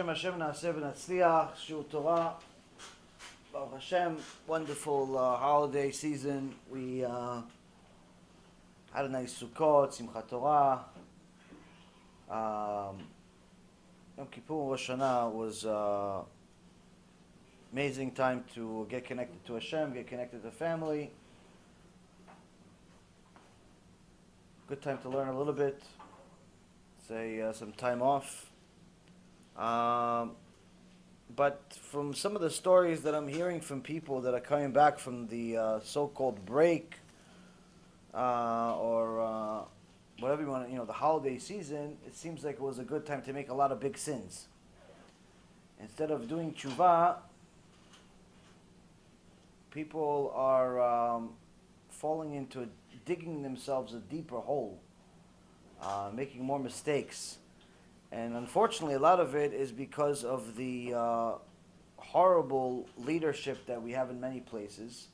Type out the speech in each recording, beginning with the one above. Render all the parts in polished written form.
Hashem, Hashem Naaseh v'Natzliach, shiur Torah. Baruch Hashem, wonderful holiday season. We had a nice Sukkot, Simchat Torah. Yom Kippur, Rosh Hashanah was amazing time to get connected to Hashem, get connected to family. Good time to learn a little bit. Say some time off. But from some of the stories that I'm hearing from people that are coming back from the so-called break or whatever you want to, the holiday season, it seems like it was a good time to make a lot of big sins. Instead of doing tshuva, people are falling into digging themselves a deeper hole, making more mistakes. And unfortunately, a lot of it is because of the horrible leadership that we have in many places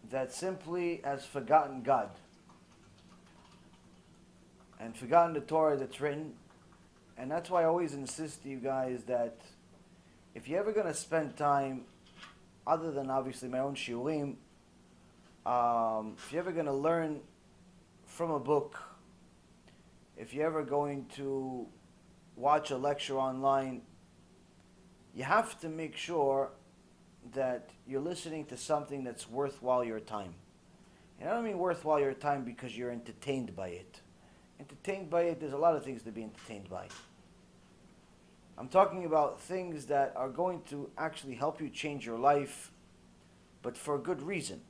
that simply has forgotten God and forgotten the Torah that's written. And that's why I always insist to you guys that if you're ever going to spend time, other than obviously my own shiurim, if you're ever going to learn from a book, if you're ever going to watch a lecture online, you have to make sure that you're listening to something that's worthwhile your time. And I don't mean worthwhile your time because you're entertained by it. Entertained by it, there's a lot of things to be entertained by. I'm talking about things that are going to actually help you change your life, but for a good reason.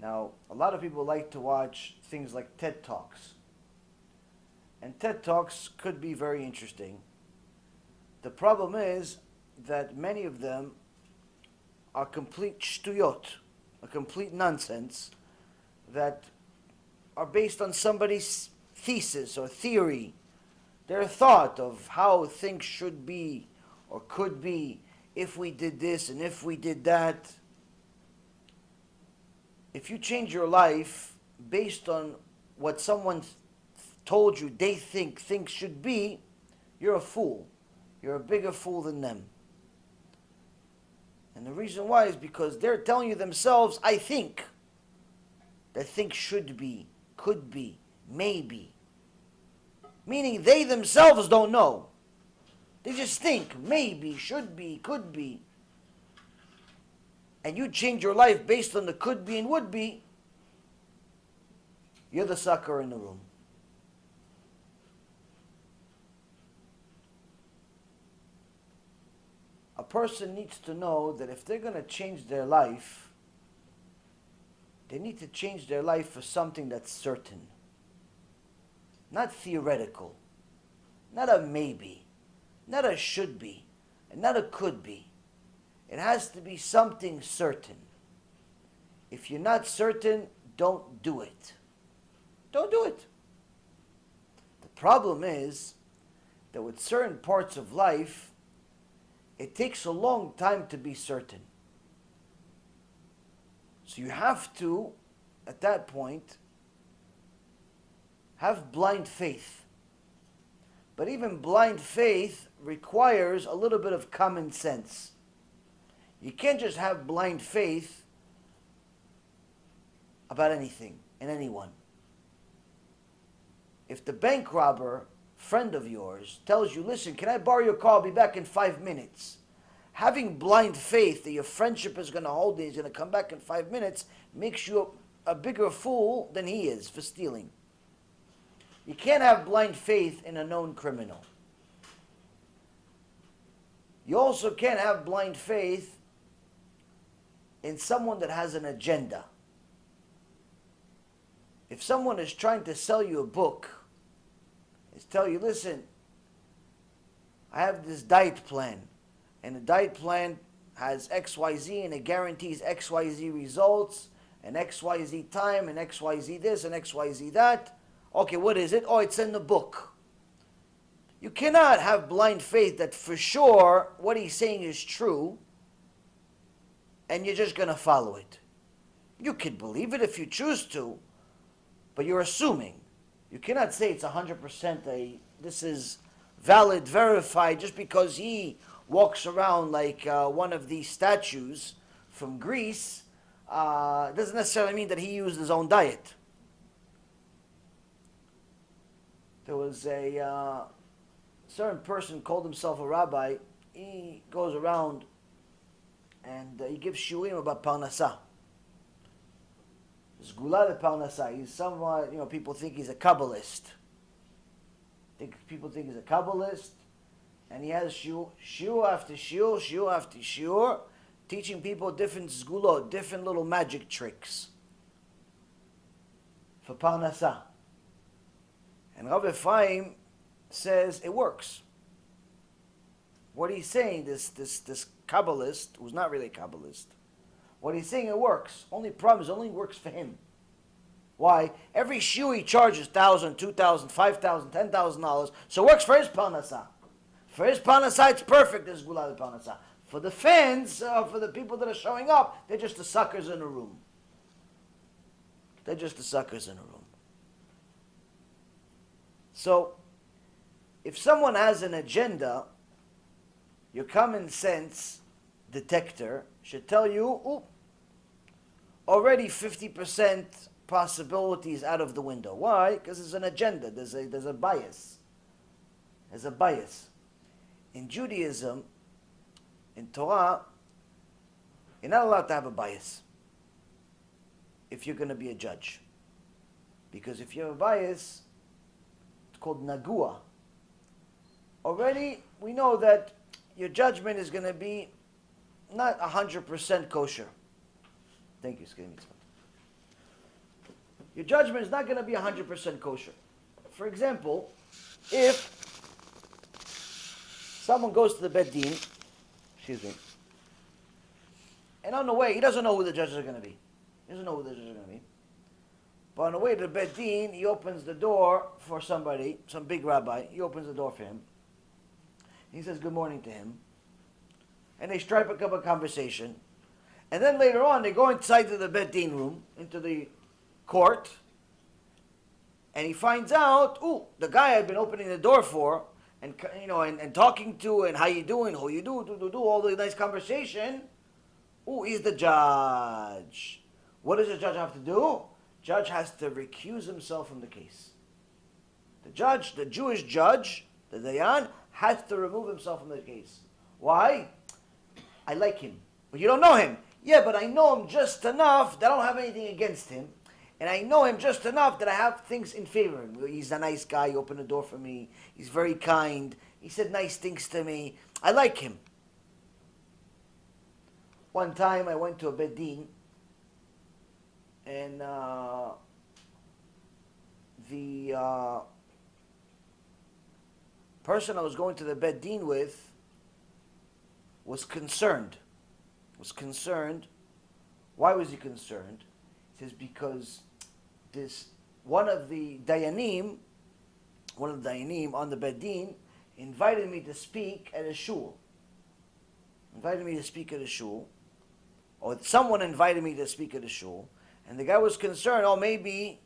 Now, a lot of people like to watch things like TED Talks. And TED Talks could be very interesting. The problem is that many of them are complete shtuyot, a complete nonsense, that are based on somebody's thesis or theory, their thought of how things should be or could be if we did this and if we did that. If you change your life based on what someone told you they think things should be, you're a fool. You're a bigger fool than them. And the reason why is because they're telling you themselves, I think, that things should be, could be, maybe. Meaning they themselves don't know. They just think, maybe, should be, could be. And you change your life based on the could be and would be, you're the sucker in the room. A person needs to know that if they're going to change their life, they need to change their life for something that's certain. Not theoretical. Not a maybe. Not a should be. And not a could be. It has to be something certain. If you're not certain, don't do it. Don't do it. The problem is that with certain parts of life, it takes a long time to be certain. So you have to, at that point, have blind faith. But even blind faith requires a little bit of common sense. You can't just have blind faith about anything and anyone. If the bank robber, friend of yours, tells you, listen, can I borrow your car? I'll be back in 5 minutes. Having blind faith that your friendship is going to hold and he's going to come back in 5 minutes makes you a bigger fool than he is for stealing. You can't have blind faith in a known criminal. You also can't have blind faith in someone that has an agenda. If someone is trying to sell you a book, is tell you, listen, I have this diet plan, and the diet plan has XYZ, and it guarantees XYZ results, and XYZ time, and XYZ this, and XYZ that. Okay, what is it? Oh, it's in the book. You cannot have blind faith that for sure what he's saying is true, and you're just going to follow it. You can believe it if you choose to, but you're assuming. You cannot say it's 100% this is valid, verified, just because he walks around like one of these statues from Greece, doesn't necessarily mean that he used his own diet. There was a certain person called himself a rabbi. He goes around and he gives shiurim about parnasah. Zgula de parnasah. He's somewhat, people think he's a Kabbalist. People think he's a Kabbalist. And he has shiur after shiur, teaching people different zgulot, different little magic tricks for parnasah. And Rabbi Ephraim says it works. What he's saying, this Kabbalist, who's not really a Kabbalist, what he's saying, it works. Only problem is it only works for him. Why? Every shiur he charges $1,000, $2,000, $5,000, $10,000, so it works for his parnasah. For his parnasah, it's perfect, this gula de parnasah. For the fans, for the people that are showing up, they're just the suckers in a room. They're just the suckers in a room. So, if someone has an agenda, your common sense detector should tell you, already 50% possibilities out of the window. Why? Because there's an agenda. There's a bias. There's a bias. In Judaism, in Torah, you're not allowed to have a bias if you're going to be a judge. Because if you have a bias, it's called nagua. Already, we know that your judgment is going to be not 100% kosher. Thank you, Skimmy. Your judgment is not going to be 100% kosher. For example, if someone goes to the Beit Din, and on the way, he doesn't know who the judges are going to be. He doesn't know who the judges are going to be. But on the way to the Beit Din, he opens the door for somebody, some big rabbi. He opens the door for him. He says good morning to him. And they strike up a conversation. And then later on, they go inside to the Beit Din room, into the court. And he finds out, the guy I've been opening the door for, and talking to, and how you doing, who you do, all the nice conversation. He's the judge. What does the judge have to do? Judge has to recuse himself from the case. The judge, the Jewish judge, the Dayan, has to remove himself from the case. Why? I like him. But you don't know him. Yeah, but I know him just enough that I don't have anything against him. And I know him just enough that I have things in favor of him. He's a nice guy. He opened the door for me. He's very kind. He said nice things to me. I like him. One time I went to a Beit Din, and the person I was going to the Beit Din with was concerned. Why was he concerned? He says because one of the dayanim on the Beit Din invited me to speak at a shul. Or someone invited me to speak at a shul, and the guy was concerned, maybe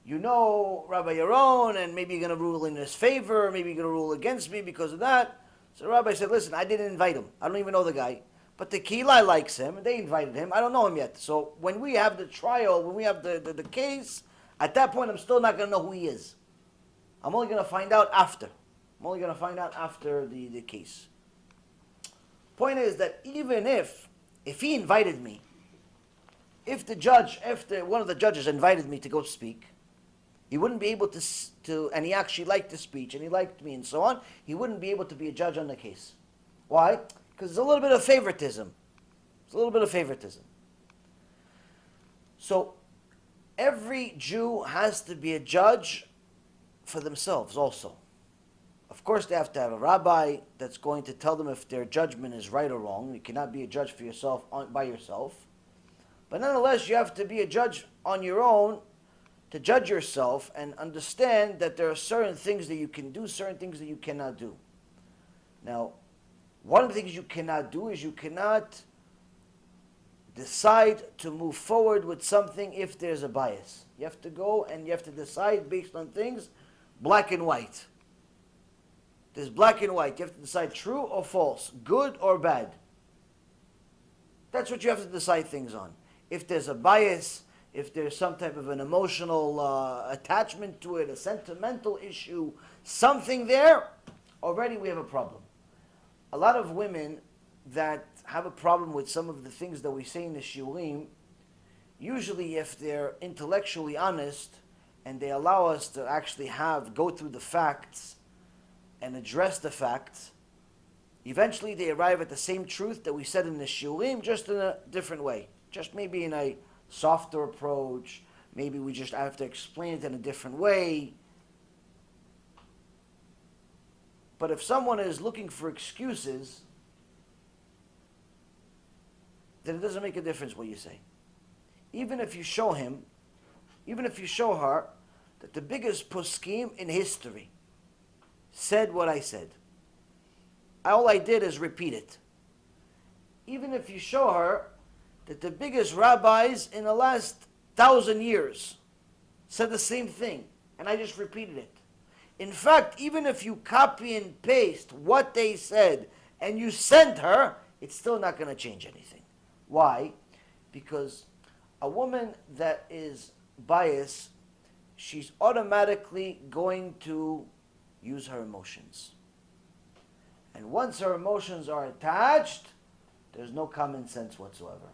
Rabbi Yaron, and maybe you're going to rule in his favor, maybe you're going to rule against me because of that. So the rabbi said, listen, I didn't invite him. I don't even know the guy. But the Kehillah likes him, and they invited him. I don't know him yet. So when we have the trial, when we have the case, at that point, I'm still not going to know who he is. I'm only going to find out after. The case. Point is that even if he invited me, if one of the judges invited me to go speak, he wouldn't be able to, and he actually liked the speech, and he liked me, and so on, he wouldn't be able to be a judge on the case. Why? Because there's a little bit of favoritism. So, every Jew has to be a judge for themselves also. Of course, they have to have a rabbi that's going to tell them if their judgment is right or wrong. You cannot be a judge for yourself by yourself. But nonetheless, you have to be a judge on your own to judge yourself and understand that there are certain things that you can do, certain things that you cannot do. Now, one of the things you cannot do is you cannot decide to move forward with something if there's a bias. You have to go and you have to decide based on things black and white. There's black and white. You have to decide true or false, good or bad. That's what you have to decide things on. If there's a bias, if there's some type of an emotional attachment to it, a sentimental issue, something there, already we have a problem. A lot of women that have a problem with some of the things that we say in the shiurim, usually if they're intellectually honest and they allow us to actually go through the facts and address the facts, eventually they arrive at the same truth that we said in the shiurim, just in a different way. Just maybe in a softer approach. Maybe we just have to explain it in a different way. But if someone is looking for excuses, then it doesn't make a difference what you say. Even if you show him, even if you show her, that the biggest poskim in history said what I said. All I did is repeat it. Even if you show her that the biggest rabbis in the last 1,000 years said the same thing, and I just repeated it. In fact, even if you copy and paste what they said and you send her, it's still not going to change anything. Why? Because a woman that is biased, she's automatically going to use her emotions. And once her emotions are attached, there's no common sense whatsoever.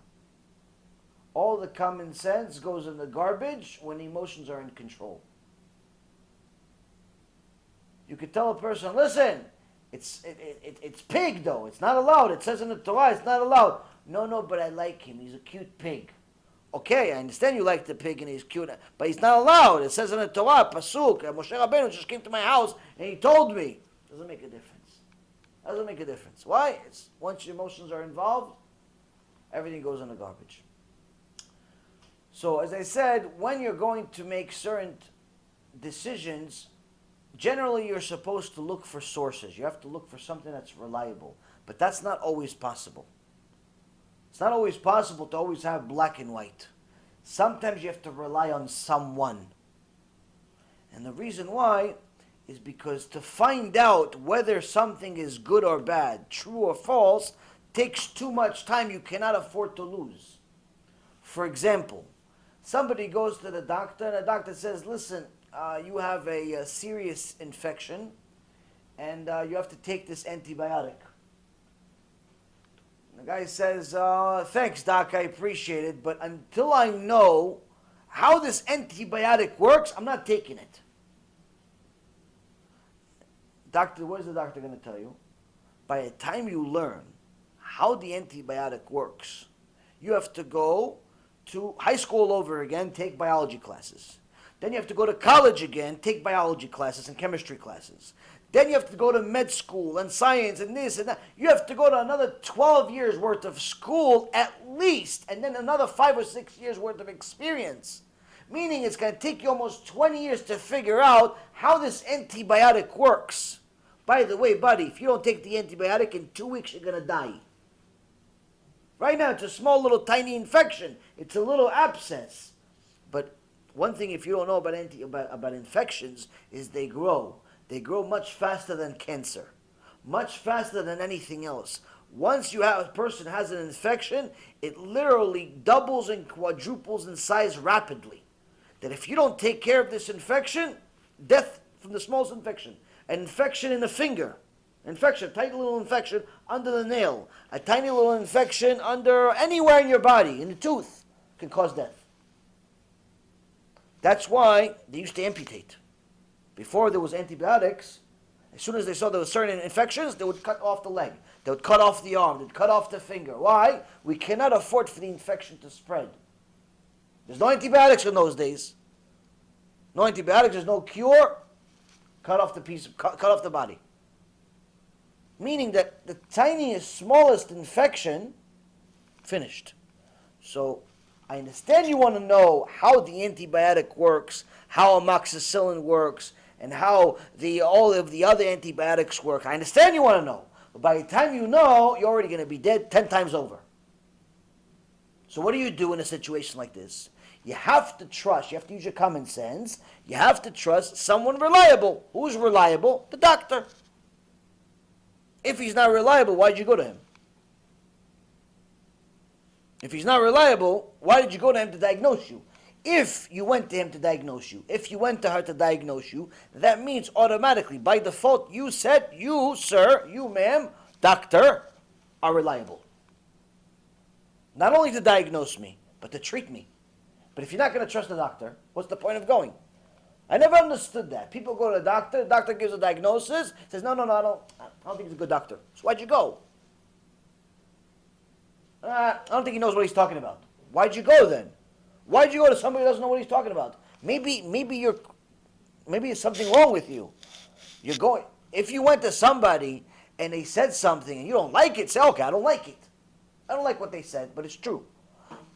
All the common sense goes in the garbage when emotions are in control. You could tell a person, listen, it's pig though. It's not allowed. It says in the Torah it's not allowed. No, but I like him. He's a cute pig. Okay, I understand you like the pig and he's cute, but he's not allowed. It says in the Torah, Pasuk, Moshe Rabbeinu just came to my house and he told me. Doesn't make a difference. Doesn't make a difference. Why? It's once your emotions are involved, everything goes in the garbage. So as I said, when you're going to make certain decisions, generally you're supposed to look for sources. You have to look for something that's reliable. But that's not always possible. It's not always possible to always have black and white. Sometimes you have to rely on someone. And the reason why is because to find out whether something is good or bad, true or false, takes too much time you cannot afford to lose. For example, somebody goes to the doctor and the doctor says, listen, you have a serious infection and you have to take this antibiotic. The guy says, thanks doc, I appreciate it, but until I know how this antibiotic works, I'm not taking it. Doctor, what is the doctor going to tell you? By the time you learn how the antibiotic works, you have to go to high school over again, take biology classes. Then you have to go to college again, take biology classes and chemistry classes. Then you have to go to med school and science and this and that. You have to go to another 12 years worth of school at least, and then another 5 or 6 years worth of experience. Meaning it's going to take you almost 20 years to figure out how this antibiotic works. By the way, buddy, if you don't take the antibiotic, in 2 weeks you're going to die. Right now it's a small little tiny infection. It's a little abscess. But one thing if you don't know about infections is they grow. They grow much faster than cancer. Much faster than anything else. Once a person has an infection, it literally doubles and quadruples in size rapidly. That if you don't take care of this infection, death from the smallest infection. An infection in the finger. Infection, a tiny little infection under the nail. A tiny little infection under anywhere in your body, in the tooth, can cause death. That's why they used to amputate. Before there was antibiotics, as soon as they saw there were certain infections, they would cut off the leg. They would cut off the arm. They would cut off the finger. Why? We cannot afford for the infection to spread. There's no antibiotics in those days. No antibiotics, there's no cure. Cut off the body. Meaning that the tiniest, smallest infection, finished. So, I understand you want to know how the antibiotic works, how amoxicillin works, and how all of the other antibiotics work. I understand you want to know. But by the time you know, you're already going to be dead 10 times over. So what do you do in a situation like this? You have to trust, you have to use your common sense, you have to trust someone reliable. Who's reliable? The doctor. If he's not reliable, why did you go to him? If he's not reliable, why did you go to him to diagnose you? If you went to him to diagnose you, if you went to her to diagnose you, that means automatically, by default, you said, you, sir, you, ma'am, doctor, are reliable. Not only to diagnose me, but to treat me. But if you're not going to trust the doctor, what's the point of going? I never understood that. People go to the doctor gives a diagnosis, says, no, I don't think he's a good doctor. So why'd you go? I don't think he knows what he's talking about. Why'd you go then? Why'd you go to somebody who doesn't know what he's talking about? Maybe it's something wrong with you. You're going. If you went to somebody and they said something and you don't like it, say, okay, I don't like it. I don't like what they said, but it's true.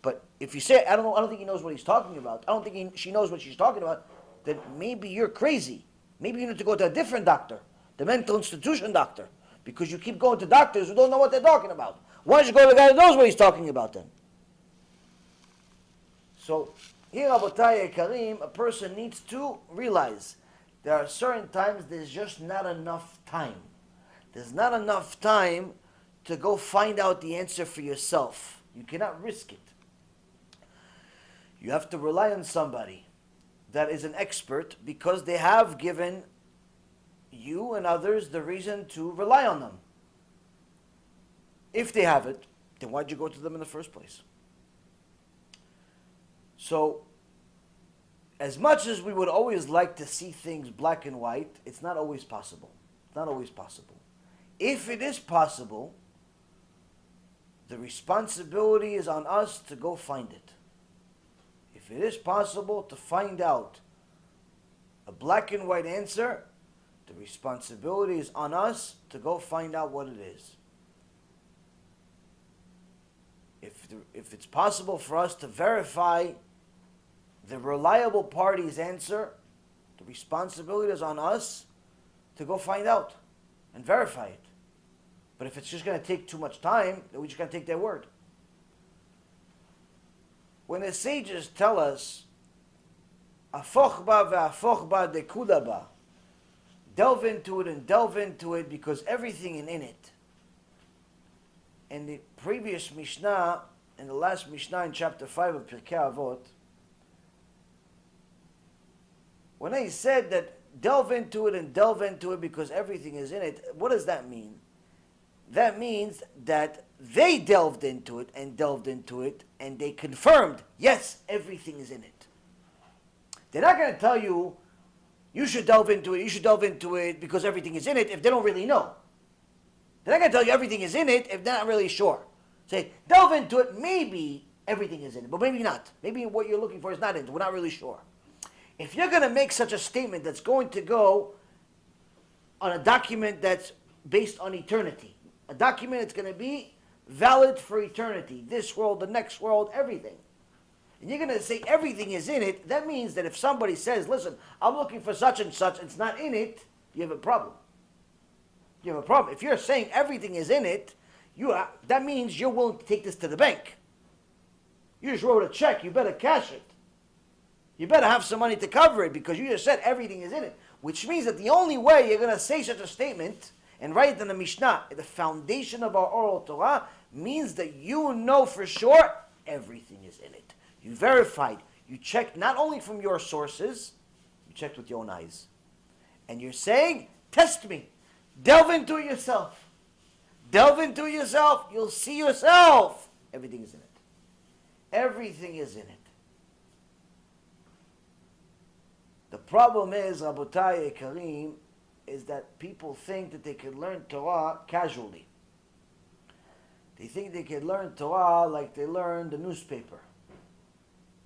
But if you say, I don't think he knows what he's talking about, I don't think she knows what she's talking about, then maybe you're crazy. Maybe you need to go to a different doctor, the mental institution doctor, because you keep going to doctors who don't know what they're talking about. Why don't you go to the guy who knows what he's talking about then? So, here, Rabotai Karim, a person needs to realize there are certain times there's just not enough time. There's not enough time to go find out the answer for yourself. You cannot risk it. You have to rely on somebody that is an expert because they have given you and others the reason to rely on them. If they have it, then why'd you go to them in the first place? So, as much as we would always like to see things black and white, it's not always possible. It's not always possible. If it is possible, the responsibility is on us to go find it. If it is possible to find out a black and white answer, the responsibility is on us to go find out what it is. If it's possible for us to verify the reliable party's answer, the responsibility is on us to go find out and verify it. But if it's just going to take too much time, then we just got to take their word. When the sages tell us, "Afoch ba ve'afoch ba dekuda ba," delve into it and delve into it because everything is in it. In the previous Mishnah, in the last Mishnah in chapter 5 of Pirkei Avot, when I said that delve into it and delve into it because everything is in it, what does that mean? That means that they delved into it and they confirmed, yes, everything is in it. They're not going to tell you, you should delve into it because everything is in it if they don't really know. They're not going to tell you everything is in it if they're not really sure. Say, delve into it, maybe everything is in it, but maybe not. Maybe what you're looking for is not in it, we're not really sure. If you're going to make such a statement that's going to go on a document that's based on eternity, a document that's going to be valid for eternity, this world, the next world, everything, and you're going to say everything is in it, that means that if somebody says, listen, I'm looking for such and such, it's not in it, you have a problem. You have a problem. If you're saying everything is in it, that means you're willing to take this to the bank. You just wrote a check, you better cash it. You better have some money to cover it because you just said everything is in it. Which means that the only way you're going to say such a statement and write it in the Mishnah, the foundation of our oral Torah, means that you know for sure everything is in it. You verified. You checked not only from your sources, you checked with your own eyes. And you're saying, test me. Delve into it yourself. Delve into it yourself. You'll see yourself. Everything is in it. Everything is in it. The problem is, Rabotai Karim, is that people think that they can learn Torah casually. They think they can learn Torah like they learn the newspaper.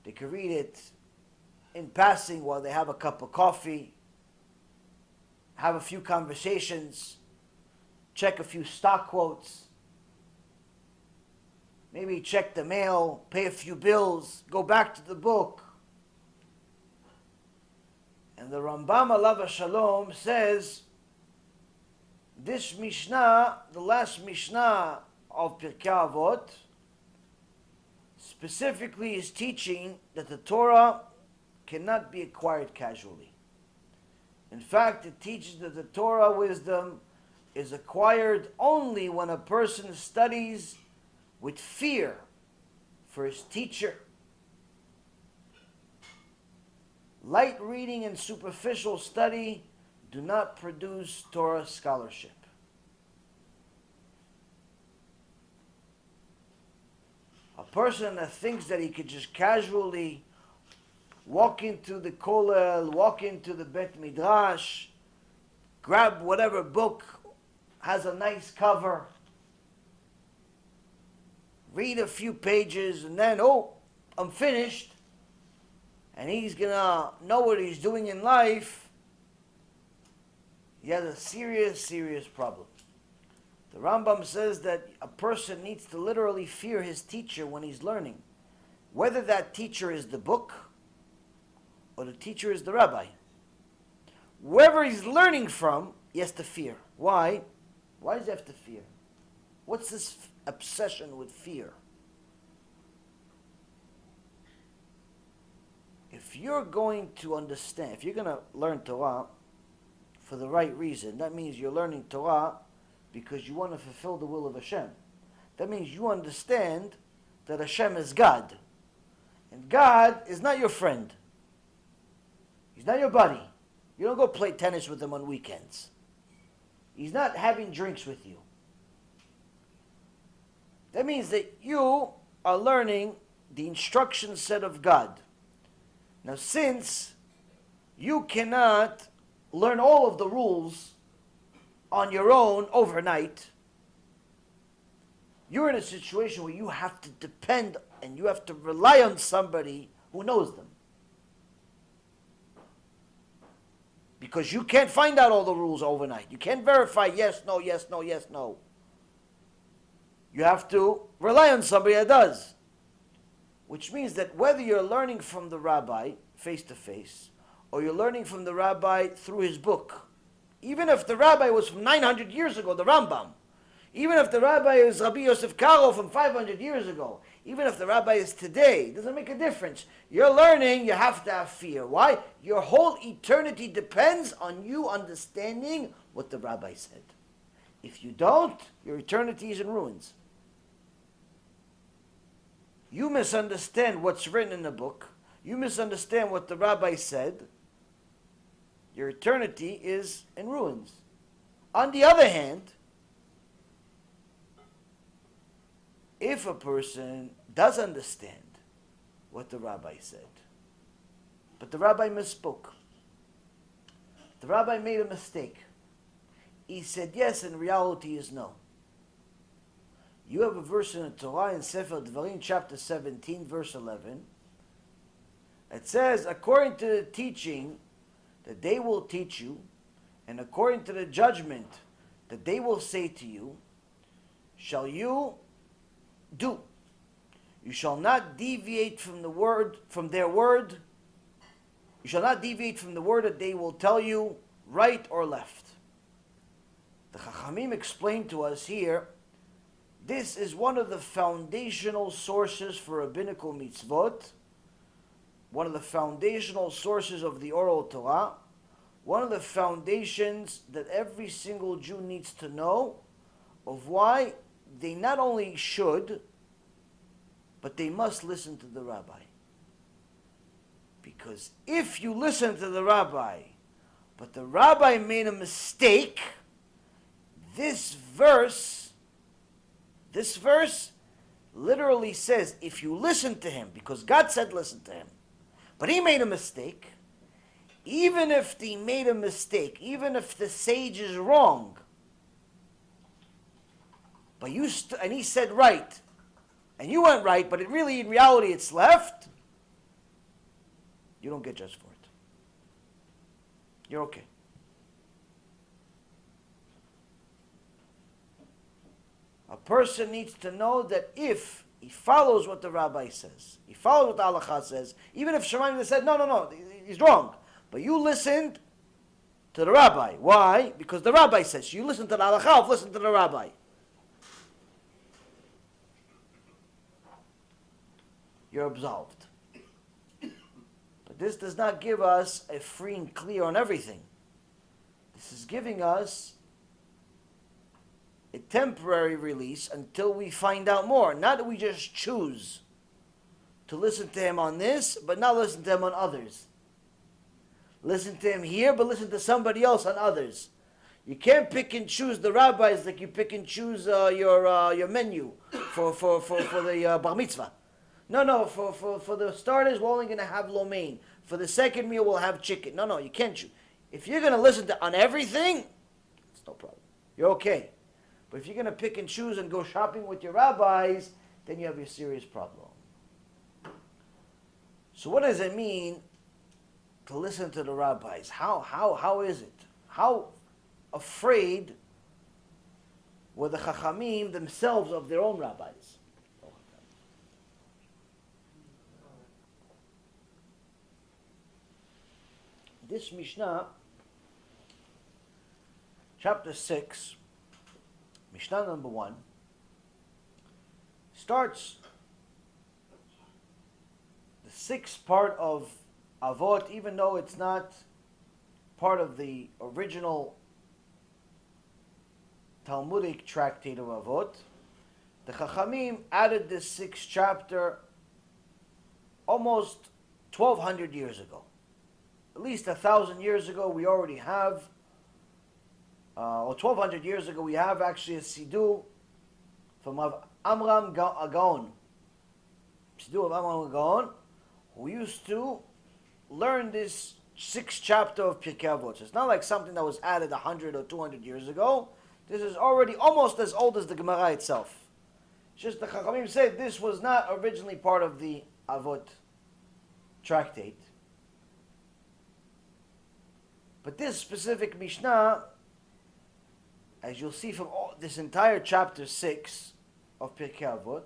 They can read it in passing while they have a cup of coffee, have a few conversations, check a few stock quotes, maybe check the mail, pay a few bills, go back to the book. And the Rambam Alav Shalom says, this Mishnah, the last Mishnah of Pirkei Avot, specifically is teaching that the Torah cannot be acquired casually. In fact, it teaches that the Torah wisdom is acquired only when a person studies with fear for his teacher. Light reading and superficial study do not produce Torah scholarship. A person that thinks that he could just casually walk into the kollel, walk into the Bet Midrash, grab whatever book has a nice cover, read a few pages, and then, oh, I'm finished, and he's gonna know what he's doing in life, he has a serious, serious problem. The Rambam says that a person needs to literally fear his teacher when he's learning, whether that teacher is the book or the teacher is the rabbi. Whoever he's learning from, he has to fear. Why? Why does he have to fear? What's this obsession with fear? If you're going to understand, if you're going to learn Torah for the right reason, that means you're learning Torah because you want to fulfill the will of Hashem. That means you understand that Hashem is God. And God is not your friend. He's not your buddy. You don't go play tennis with him on weekends. He's not having drinks with you. That means that you are learning the instruction set of God. Now, since you cannot learn all of the rules on your own overnight, you're in a situation where you have to depend and you have to rely on somebody who knows them. Because you can't find out all the rules overnight. You can't verify yes, no, yes, no, yes, no. You have to rely on somebody that does. Which means that whether you're learning from the rabbi face to face, or you're learning from the rabbi through his book, even if the rabbi was from 900 years ago, the Rambam, even if the rabbi is Rabbi Yosef Karo from 500 years ago, even if the rabbi is today, it doesn't make a difference. You're learning, you have to have fear. Why? Your whole eternity depends on you understanding what the rabbi said. If you don't, your eternity is in ruins. You misunderstand what's written in the book, you misunderstand what the rabbi said, your eternity is in ruins. On the other hand, if a person does understand what the rabbi said, but the rabbi misspoke, the rabbi made a mistake, he said yes and reality is no. You have a verse in the Torah in Sefer Dvarim chapter 17 verse 11. It says, according to the teaching that they will teach you, and according to the judgment that they will say to you, shall you do. You shall not deviate from the word, from their word. You shall not deviate from the word that they will tell you, right or left. The Chachamim explained to us here, this is one of the foundational sources for rabbinical mitzvot, one of the foundational sources of the oral Torah, one of the foundations that every single Jew needs to know of why they not only should, but they must listen to the rabbi. Because if you listen to the rabbi, but the rabbi made a mistake, this verse literally says, if you listen to him, because God said listen to him, but he made a mistake, even if he made a mistake, even if the sage is wrong, but and he said right, and you went right, but in reality it's left, you don't get judged for it. You're okay. A person needs to know that if he follows what the rabbi says, he follows what the halakha says, even if Shemaim said, no, he's wrong, but you listened to the rabbi. Why? Because the rabbi says, you listen to the halakha, listen to the rabbi. You're absolved. But this does not give us a free and clear on everything. This is giving us a temporary release until we find out more. Not that we just choose to listen to him on this, but not listen to him on others. Listen to him here, but listen to somebody else on others. You can't pick and choose the rabbis like you pick and choose your menu for the bar mitzvah. No, for the starters, we're only going to have lo mein. For the second meal, we'll have chicken. No, you can't choose. If you're going to listen to on everything, it's no problem. You're okay. But if you're going to pick and choose and go shopping with your rabbis, then you have a serious problem. So what does it mean to listen to the rabbis? How is it? How afraid were the Chachamim themselves of their own rabbis? This Mishnah, chapter 6, Mishnah number 1, starts the sixth part of Avot, even though it's not part of the original Talmudic tractate of Avot. The Chachamim added this sixth chapter almost 1,200 years ago. At least 1,000 years ago we already have, or 1,200 years ago we have actually a Siddur from Amram Gaon. Siddur of Amram Gaon, who used to learn this sixth chapter of Pirkei Avot. So it's not like something that was added 100 or 200 years ago. This is already almost as old as the Gemara itself. It's just the Chachamim said this was not originally part of the Avot tractate. But this specific Mishnah, as you'll see from this entire chapter 6 of Pirkei Avot,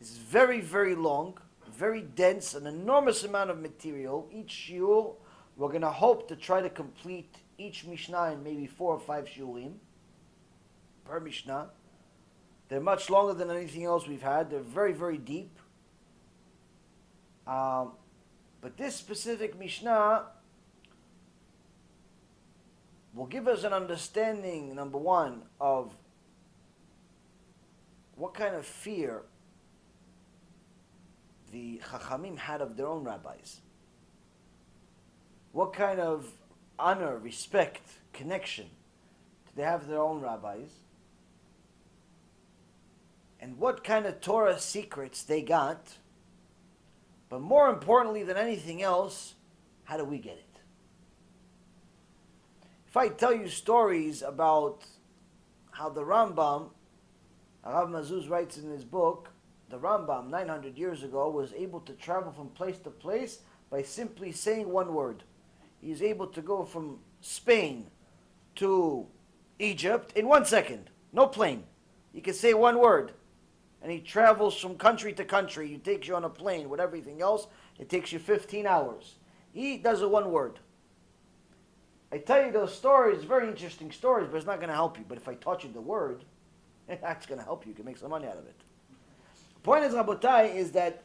is very, very long, very dense, an enormous amount of material. Each shiur, we're going to hope to try to complete each Mishnah in maybe 4 or 5 shiurim per Mishnah. They're much longer than anything else we've had. They're very, very deep. But this specific Mishnah will give us an understanding, number one, of what kind of fear the Chachamim had of their own rabbis. What kind of honor, respect, connection do they have to their own rabbis? And what kind of Torah secrets they got. But more importantly than anything else, how do we get it? If I tell you stories about how the Rambam, Rav Mazuz writes in his book, the Rambam 900 years ago was able to travel from place to place by simply saying one word. He is able to go from Spain to Egypt in 1 second. No plane. He can say one word. And he travels from country to country. He takes you on a plane with everything else. It takes you 15 hours. He does it one word. I tell you those stories, very interesting stories, but it's not going to help you. But if I taught you the word, that's going to help you. You can make some money out of it. The point is, Rabotai, is that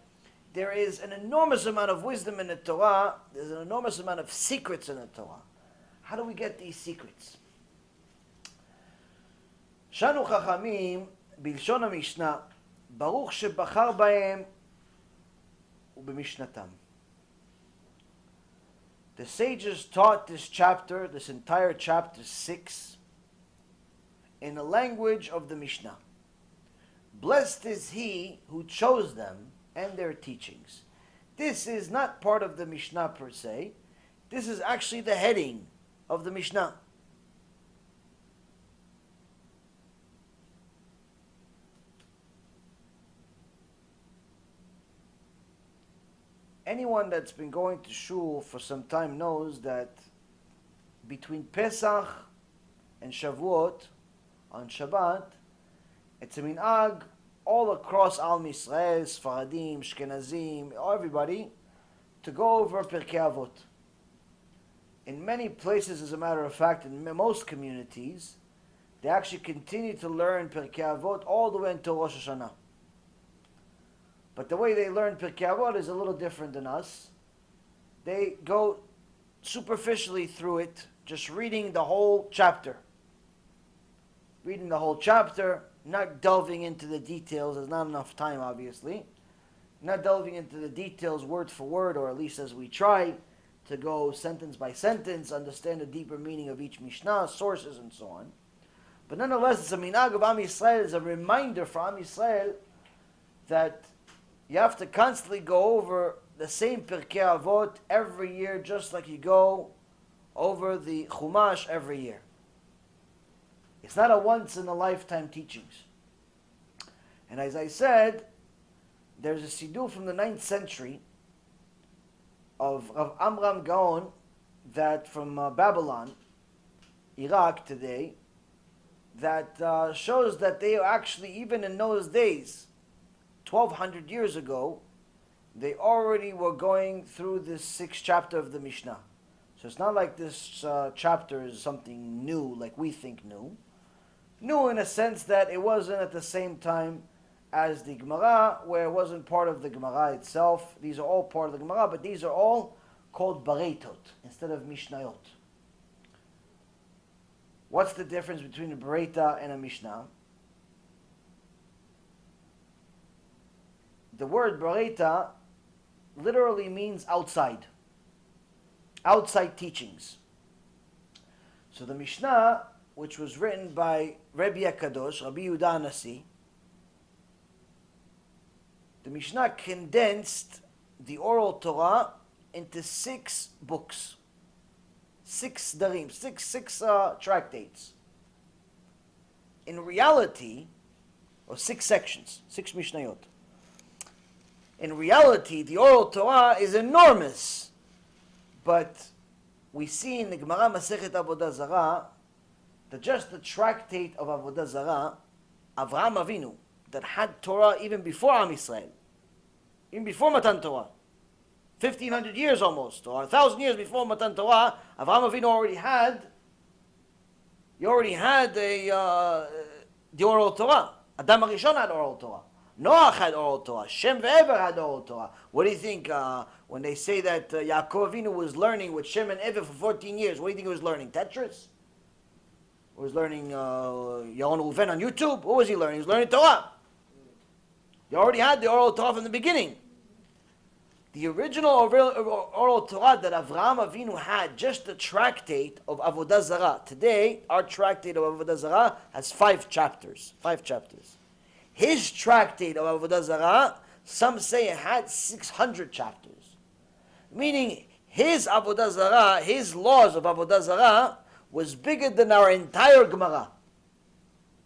there is an enormous amount of wisdom in the Torah. There's an enormous amount of secrets in the Torah. How do we get these secrets? Shanu Chachamim, Bilshon HaMishnah, Baruch shebachar bahem ubemishnatam. The sages taught this chapter, this entire chapter 6, in the language of the Mishnah. Blessed is he who chose them and their teachings. This is not part of the Mishnah per se. This is actually the heading of the Mishnah. Anyone that's been going to shul for some time knows that between Pesach and Shavuot on Shabbat, it's a minhag all across Am Yisrael, Sfaradim, Ashkenazim, everybody, to go over Pirkei Avot. In many places, as a matter of fact, in most communities, they actually continue to learn Pirkei Avot all the way until Rosh Hashanah. But the way they learn Pirkei Avot is a little different than us. They go superficially through it, just reading the whole chapter. reading the whole chapter, not delving into the details. There's not enough time, obviously. Not delving into the details word for word, or at least as we try to go sentence by sentence, understand the deeper meaning of each Mishnah, sources, and so on. But nonetheless, it's a minhag of Am Yisrael, it's a reminder for Am Yisrael that you have to constantly go over the same Pirkei Avot every year, just like you go over the Chumash every year. It's not a once-in-a-lifetime teachings. And as I said, there's a siddur from the 9th century of Amram Gaon, that from Babylon, Iraq today, that shows that they actually, even in those days, 1200 years ago, they already were going through this 6th chapter of the Mishnah. So it's not like this chapter is something new, like we think new. New in a sense that it wasn't at the same time as the Gemara, where it wasn't part of the Gemara itself. These are all part of the Gemara, but these are all called Bareitot instead of Mishnayot. What's the difference between a Bereita and a Mishnah? The word Bereita literally means outside. Outside teachings. So the Mishnah, which was written by Rabbi Kadosh, Rabbi Yehuda Nasi, the Mishnah condensed the oral Torah into 6 books. 6 darim, six tractates. In reality, or 6 sections, 6 Mishnayot. In reality, the oral Torah is enormous. But we see in the Gemara Masechet Avodah Zarah that just the tractate of Avodah Zarah, Avraham Avinu, that had Torah even before Am Yisrael, even before Matan Torah, 1500 years almost, or 1000 years before Matan Torah, Avraham Avinu already had the oral Torah. Adam HaRishon had oral Torah. Noach had oral Torah. Shem ve'Ever had oral Torah. What do you think when they say that Yaakov Avinu was learning with Shem and Ever for 14 years? What do you think he was learning? Tetris? He was learning Yaron Reuven on YouTube? What was he learning? He was learning Torah. He already had the oral Torah from the beginning. The original oral Torah that Avraham Avinu had, just the tractate of Avodah Zarah. Today, our tractate of Avodah Zarah has 5 chapters. 5 chapters. His tractate of Avodah Zarah, some say it had 600 chapters. Meaning, his Avodah Zarah, his laws of Avodah Zarah, was bigger than our entire Gemara.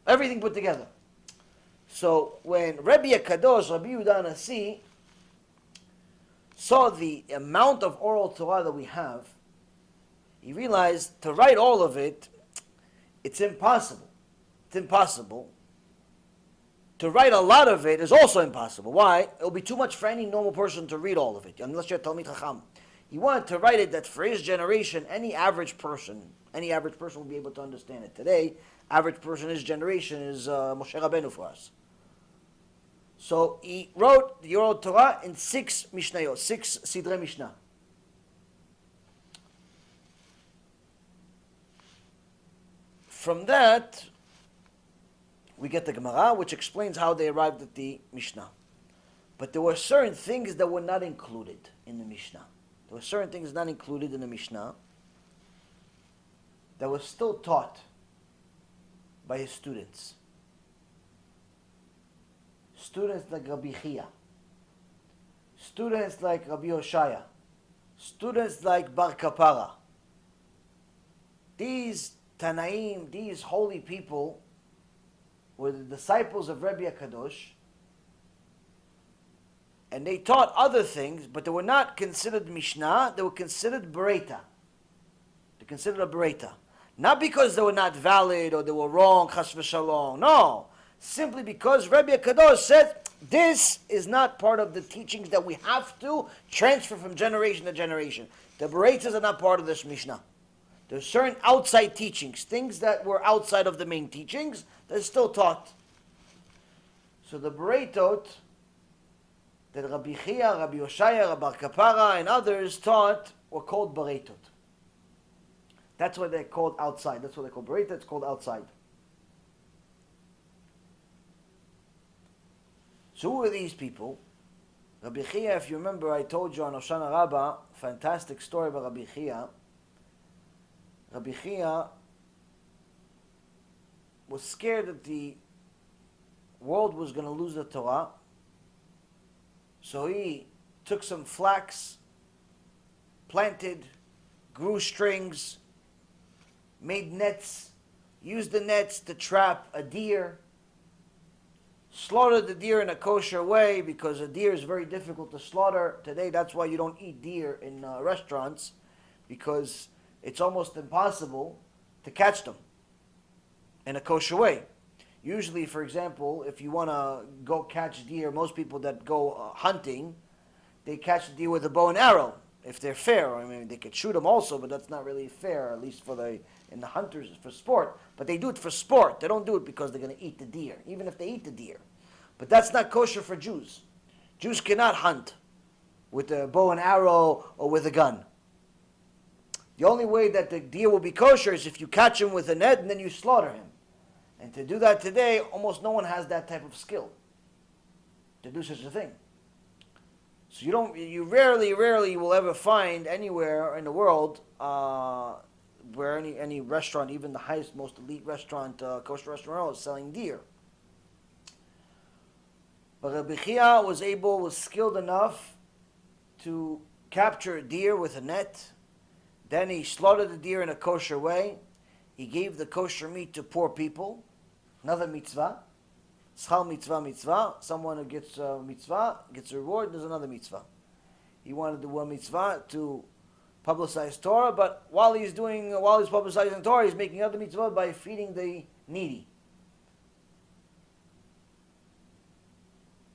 Everything put together. So, when Rabbi Kadosh, Rabbi Yehuda Nasi, saw the amount of oral Torah that we have, he realized to write all of it, it's impossible. It's impossible. To write a lot of it is also impossible. Why? It will be too much for any normal person to read all of it, unless you're Talmid Chacham. He wanted to write it that for his generation, any average person will be able to understand it. Today, average person in his generation is Moshe Rabbeinu for us. So he wrote the oral Torah in 6 Mishnayot, 6 Sidrei Mishnah. From that, we get the Gemara, which explains how they arrived at the Mishnah. But there were certain things that were not included in the Mishnah. There were certain things not included in the Mishnah that were still taught by his students. Students like Rabbi Chia, students like Rabbi Hoshaya, students like Bar Kapara. These Tanaim, these holy people, were the disciples of Rabbi Kadosh, and they taught other things, but they were not considered Mishnah, they were considered Bereita. They considered a Bereita. Not because they were not valid or they were wrong, chas v'shalom, no. Simply because Rabbi Kadosh said, this is not part of the teachings that we have to transfer from generation to generation. The Bereitas are not part of this Mishnah. There's certain outside teachings, things that were outside of the main teachings, that are still taught. So the Bereitot that Rabbi Chia, Rabbi Hoshaya, Rabbi Kapara, and others taught were called Bereitot. That's why they're called outside. That's what they call Bereita, it's called outside. So who are these people? Rabbi Chia, if you remember, I told you on Hoshana Rabbah, fantastic story about Rabbi Chia. Rabbi Chia was scared that the world was going to lose the Torah. So he took some flax, planted, grew strings, made nets, used the nets to trap a deer, slaughtered the deer in a kosher way because a deer is very difficult to slaughter. Today, that's why you don't eat deer in restaurants, because it's almost impossible to catch them in a kosher way. Usually, for example, if you want to go catch deer, most people that go hunting, they catch the deer with a bow and arrow, if they're fair. I mean, they could shoot them also, but that's not really fair, at least in the hunters, for sport. But they do it for sport. They don't do it because they're going to eat the deer, even if they eat the deer. But that's not kosher for Jews. Jews cannot hunt with a bow and arrow or with a gun. The only way that the deer will be kosher is if you catch him with a net and then you slaughter him. And to do that today, almost no one has that type of skill to do such a thing. So you rarely will ever find anywhere in the world where any restaurant, even the highest, most elite restaurant, kosher restaurant in the world, is selling deer. But Rabbi Chia was skilled enough to capture a deer with a net. Then he slaughtered the deer in a kosher way. He gave the kosher meat to poor people. Another mitzvah. Schal mitzvah. Someone who gets a mitzvah gets a reward. There's another mitzvah. He wanted to do a mitzvah to publicize Torah, but while he's publicizing Torah, he's making other mitzvah by feeding the needy.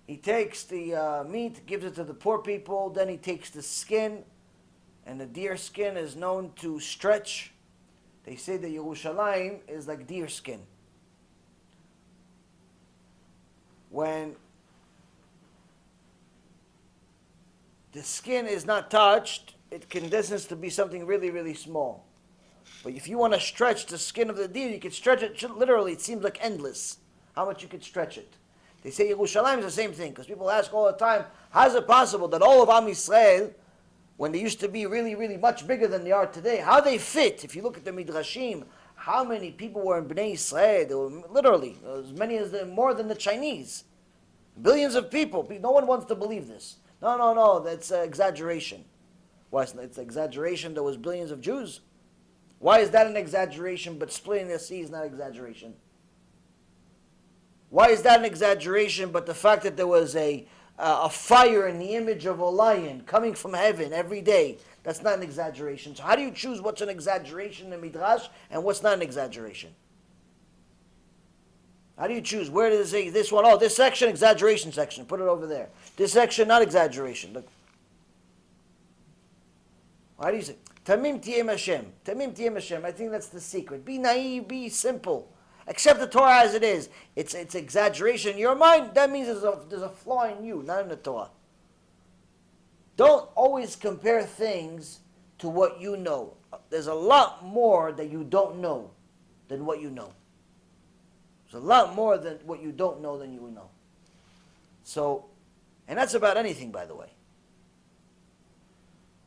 He takes the meat, gives it to the poor people. Then he takes the skin, and the deer skin is known to stretch. They say that Yerushalayim is like deer skin. When the skin is not touched, it condenses to be something really, really small. But if you want to stretch the skin of the deer, you can stretch it literally. It seems like endless how much you could stretch it. They say Yerushalayim is the same thing, because people ask all the time, how is it possible that all of Am Yisrael, when they used to be really, really much bigger than they are today, how they fit? If you look at the Midrashim, how many people were in Bnei Yisrael? There were literally as many as more than the Chinese. Billions of people. No one wants to believe this. No, that's exaggeration. Why? It's exaggeration there was billions of Jews. Why is that an exaggeration, but splitting the sea is not exaggeration? Why is that an exaggeration, but the fact that there was a fire in the image of a lion coming from heaven every day, that's not an exaggeration. So how do you choose what's an exaggeration in Midrash and what's not an exaggeration? How do you choose? Where does it say this one? Oh, this section, exaggeration section. Put it over there. This section, not exaggeration. Look. How do you say? Tamim tiyem Hashem. Tamim tiyem Hashem. I think that's the secret. Be naive, be simple. Accept the Torah as it is. It's exaggeration in your mind. That means there's a flaw in you, not in the Torah. Don't always compare things to what you know. There's a lot more that you don't know than what you know. There's a lot more than what you don't know than you know. So, and that's about anything, by the way.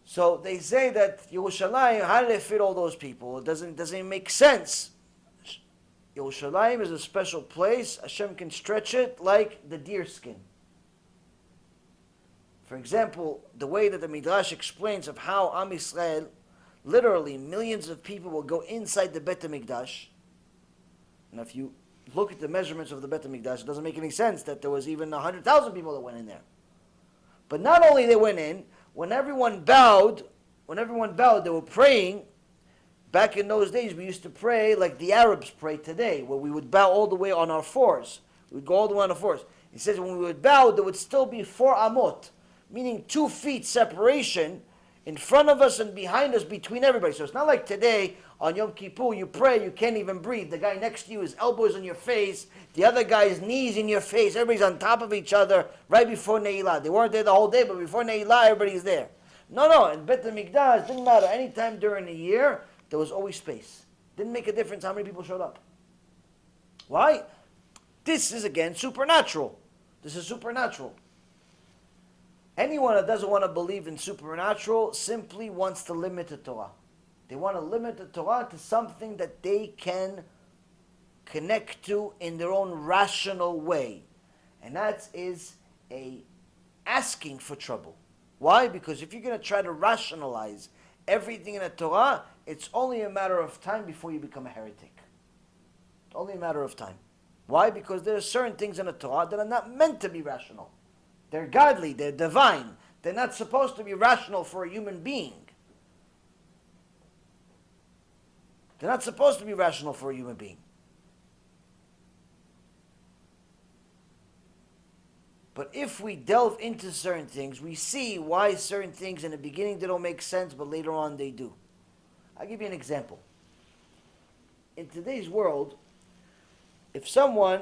So they say that Yerushalayim, how did they fit all those people? It doesn't make sense. Yerushalayim is a special place. Hashem can stretch it like the deer skin. For example, the way that the Midrash explains of how Am Yisrael, literally millions of people will go inside the Bet HaMikdash. And if you look at the measurements of the Bet HaMikdash, it doesn't make any sense that there was even 100,000 people that went in there. But not only they went in, when everyone bowed, they were praying. Back in those days, we used to pray like the Arabs pray today, where we would bow all the way on our fours. We would go all the way on our fours. He says when we would bow, there would still be 4 amot, meaning 2 feet separation in front of us and behind us between everybody. So it's not like today on Yom Kippur, you pray, you can't even breathe. The guy next to you, his elbows in your face, the other guy's knees in your face. Everybody's on top of each other right before Ne'ilah. They weren't there the whole day, but before Ne'ilah, everybody's there. No, in Bet HaMikdash, didn't matter. Any time during the year, there was always space. Didn't make a difference how many people showed up. Why? This is, again, supernatural. This is supernatural. Anyone that doesn't want to believe in supernatural simply wants to limit the Torah. They want to limit the Torah to something that they can connect to in their own rational way. And that is asking for trouble. Why? Because if you're going to try to rationalize everything in the Torah, it's only a matter of time before you become a heretic. It's only a matter of time. Why? Because there are certain things in the Torah that are not meant to be rational. They're godly, they're divine. They're not supposed to be rational for a human being. They're not supposed to be rational for a human being. But if we delve into certain things, we see why certain things in the beginning they don't make sense, but later on they do. I'll give you an example. In today's world, if someone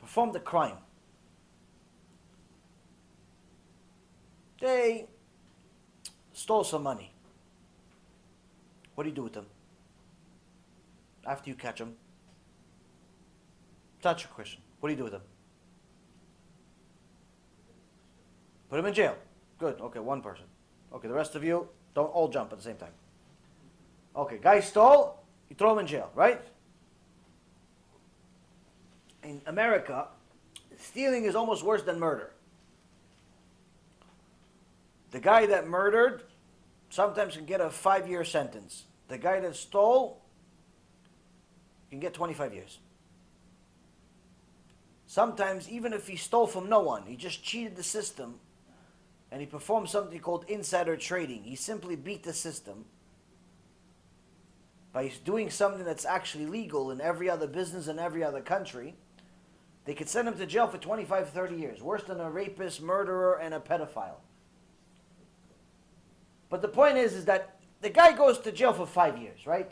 performed a crime, they stole some money, what do you do with them? After you catch them, that's your question. What do you do with them? Put them in jail. Good. Okay, one person. Okay, the rest of you don't all jump at the same time. Okay, guy stole, you throw him in jail, right? In America, stealing is almost worse than murder. The guy that murdered sometimes can get a 5-year sentence. The guy that stole can get 25 years. Sometimes, even if he stole from no one, he just cheated the system, and he performed something called insider trading. He simply beat the system by doing something that's actually legal in every other business in every other country. They could send him to jail for 25, 30 years. Worse than a rapist, murderer, and a pedophile. But the point is that the guy goes to jail for 5 years, right?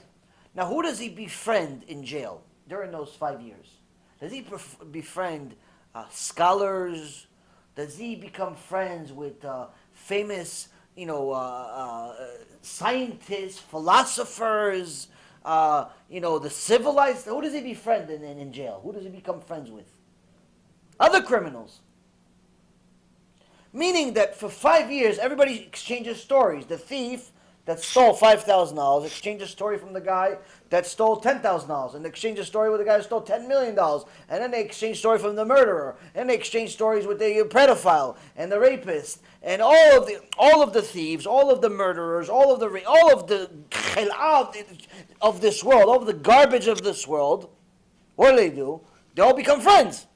Now, who does he befriend in jail during those 5 years? Does he befriend scholars? Does he become friends with famous, scientists, philosophers, the civilized? Who does he befriend in jail? Who does he become friends with? Other criminals. Meaning that for 5 years, everybody exchanges stories. The thief that stole $5,000 exchanges a story from the guy that stole $10,000, and they exchange a story with the guy who stole $10 million, and then they exchange story from the murderer, and they exchange stories with the pedophile and the rapist, and all of the thieves, all of the murderers, all of the of this world, all of the garbage of this world. What do? They all become friends,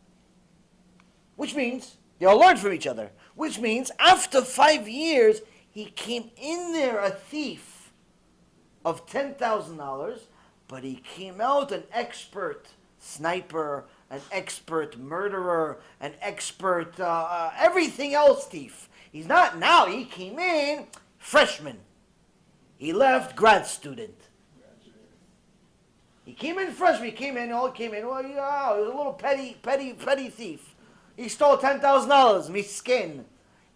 which means they all learn from each other. Which means after 5 years, he came in there a thief of $10,000, but he came out an expert sniper, an expert murderer, an expert everything else thief. He's not now, he came in freshman. He left grad student. He came in freshman, well, he was a little petty thief. He stole $10,000, miskin.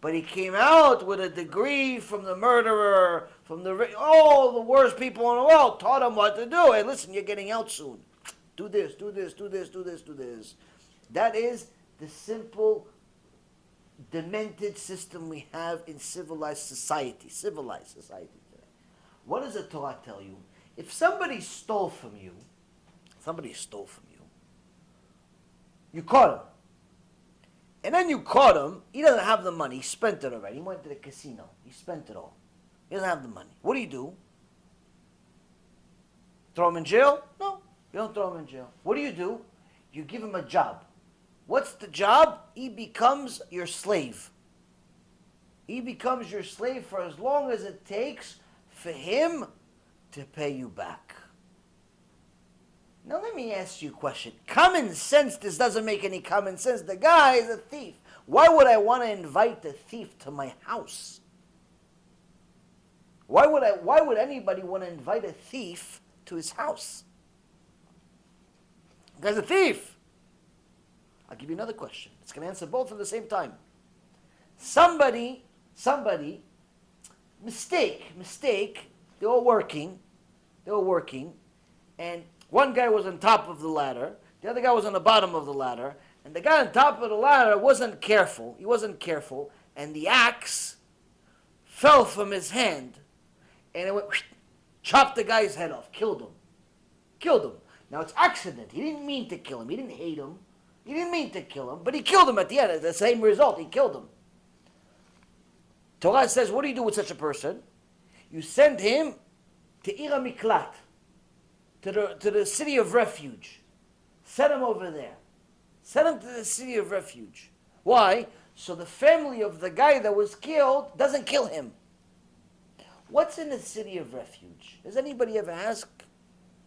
But he came out with a degree from the murderer, from all the worst people in the world, taught him what to do. Hey, listen, you're getting out soon. Do this, do this, do this, do this, do this. That is the simple, demented system we have in civilized society today. What does the Torah tell you? If somebody stole from you, you caught him. And then you caught him, he doesn't have the money, he spent it already. He went to the casino, he spent it all. He doesn't have the money. What do? Throw him in jail? No, you don't throw him in jail. What do? You give him a job. What's the job? He becomes your slave. He becomes your slave for as long as it takes for him to pay you back. Now let me ask you a question. Common sense, this doesn't make any common sense. The guy is a thief. Why would I want to invite the thief to my house? Why would anybody want to invite a thief to his house? The guy's a thief. I'll give you another question. It's going to answer both at the same time. Somebody, mistake, they're all working. They were working, and one guy was on top of the ladder, the other guy was on the bottom of the ladder, and the guy on top of the ladder wasn't careful. He wasn't careful, and the axe fell from his hand, and it went, chopped the guy's head off, killed him. Killed him. Now it's accident. He didn't mean to kill him. He didn't hate him. He didn't mean to kill him, but he killed him at the end. The same result. He killed him. Torah says, what do you do with such a person? You send him to Ira Miklat, to the city of refuge. Send him over there. Send him to the city of refuge. Why? So the family of the guy that was killed doesn't kill him. What's in the city of refuge? Does anybody ever ask?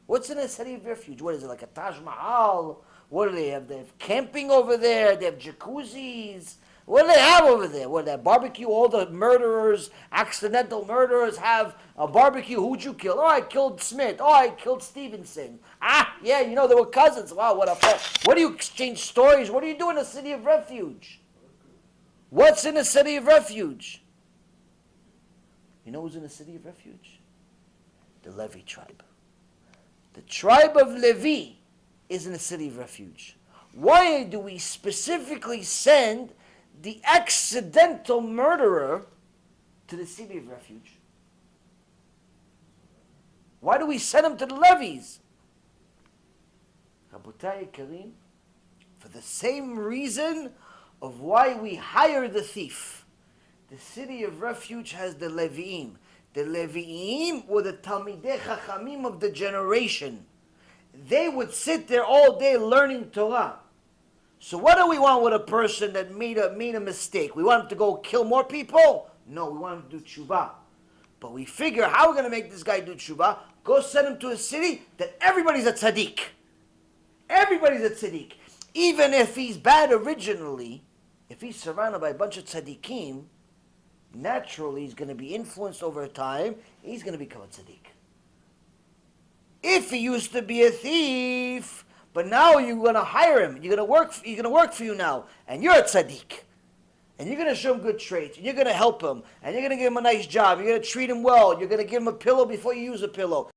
What's in the city of refuge? What is it, like a Taj Mahal? What do they have? They have camping over there. They have jacuzzis. What do they have over there? What, they barbecue? All the murderers, accidental murderers have a barbecue. Who'd you kill? Oh, I killed Smith. Oh, I killed Stevenson. Ah, yeah, you know, they were cousins. Wow, what a fun. What do you exchange stories? What do you do in a city of refuge? What's in a city of refuge? You know who's in the city of refuge? The Levi tribe. The tribe of Levi is in the city of refuge. Why do we specifically send the accidental murderer to the city of refuge? Why do we send him to the Levis? Rabotai Karim, for the same reason of why we hire the thief. The city of refuge has the Levi'im. The Levi'im were the Talmidei Chachamim of the generation. They would sit there all day learning Torah. So what do we want with a person that made a mistake? We want him to go kill more people? No, we want him to do tshuva. But we figure, how we're going to make this guy do tshuva? Go send him to a city that everybody's a tzaddik. Everybody's a tzaddik. Even if he's bad originally, if he's surrounded by a bunch of tzaddikim, naturally he's going to be influenced over time. He's going to become a tzaddik. If he used to be a thief, but now you're going to hire him, you're going to work for you now, and you're a tzaddik, and you're going to show him good traits, and you're going to help him, and you're going to give him a nice job, you're going to treat him well, you're going to give him a pillow before you use a pillow.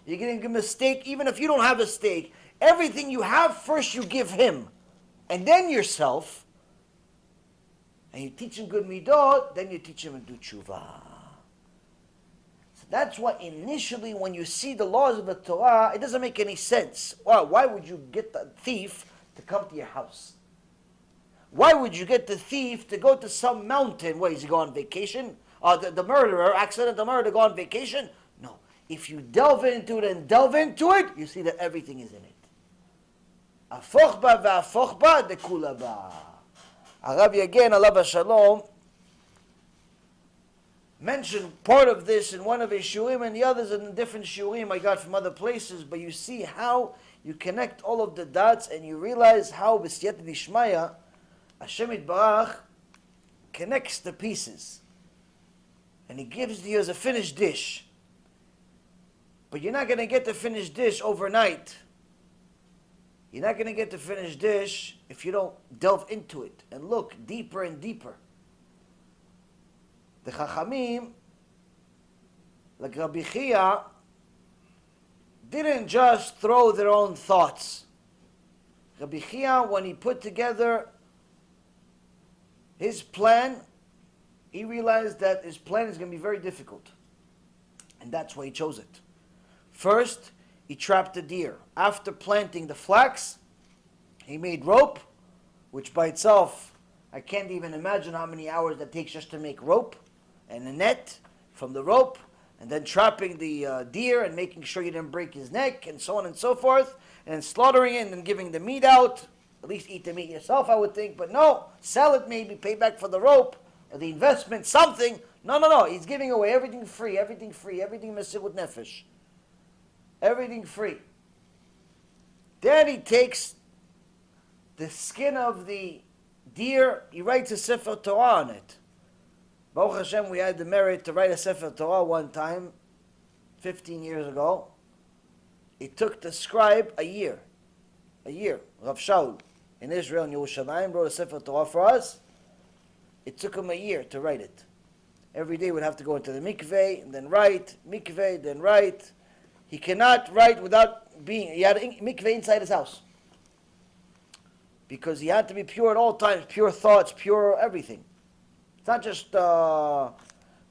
You're getting a mistake, even if you don't have a stake. Everything you have, first you give him, and then yourself. And you teach him good midot, then you teach him to do tshuva. So that's why initially when you see the laws of the Torah, it doesn't make any sense. Why would you get the thief to come to your house? Why would you get the thief to go to some mountain? Where, is he go on vacation? The murderer, accidental murderer, to go on vacation? No. If you delve into it, you see that everything is in it. Afochba v'afochba dekulaba. Rabbi again, alav shalom, mentioned part of this in one of his shiurim and the others in different shiurim I got from other places, but you see how you connect all of the dots and you realize how b'siyata d'ishmaya Hashem Yitbarach connects the pieces. And he gives you as a finished dish. But you're not going to get the finished dish overnight. You're not going to get the finished dish if you don't delve into it and look deeper and deeper. The Chachamim, like Rabbi Chia, didn't just throw their own thoughts. Rabbi Chia, when he put together his plan, he realized that his plan is going to be very difficult. And that's why he chose it. First, he trapped the deer. After planting the flax, he made rope, which by itself, I can't even imagine how many hours that takes just to make rope, and a net from the rope, and then trapping the deer and making sure you didn't break his neck, and so on and so forth, and then slaughtering it and then giving the meat out. At least eat the meat yourself, I would think, but no, sell it maybe, pay back for the rope, or the investment, something. No, he's giving away everything free, everything mesirut nefesh. Everything free. Then he takes the skin of the deer, he writes a Sefer Torah on it. Baruch Hashem, we had the merit to write a Sefer Torah one time, 15 years ago. It took the scribe a year. Rav Shaul in Israel, in Yerushalayim, wrote a Sefer Torah for us. It took him a year to write it. Every day we'd have to go into the mikveh, and then write, mikveh, then write. He cannot write without being, he had a mikveh inside his house. Because he had to be pure at all times, pure thoughts, pure everything. It's not just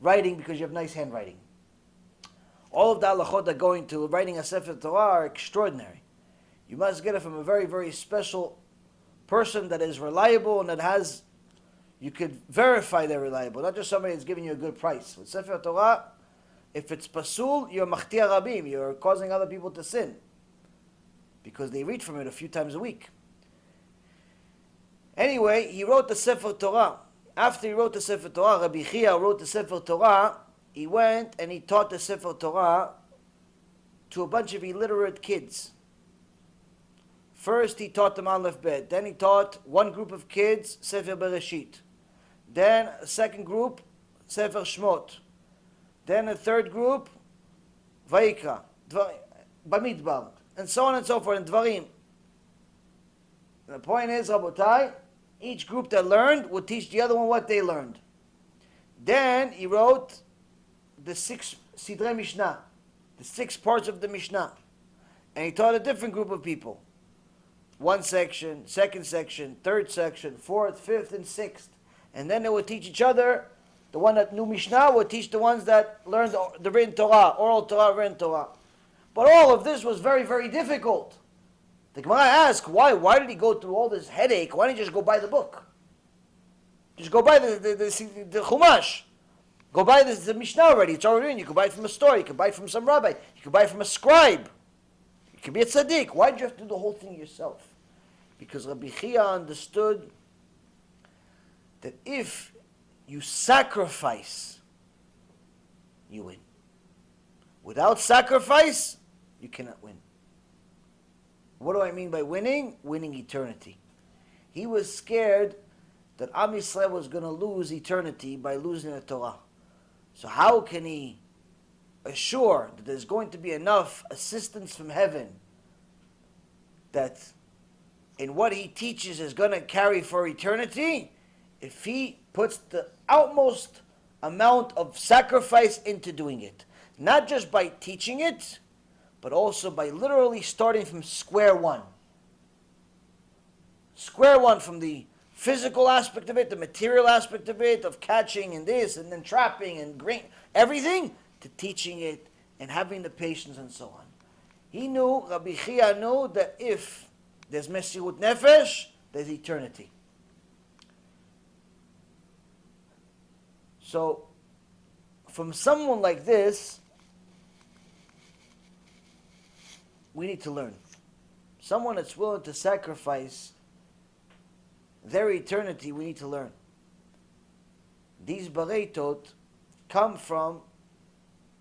writing because you have nice handwriting. All of the halachot that go into writing a Sefer Torah are extraordinary. You must get it from a very, very special person that is reliable and that has, you could verify they're reliable, not just somebody that's giving you a good price. With Sefer Torah, if it's pasul, you're machtia rabim, you're causing other people to sin. Because they read from it a few times a week. Anyway, he wrote the Sefer Torah. After he wrote the Sefer Torah, Rabbi Chia wrote the Sefer Torah, he went and he taught the Sefer Torah to a bunch of illiterate kids. First he taught them Aleph Bet, then he taught one group of kids Sefer Bereshit, then a second group Sefer Shmot, then a third group Vayikra, Bamidbar, and so on and so forth, and Dvarim. The point is, Rabotai, each group that learned would teach the other one what they learned. Then he wrote the 6 Sidrei Mishnah, the 6 parts of the Mishnah. And he taught a different group of people. One section, second section, third section, fourth, fifth, and sixth. And then they would teach each other. The one that knew Mishnah would teach the ones that learned the written Torah, oral Torah, written Torah. But all of this was very, very difficult. The Gemara asks, why? Why did he go through all this headache? Why didn't he just go buy the book? Just go buy the Chumash. Go buy the Mishnah already. It's already in. You could buy it from a store. You could buy it from some rabbi. You could buy it from a scribe. You could be a tzaddik. Why did you have to do the whole thing yourself? Because Rabbi Chia understood that if you sacrifice, you win. Without sacrifice, you cannot win. What do I mean by winning? Winning eternity. He was scared that Am Yisrael was going to lose eternity by losing the Torah. So how can he assure that there's going to be enough assistance from heaven that in what he teaches is going to carry for eternity if he puts the utmost amount of sacrifice into doing it? Not just by teaching it, but also by literally starting from square one. Square one, from the physical aspect of it, the material aspect of it, of catching and this, and then trapping and grain, everything, to teaching it and having the patience and so on. He knew, Rabbi Chia knew, that if there's mesirut nefesh, there's eternity. So, from someone like this, we need to learn. Someone that's willing to sacrifice their eternity, we need to learn. These Bareitot come from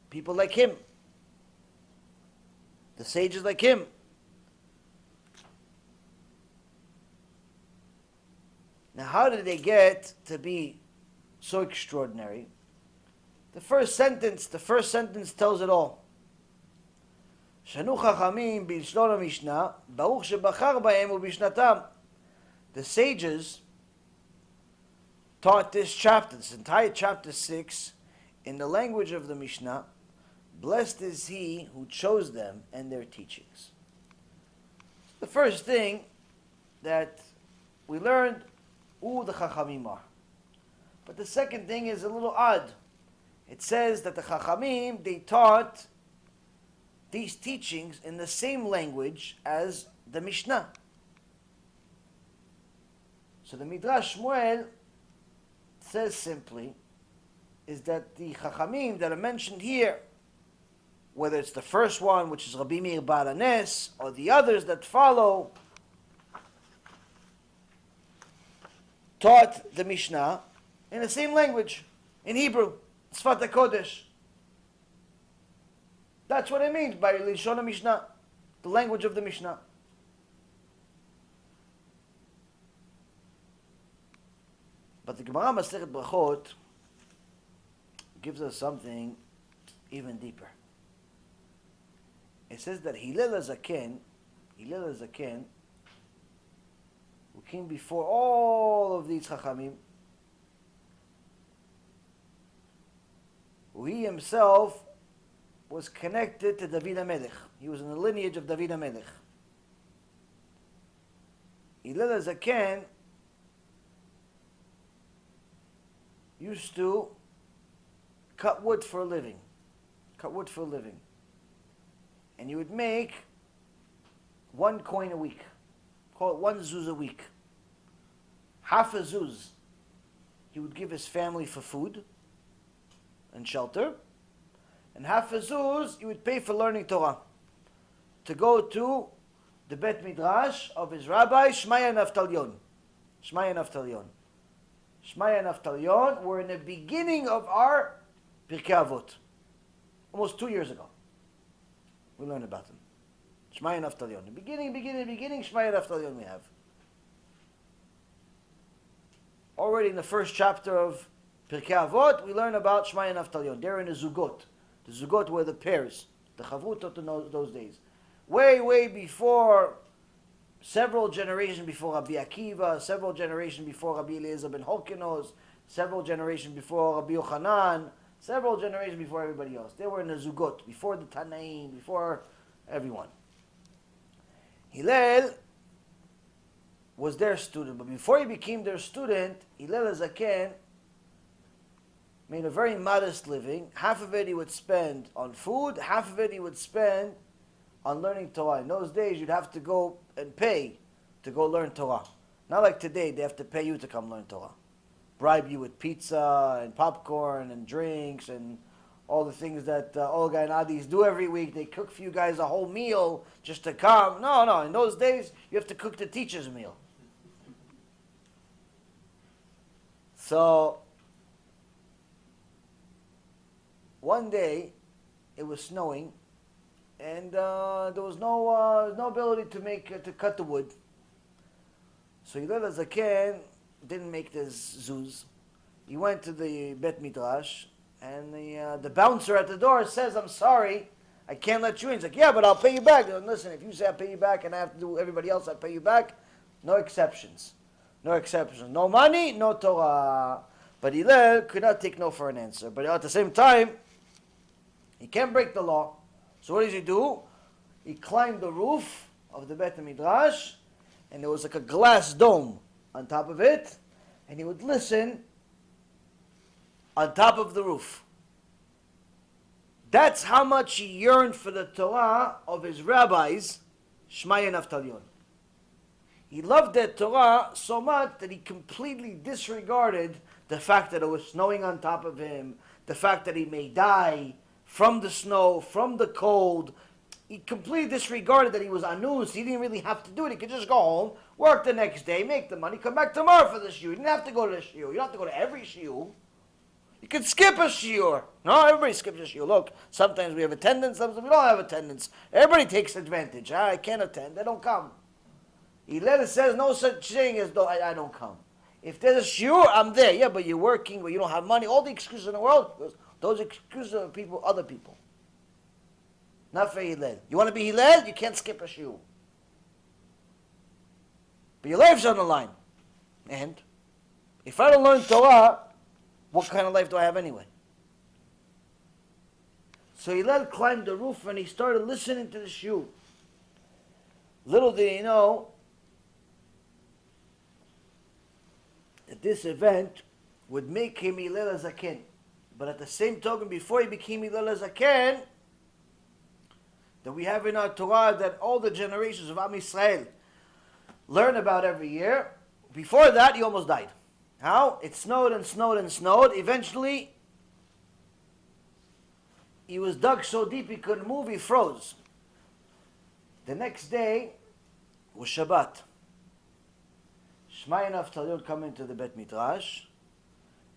people like him, the sages like him. Now, how did they get to be so extraordinary? The first sentence tells it all. Shanu Chachamim b'lshon Mishnah, Baruch shebachar b'hem u'bishnatam. The sages taught this chapter, this entire chapter 6, in the language of the Mishnah. Blessed is he who chose them and their teachings. The first thing that we learned, who the Chachamim are. But the second thing is a little odd. It says that the Chachamim, they taught these teachings in the same language as the Mishnah. So the Midrash Shmuel says simply, is that the Chachamim that are mentioned here, whether it's the first one, which is Rabbi Meir Bar Anes, or the others that follow, taught the Mishnah in the same language, in Hebrew, Sfat HaKodesh. That's what it means by Lishon Mishnah, the language of the Mishnah. But the Gemara Masechet Brachot gives us something even deeper. It says that Hillel HaZaken, who came before all of these Chachamim, who he himself was connected to David HaMelech. He was in the lineage of David HaMelech. Hillel HaZaken used to cut wood for a living. And he would make 1 coin a week. Call it 1 zuz a week. Half a zuz he would give his family for food and shelter. And half a zuz he would pay for learning Torah. To go to the Bet Midrash of his rabbi, Shmaya Naftalion. Shmaya Naftalion were in the beginning of our Pirkei Avot. Almost 2 years ago. We learned about them. Shmaya Naftalion. The beginning, Shmaya Naftalion we have. Already in the first chapter of Pirkei Avot, we learn about Shmaya Naftalion. They're in the Zugot. The Zugot were the pairs. The Chavutot in those days. Way before, several generations before Rabbi Akiva, several generations before Rabbi Eliezer ben Horkenos, several generations before Rabbi Yochanan, several generations before everybody else. They were in the Zugot, before the Tanaim, before everyone. Hillel was their student, but before he became their student, Hillel HaZaken made a very modest living. Half of it he would spend on food, half of it he would spend on learning Torah. In those days, you'd have to go and pay to go learn Torah. Not like today, they have to pay you to come learn Torah. Bribe you with pizza and popcorn and drinks and all the things that Olga and Adis do every week. They cook for you guys a whole meal just to come. No. In those days, you have to cook the teacher's meal. So, one day, it was snowing, and there was no ability to cut the wood. So Hillel HaZaken didn't make this zuz. He went to the Bet Midrash, and the bouncer at the door says, "I'm sorry, I can't let you in." He's like, "Yeah, but I'll pay you back." And listen, if you say I pay you back and I have to do everybody else, I pay you back. No exceptions. No money, no Torah. But Hillel could not take no for an answer. But at the same time, he can't break the law. So what does he do? He climbed the roof of the Bet Midrash, and there was like a glass dome on top of it, and he would listen on top of the roof. That's how much he yearned for the Torah of his rabbis, Shmaya Naftalion. He loved that Torah so much that he completely disregarded the fact that it was snowing on top of him, the fact that he may die from the snow, from the cold. He completely disregarded that he was anus. He didn't really have to do it. He could just go home, work the next day, make the money, come back tomorrow for the shiur. You didn't have to go to the shiur. You don't have to go to every shiur. You could skip a shiur. No, everybody skips a shiur. Look, sometimes we have attendance, sometimes we don't have attendance. Everybody takes advantage. I can't attend. They don't come. Hillel says no such thing as though I don't come. If there's a shiur, I'm there. Yeah, but you're working, but you don't have money. All the excuses in the world, those excuses are people, other people. Not for Hillel. You want to be Hillel? You can't skip a shiur. But your life's on the line. And if I don't learn Torah, what kind of life do I have anyway? So Hillel climbed the roof and he started listening to the shiur. Little did he know that this event would make him Hillel Zaken. But at the same token, before he became Hillel Zaken, that we have in our Torah that all the generations of Am Yisrael learn about every year, before that he almost died. How? It snowed and snowed and snowed. Eventually, he was dug so deep he couldn't move, he froze. The next day was Shabbat. Shmai and Avtalyon come into the Bet Midrash,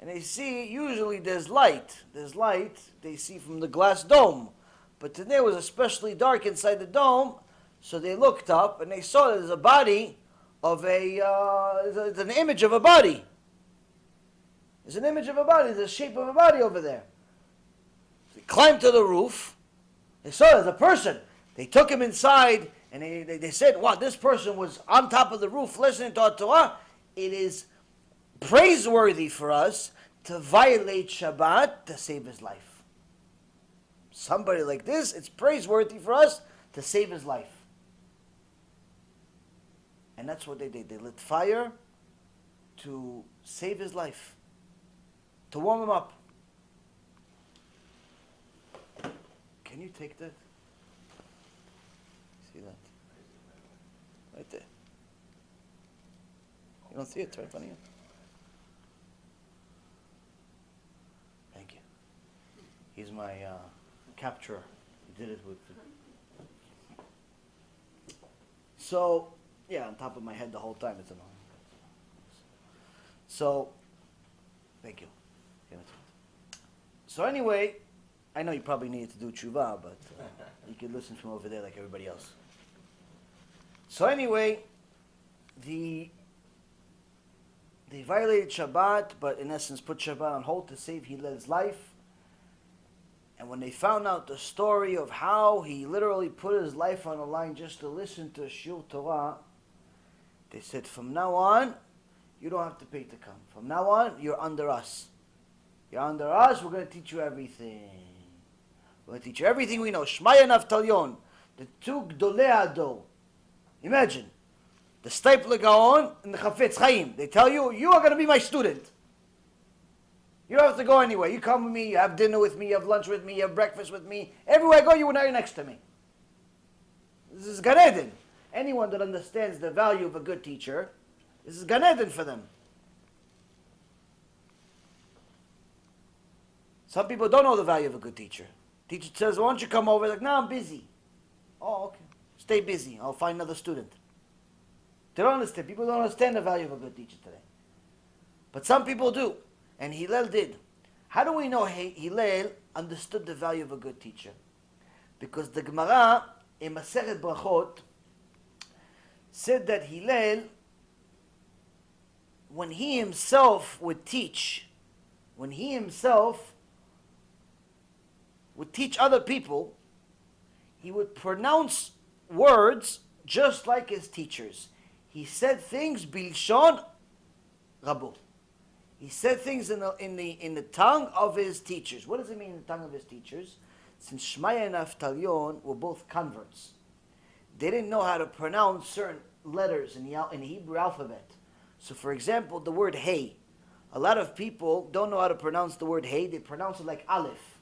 and they see, usually there's light. There's light, they see from the glass dome. But today was especially dark inside the dome, so they looked up and they saw there's a body of there's an image of a body. There's an image of a body, there's a shape of a body over there. So they climbed to the roof, they saw there's a person. They took him inside and they said, wow, this person was on top of the roof listening to our Torah. It is praiseworthy for us to violate Shabbat to save his life. Somebody like this, it's praiseworthy for us to save his life. And that's what they did. They lit fire to save his life, to warm him up. Can you take that? See that? Right there. You don't see it? It's right in front of you. Thank you. He's my capturer. He did it with... So, yeah, on top of my head the whole time. It's annoying. So, thank you. So anyway, I know you probably needed to do tshuva, but you can listen from over there like everybody else. So anyway, they violated Shabbat, but in essence put Shabbat on hold to save Hillel's life. And when they found out the story of how he literally put his life on the line just to listen to shiur Torah, they said, from now on, you don't have to pay to come. From now on, you're under us. You're under us, we're going to teach you everything. We're going to teach you everything we know. Shmai and Avtalyon, the two Gdolei Ador. Imagine, the Stipler Gaon and the Chafetz Chaim. They tell you, you are going to be my student. You don't have to go anywhere. You come with me, you have dinner with me, you have lunch with me, you have breakfast with me. Everywhere I go, you are next to me. This is Gan Eden. Anyone that understands the value of a good teacher, this is Gan Eden for them. Some people don't know the value of a good teacher. Teacher says, why don't you come over? Like, no, I'm busy. Oh, okay. Stay busy. I'll find another student. They don't understand. People don't understand the value of a good teacher today. But some people do. And Hillel did. How do we know Hillel understood the value of a good teacher? Because the Gemara in Masechet Brachot said that Hillel, when he himself would teach other people, he would pronounce words just like his teachers. He said things bilshon rabu. He said things in the tongue of his teachers. What does it mean in the tongue of his teachers? Since Shmaya and Avtalyon were both converts, they didn't know how to pronounce certain letters in the Hebrew alphabet. So, for example, the word hey. A lot of people don't know how to pronounce the word hey. They pronounce it like aleph.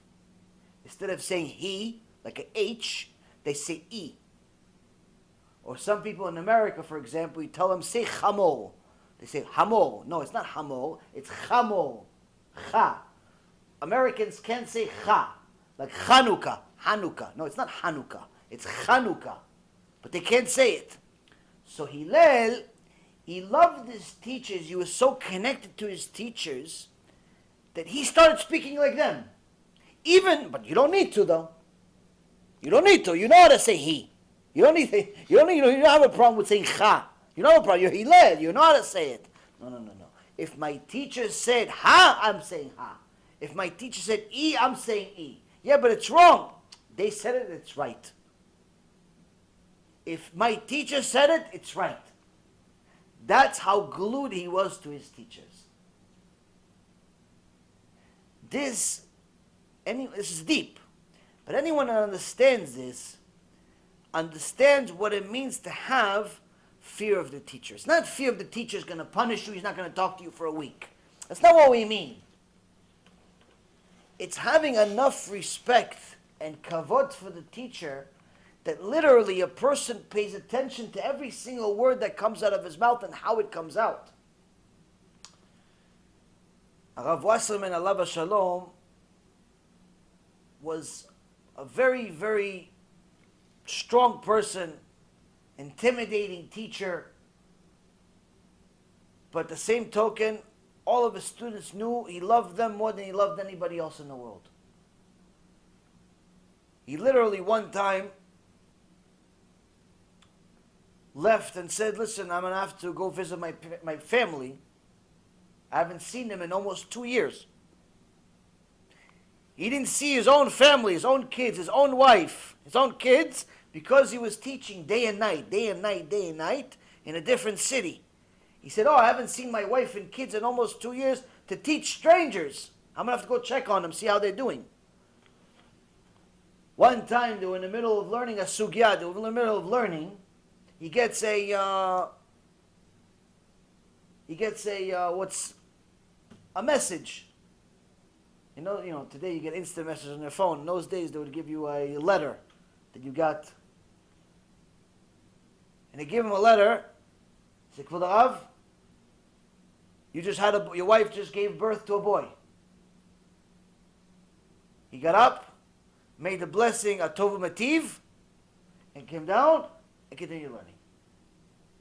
Instead of saying he, like an H, they say E. Or some people in America, for example, you tell them, say chamor. They say hamor. No, it's not hamor. It's chamor. Cha. Americans can't say cha. Like Chanukah. Hanukkah. No, it's not Hanukkah. It's Chanukah. But they can't say it. So Hillel, he loved his teachers. He was so connected to his teachers that he started speaking like them. But you don't need to, though. You don't need to. You know how to say he. You don't have a problem with saying cha. You don't have a problem. You're Hillel. You know how to say it. No. If my teacher said ha, I'm saying ha. If my teacher said e, I'm saying e. Yeah, but it's wrong. They said it, it's right. If my teacher said it, it's right. That's how glued he was to his teachers. This is deep. But anyone that understands this understands what it means to have fear of the teacher. It's not fear of the teacher is going to punish you, he's not going to talk to you for a week. That's not what we mean. It's having enough respect and kavod for the teacher that literally a person pays attention to every single word that comes out of his mouth and how it comes out. Rav Wasserman alav shalom was a very, very strong person, intimidating teacher, but at the same token, all of his students knew he loved them more than he loved anybody else in the world. He literally one time left and said, listen, I'm going to have to go visit my family. I haven't seen them in almost 2 years. He didn't see his own family, his own kids, his own wife, his own kids, because he was teaching day and night, day and night, day and night in a different city. He said, I haven't seen my wife and kids in almost 2 years to teach strangers. I'm going to have to go check on them, see how they're doing. One time they were in the middle of learning a sugya, they were in the middle of learning. He gets a message. You know, today you get instant messages on your phone. In those days they would give you a letter that you got. And they give him a letter. He said, Kvod Rav, your wife just gave birth to a boy. He got up, made the blessing Atov Mativ, and came down and continued learning.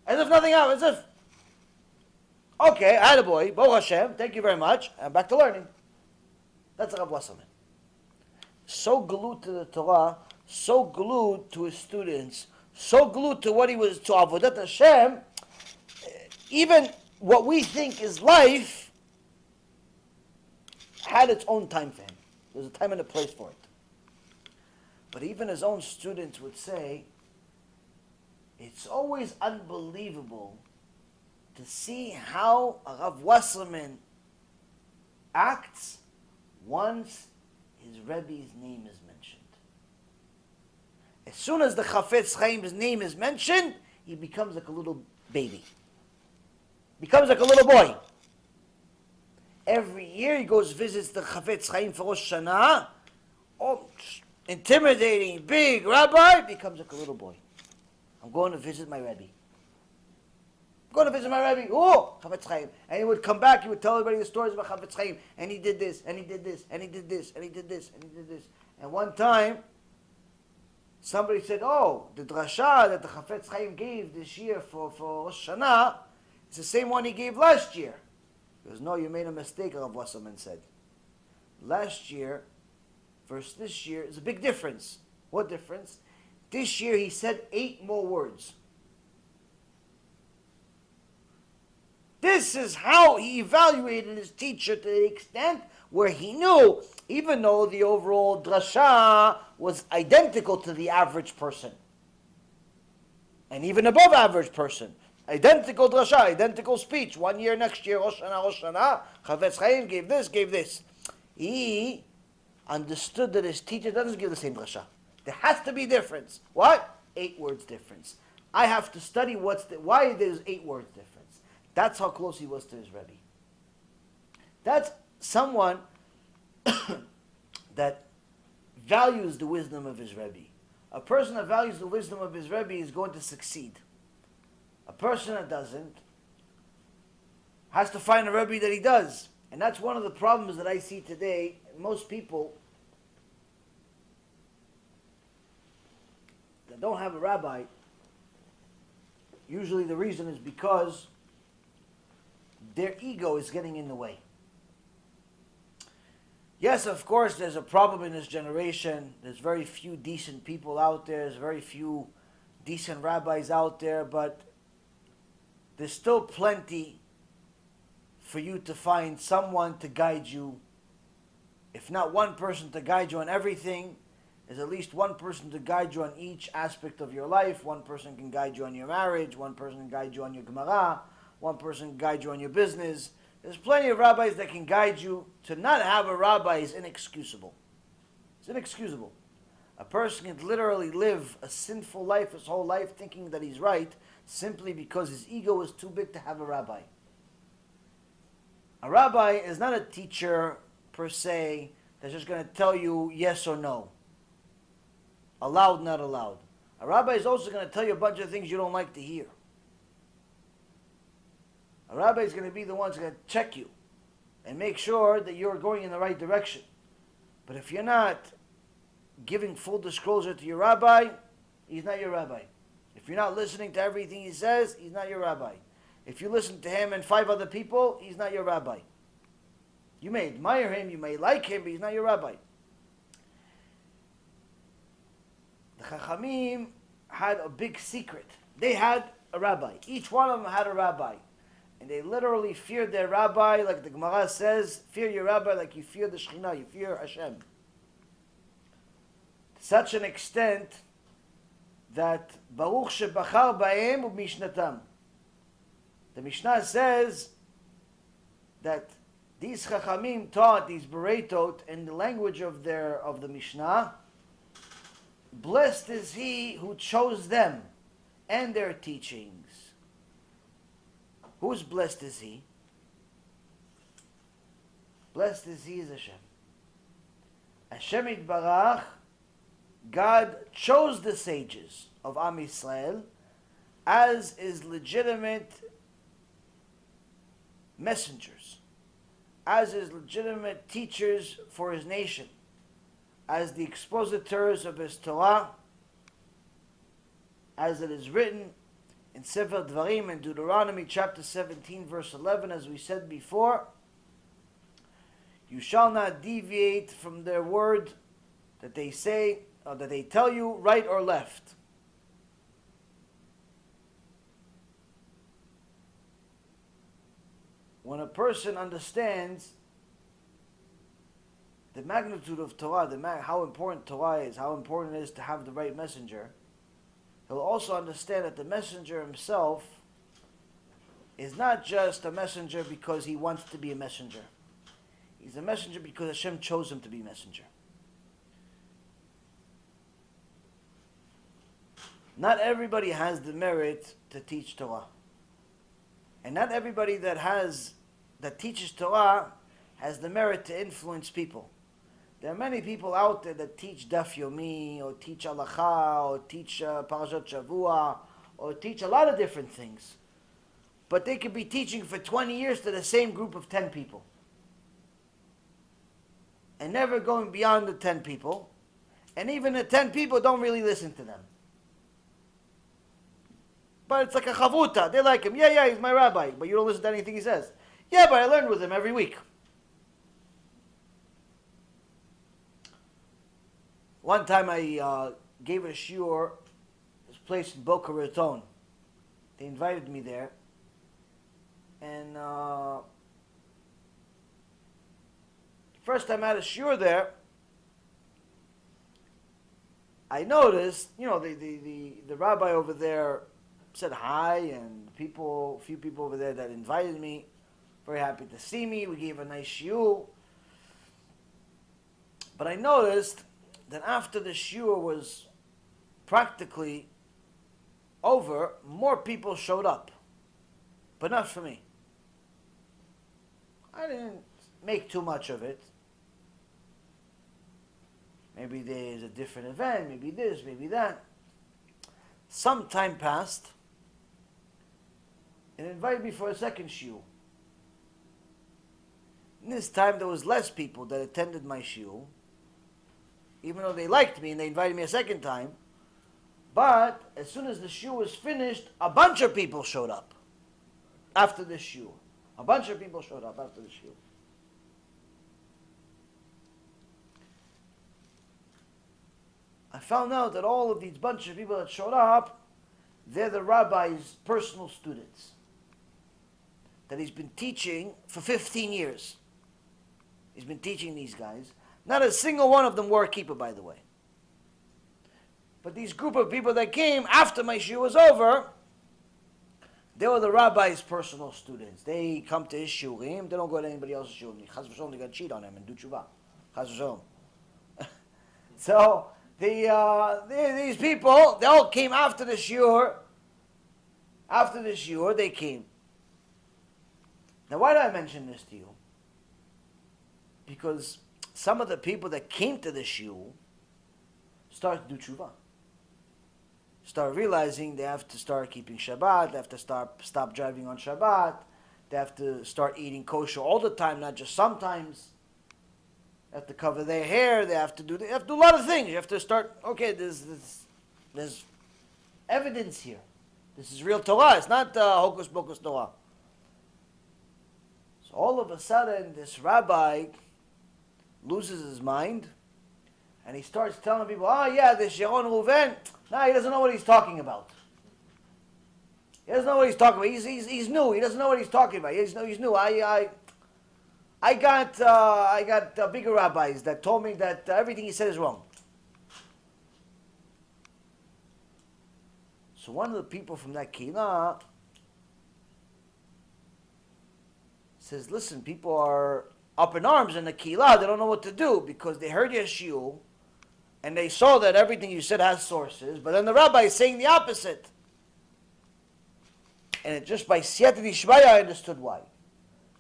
As if nothing happened, as if, okay, I had a boy, Baruch Hashem, thank you very much, and back to learning. That's Rav Wasserman. So glued to the Torah, so glued to his students, so glued to what he was, to Avodat Hashem, even what we think is life had its own time for him. There's a time and a place for it. But even his own students would say, it's always unbelievable to see how Rav Wasserman acts once his Rebbe's name is mentioned. As soon as the Chafetz Chaim's name is mentioned, he becomes like a little baby. Becomes like a little boy. Every year he goes visits the Chafetz Chaim for Rosh Hashanah. Oh, intimidating, big rabbi, becomes like a little boy. I'm going to visit my Rebbe. I'm going to visit my Rebbe. Oh, Chafetz Chaim. And he would come back, he would tell everybody the stories about Chafetz Chaim. And he did this, and he did this, and he did this, and he did this, and he did this. And one time, somebody said, oh, the drasha that the Chafetz Chaim gave this year for Rosh Hashanah, it's the same one he gave last year. He goes, no, you made a mistake, Rav Wasserman said. Last year versus this year is a big difference. What difference? This year he said 8 more words. This is how he evaluated his teacher to the extent where he knew, even though the overall drasha was identical to the average person, and even above average person, identical drasha, identical speech, 1 year, next year, Rosh Hashanah, Chafetz Chaim gave this. He understood that his teacher doesn't give the same drasha. There has to be difference. What? 8 words difference. I have to study why there's 8 words difference. That's how close he was to his Rebbe. That's someone that values the wisdom of his Rebbe. A person that values the wisdom of his Rebbe is going to succeed. A person that doesn't has to find a Rebbe that he does. And that's one of the problems that I see today. Most people that don't have a rabbi, usually the reason is because their ego is getting in the way. Yes, of course, there's a problem in this generation. There's very few decent people out there. There's very few decent rabbis out there, but there's still plenty for you to find someone to guide you. If not one person to guide you on everything, there's at least one person to guide you on each aspect of your life. One person can guide you on your marriage. One person can guide you on your Gemara. One person can guide you on your business. There's plenty of rabbis that can guide you. To not have a rabbi is inexcusable. It's inexcusable. A person can literally live a sinful life his whole life thinking that he's right simply because his ego is too big to have a rabbi. A rabbi is not a teacher per se that's just going to tell you yes or no. Allowed, not allowed. A rabbi is also going to tell you a bunch of things you don't like to hear. A rabbi is going to be the one who's going to check you and make sure that you're going in the right direction. But if you're not giving full disclosure to your rabbi, he's not your rabbi. If you're not listening to everything he says, he's not your rabbi. If you listen to him and 5 other people, he's not your rabbi. You may admire him, you may like him, but he's not your rabbi. The Chachamim had a big secret. They had a rabbi. Each one of them had a rabbi. And they literally feared their rabbi, like the Gemara says, fear your rabbi like you fear the Shekhinah, you fear Hashem. To such an extent that Baruch shebachar ba'em u'mishnatam. The Mishnah says that these Chachamim taught these Bereitot in the language of the Mishnah. Blessed is he who chose them and their teachings. Whose blessed is he? Blessed is he is Hashem. Hashem Yitbarach, God chose the sages of Am Yisrael as his legitimate messengers, as his legitimate teachers for his nation, as the expositors of his Torah, as it is written in Sefer Dvarim in Deuteronomy chapter 17 verse 11, as we said before, you shall not deviate from their word that they say, or that they tell you, right or left. When a person understands the magnitude of Torah, how important Torah is, how important it is to have the right messenger, he'll also understand that the messenger himself is not just a messenger because he wants to be a messenger. He's a messenger because Hashem chose him to be a messenger. Not everybody has the merit to teach Torah. And not everybody that teaches Torah has the merit to influence people. There are many people out there that teach Daf Yomi, or teach Halacha, or teach Parashat Shavua, or teach a lot of different things. But they could be teaching for 20 years to the same group of 10 people. And never going beyond the 10 people. And even the 10 people don't really listen to them. But it's like a chavuta. They like him. Yeah, he's my rabbi. But you don't listen to anything he says. Yeah, but I learn with him every week. One time I gave a shiur, this place in Boca Raton. They invited me there. And first time I had a shiur there, I noticed, the rabbi over there said hi, and a few people over there that invited me, very happy to see me. We gave a nice shiur. But I noticed that after the shiur was practically over, more people showed up. But not for me. I didn't make too much of it. Maybe there's a different event, maybe this, maybe that. Some time passed, and invited me for a second shiur. And this time there was less people that attended my shiur, even though they liked me and they invited me a second time. But as soon as the shiur was finished, a bunch of people showed up after the shiur. A bunch of people showed up after the shiur. I found out that all of these bunch of people that showed up, they're the rabbi's personal students that he's been teaching for 15 years. He's been teaching these guys. Not a single one of them wore a kippah, by the way. But these group of people that came after my shiur was over, they were the rabbi's personal students. They come to his shiurim. They don't go to anybody else's shiurim. Chas v'sholom, they got to cheat on him and do tshuva. Chas v'sholom. So these people, they all came after the shiur. After the shiur, they came. Now, why do I mention this to you? Because some of the people that came to the shiur start to do tshuva. Start realizing they have to start keeping Shabbat, they have to stop driving on Shabbat, they have to start eating kosher all the time, not just sometimes. They have to cover their hair, they have to do a lot of things. You have to start, okay, there's evidence here. This is real Torah, it's not hocus pocus Torah. So all of a sudden, this rabbi loses his mind, and he starts telling people, oh yeah, this Yaron Reuven, no, he doesn't know what he's talking about. He doesn't know what he's talking about. He's new. He doesn't know what he's talking about. He's new. I got bigger rabbis that told me that everything he said is wrong. So one of the people from that kehillah says, listen, people are up in arms in the kehillah. They don't know what to do because they heard your shiur and they saw that everything you said has sources, but then the rabbi is saying the opposite. And it just by siyata d'ishmaya I understood why. I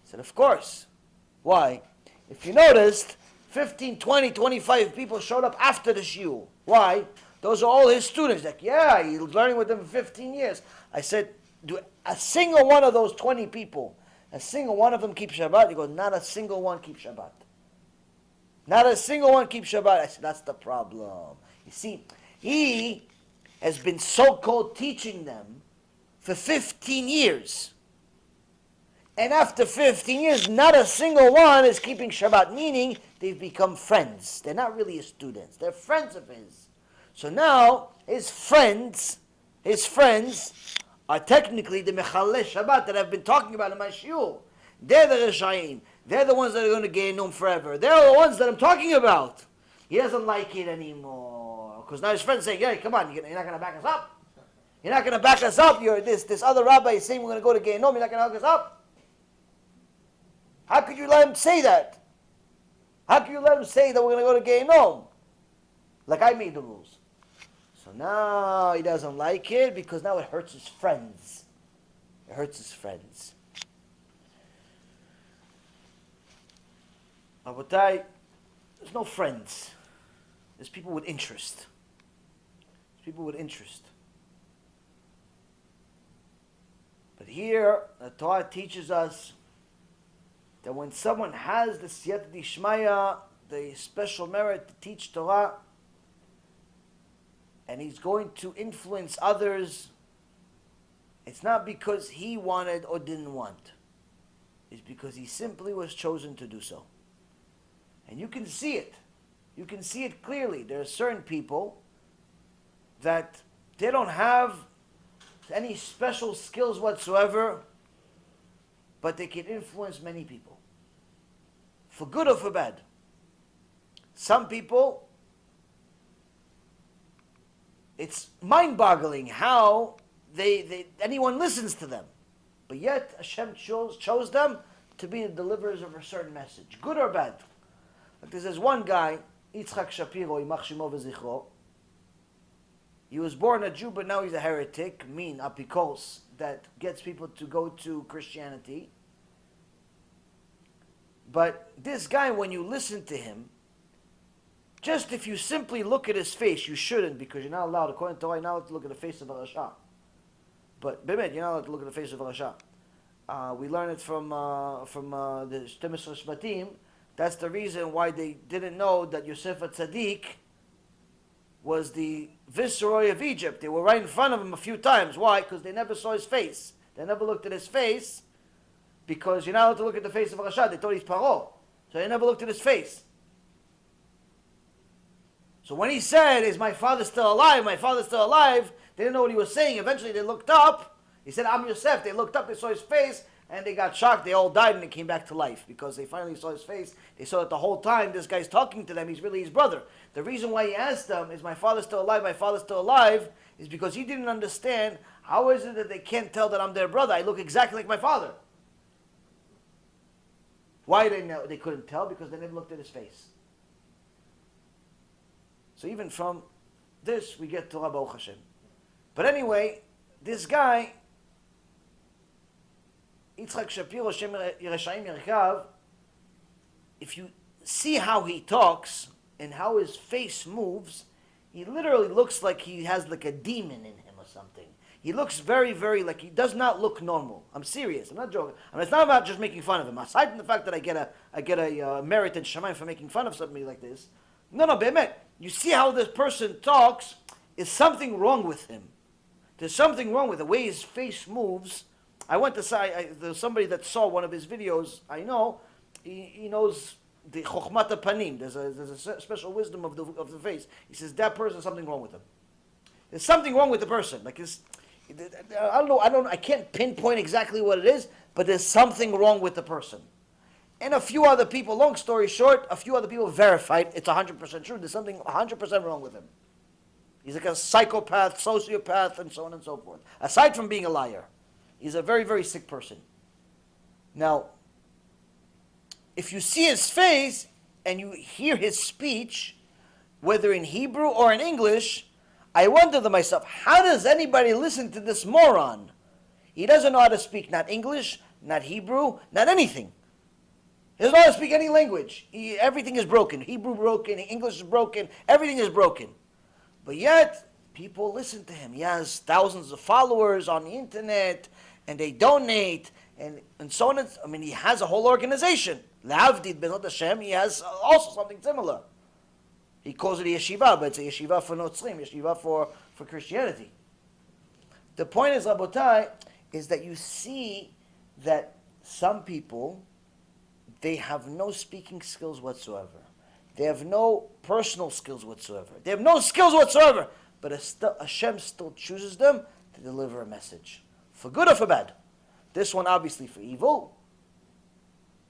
said, of course. Why? If you noticed, 15, 20, 25 people showed up after the shiur. Why? Those are all his students. Like, yeah, he's learning with them for 15 years. I said, do a single one of those 20 people, a single one of them keep Shabbat? He goes, not a single one keeps Shabbat. Not a single one keeps Shabbat. I said, that's the problem. You see, he has been so-called teaching them for 15 years. And after 15 years, not a single one is keeping Shabbat, meaning they've become friends. They're not really his students. They're friends of his. So now, his friends are technically the mechaleh Shabbat that I've been talking about in my shiur. They're the Rishayim. They're the ones that are going to Gehinnom forever. They're the ones that I'm talking about. He doesn't like it anymore. Because now his friends say, hey, come on, you're not going to back us up? You're not going to back us up? This other rabbi is saying we're going to go to Gehinnom. You're not going to hook us up? How could you let him say that? How could you let him say that we're going to go to Gehinnom? Like I made the rules. So now he doesn't like it because now it hurts his friends. It hurts his friends. Rabotai, there's no friends. There's people with interest. There's people with interest. But here, the Torah teaches us that when someone has the siyata d'ishmaya, the special merit to teach Torah, and he's going to influence others, it's not because he wanted or didn't want. It's because he simply was chosen to do so. And you can see it. You can see it clearly. There are certain people that they don't have any special skills whatsoever, but they can influence many people. For good or for bad. Some people, it's mind-boggling how anyone listens to them. But yet Hashem chose them to be the deliverers of a certain message. Good or bad. Like there's one guy, Yitzchak Shapiro, Yimach Shemo v'Zichro. He was born a Jew, but now he's a heretic, apikos, that gets people to go to Christianity. But this guy, when you listen to him, just if you simply look at his face, you shouldn't, because you're not allowed, according to Torah, you're not allowed to look at the face of a Rasha. But, Bemet, you're not allowed to look at the face of a Rasha. We learn it from the 12 Shvatim. That's the reason why they didn't know that Yosef HaTzadik was the viceroy of Egypt. They were right in front of him a few times. Why? Because they never saw his face. They never looked at his face, because you're not allowed to look at the face of a Rasha. They thought he's Paro. So they never looked at his face. So when he said, is my father still alive? My father's still alive. They didn't know what he was saying. Eventually they looked up. He said, I'm Yosef. They looked up, they saw his face, and they got shocked. They all died and they came back to life because they finally saw his face. They saw that the whole time this guy's talking to them, he's really his brother. The reason why he asked them, is my father still alive? My father's still alive, is because he didn't understand, how is it that they can't tell that I'm their brother? I look exactly like my father. Why they couldn't tell? Because they never looked at his face. So even from this, we get Torah Baruch Hashem. But anyway, this guy, Yitzchak Shapiro, Shem Yerushalayim Yerkav, if you see how he talks and how his face moves, he literally looks like he has like a demon in him or something. He looks very, very, like he does not look normal. I'm serious. I'm not joking. I mean, it's not about just making fun of him. Aside from the fact that I get a merit in Shamayim for making fun of somebody like this. No, Be'emet. You see how this person talks, is something wrong with him. There's something wrong with the way his face moves. I went to say, there's somebody that saw one of his videos, I know, he knows the chokhmat panim. There's a special wisdom of the face. He says, that person, something wrong with him. There's something wrong with the person. Like I can't pinpoint exactly what it is, but there's something wrong with the person. And a few other people, long story short, a few other people verified it's 100% true. There's something 100% wrong with him. He's like a psychopath, sociopath, and so on and so forth. Aside from being a liar, he's a very, very sick person. Now, if you see his face and you hear his speech, whether in Hebrew or in English, I wonder to myself, how does anybody listen to this moron? He doesn't know how to speak not English, not Hebrew, not anything. He doesn't know how to speak any language. Everything is broken. Hebrew broken, English is broken, everything is broken. But yet, people listen to him. He has thousands of followers on the internet, and they donate, and so on. I mean, he has a whole organization. L'avdid B'ezrat Hashem, he has also something similar. He calls it a yeshiva, but it's a yeshiva for Notzrim, yeshiva for Christianity. The point is, Rabotai, is that you see that some people, they have no speaking skills whatsoever. They have no personal skills whatsoever. They have no skills whatsoever. But Hashem still chooses them to deliver a message. For good or for bad. This one obviously for evil.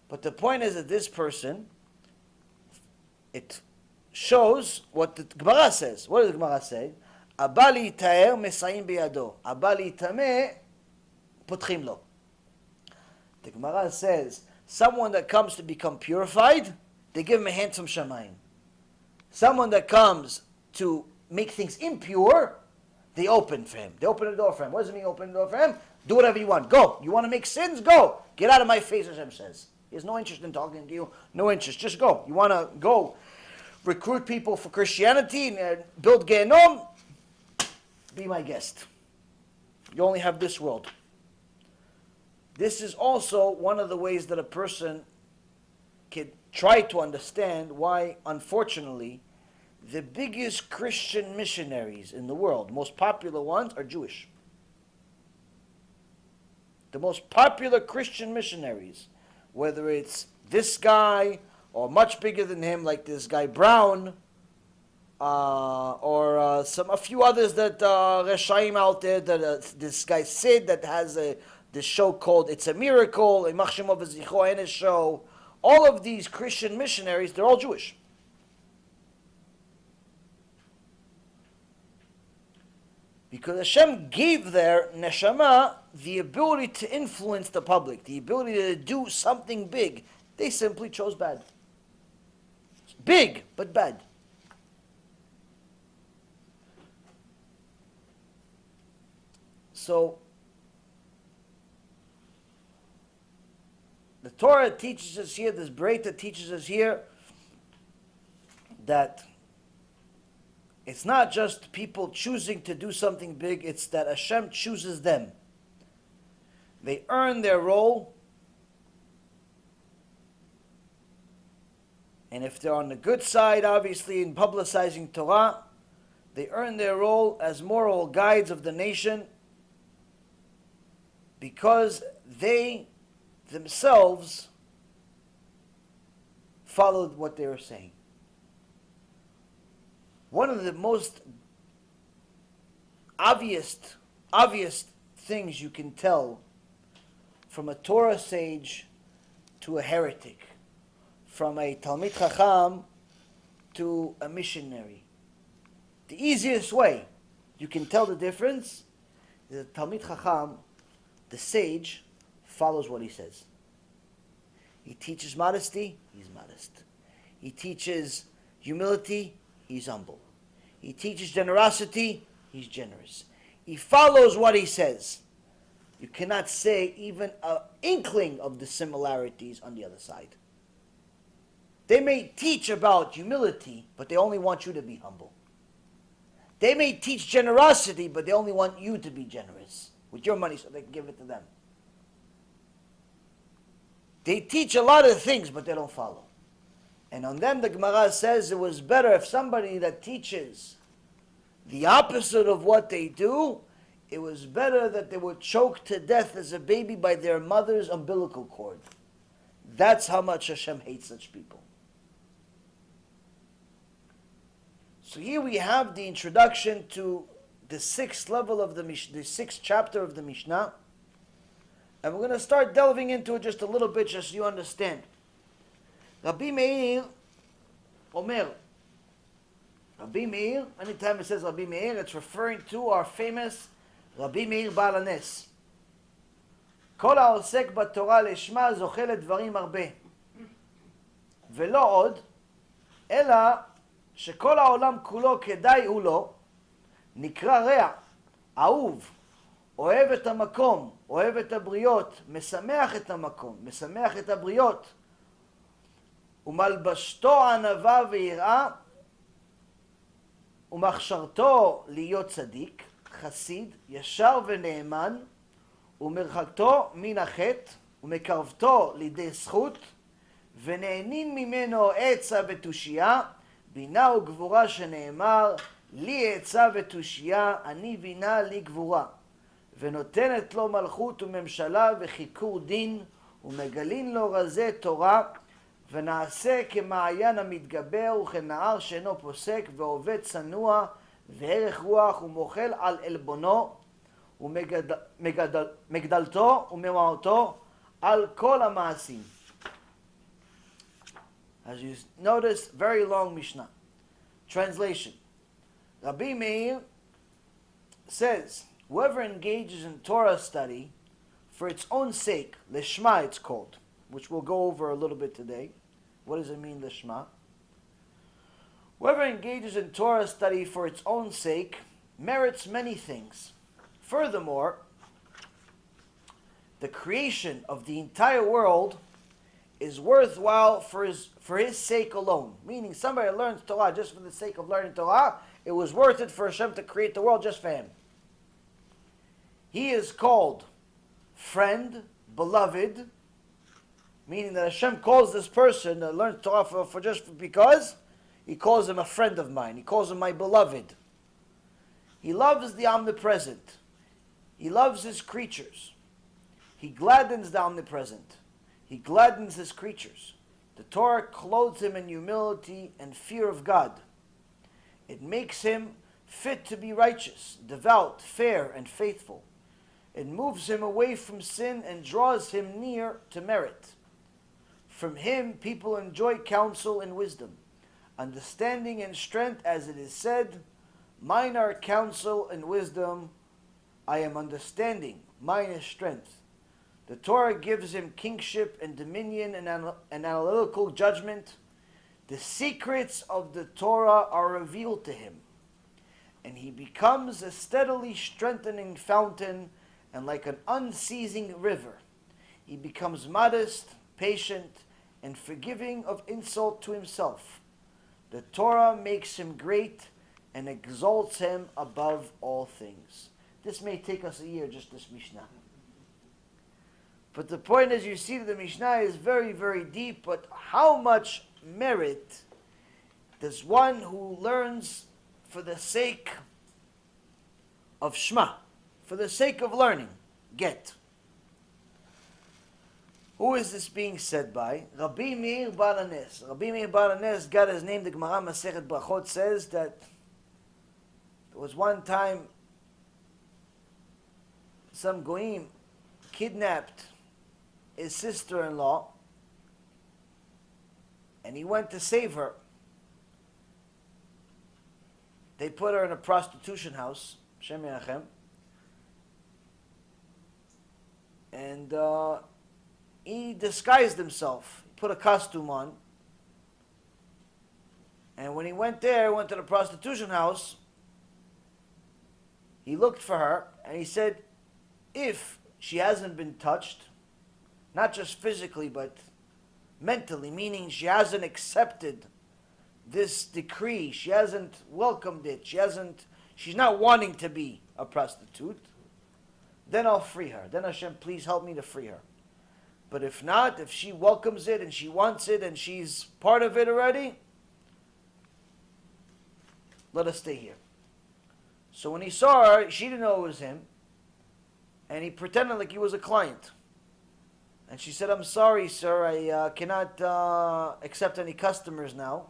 But the point is that this person, it shows what the Gemara says. What does the Gemara say? Abali ta'er mesayim biyado. Abali tameh potchim lo. The Gemara says, someone that comes to become purified, they give him a handsome shamayim. Someone that comes to make things impure, they open for him. They open the door for him. What does it mean open the door for him? Do whatever you want. Go. You want to make sins? Go. Get out of my face, Hashem says. He has no interest in talking to you. No interest. Just go. You want to go recruit people for Christianity and build Gehenom? Be my guest. You only have this world. This is also one of the ways that a person can try to understand why, unfortunately, the biggest Christian missionaries in the world, most popular ones, are Jewish. The most popular Christian missionaries, whether it's this guy or much bigger than him, like this guy Brown, or a few others that Reshaim out there, that this guy Sid that has this show called It's a Miracle, a Machshemov Zicho and his show. All of these Christian missionaries, they're all Jewish. Because Hashem gave their neshama the ability to influence the public, the ability to do something big. They simply chose bad. Big, but bad. So, the Torah teaches us here, this Bereshit teaches us here, that it's not just people choosing to do something big, it's that Hashem chooses them. They earn their role, and if they're on the good side, obviously, in publicizing Torah, they earn their role as moral guides of the nation because they themselves followed what they were saying. One of the most obvious things you can tell from a Torah sage to a heretic, from a Talmid Chacham to a missionary. The easiest way you can tell the difference is that Talmid Chacham, the sage, follows what he says. He teaches modesty, he's modest. He teaches humility, he's humble. He teaches generosity, he's generous. He follows what he says. You cannot say even an inkling of the similarities on the other side. They may teach about humility, but they only want you to be humble. They may teach generosity, but they only want you to be generous with your money so they can give it to them. They teach a lot of things, but they don't follow. And on them, the Gemara says it was better if somebody that teaches the opposite of what they do, it was better that they were choked to death as a baby by their mother's umbilical cord. That's how much Hashem hates such people. So here we have the introduction to the sixth level of the sixth chapter of the Mishnah. And we're going to start delving into it just a little bit, just so you understand. Rabbi Meir, Omer. Rabbi Meir, anytime it says Rabbi Meir, it's referring to our famous Rabbi Meir Baal Hanes. כל העוסק בתורה לשמה זוכה לדברים הרבה. ולא עוד, אלא שכל העולם כולו כדאי הוא לו, נקרא רע, אהוב, אוהב את המקום, אוהב את הבריות, משמח את המקום, משמח את הבריות, ומלבשתו ענווה ויראה, ומכשרתו להיות צדיק, חסיד, ישר ונאמן, ומרחקתו מן החטא, ומקרבתו לידי זכות, ונהנין ממנו עצה ותושייה, בינה וגבורה שנאמר, לי עצה ותושייה, אני בינה לי גבורה. ונותנת לו מלכות וממשלה וחיקור דין, ומגלין לו רזי תורה, ונעשה כמעיין המתגבר וכנהר שאינו פוסק, ועובד צנוע, וערך רוח, ומוחל על עלבונו, ומגדלתו וממעותו על כל המעשים. As you notice, very long Mishnah. Translation. Rabbi Meir says, whoever engages in Torah study for its own sake, lishma it's called, which we'll go over a little bit today. What does it mean, lishma? Whoever engages in Torah study for its own sake merits many things. Furthermore, the creation of the entire world is worthwhile for his sake alone. Meaning somebody learns Torah just for the sake of learning Torah, it was worth it for Hashem to create the world just for him. He is called friend, beloved, meaning that Hashem calls this person that learns Torah for just because he calls him a friend of mine. He calls him my beloved. He loves the omnipresent. He loves his creatures. He gladdens the omnipresent. He gladdens his creatures. The Torah clothes him in humility and fear of God. It makes him fit to be righteous, devout, fair, and faithful. It moves him away from sin and draws him near to merit. From him people enjoy counsel and wisdom, understanding and strength, as it is said, mine are counsel and wisdom, I am understanding, mine is strength. The Torah gives him kingship and dominion and analytical judgment. The secrets of the Torah are revealed to him, and he becomes a steadily strengthening fountain and like an unceasing river. He becomes modest, patient, and forgiving of insult to himself. The Torah makes him great and exalts him above all things. This may take us a year, just this Mishnah. But the point, as you see, that the Mishnah is very, very deep. But how much merit does one who learns for the sake of Shema, for the sake of learning, get? Who is this being said by? Rabbi Meir Baal Hanes. Rabbi Meir Baal Hanes got his name. The Gemara Masechet Brachot says that there was one time some goyim kidnapped his sister-in-law, and he went to save her. They put her in a prostitution house, Shem Yachem, and he disguised himself. He put a costume on, and when he went to the prostitution house, he looked for her, and he said, if she hasn't been touched, not just physically, but mentally, meaning she hasn't accepted this decree, she hasn't welcomed it, she's not wanting to be a prostitute, then I'll free her. Then Hashem, please help me to free her. But if not, if she welcomes it and she wants it and she's part of it already, let us stay here. So when he saw her, she didn't know it was him, and he pretended like he was a client. And she said, I'm sorry, sir, I cannot accept any customers now.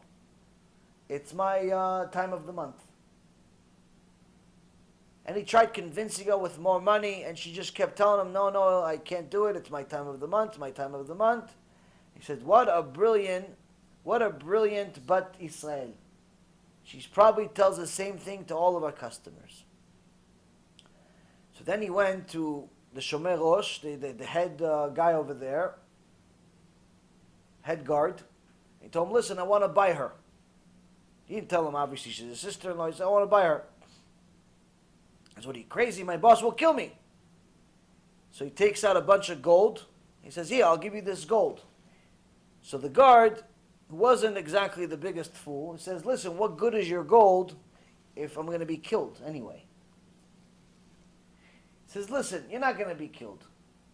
It's my time of the month. And he tried convincing her with more money, and she just kept telling him, no, I can't do it. It's my time of the month, my time of the month. He said, what a brilliant Bat Israel. She probably tells the same thing to all of our customers. So then he went to the Shomer Rosh, the head guy over there, head guard. He told him, listen, I want to buy her. He didn't tell him, obviously, she's a sister-in-law. He said, I want to buy her. I said, what are you, crazy? My boss will kill me. So he takes out a bunch of gold. He says, here, I'll give you this gold. So the guard, who wasn't exactly the biggest fool, he says, listen, what good is your gold if I'm going to be killed anyway? He says, listen, you're not going to be killed.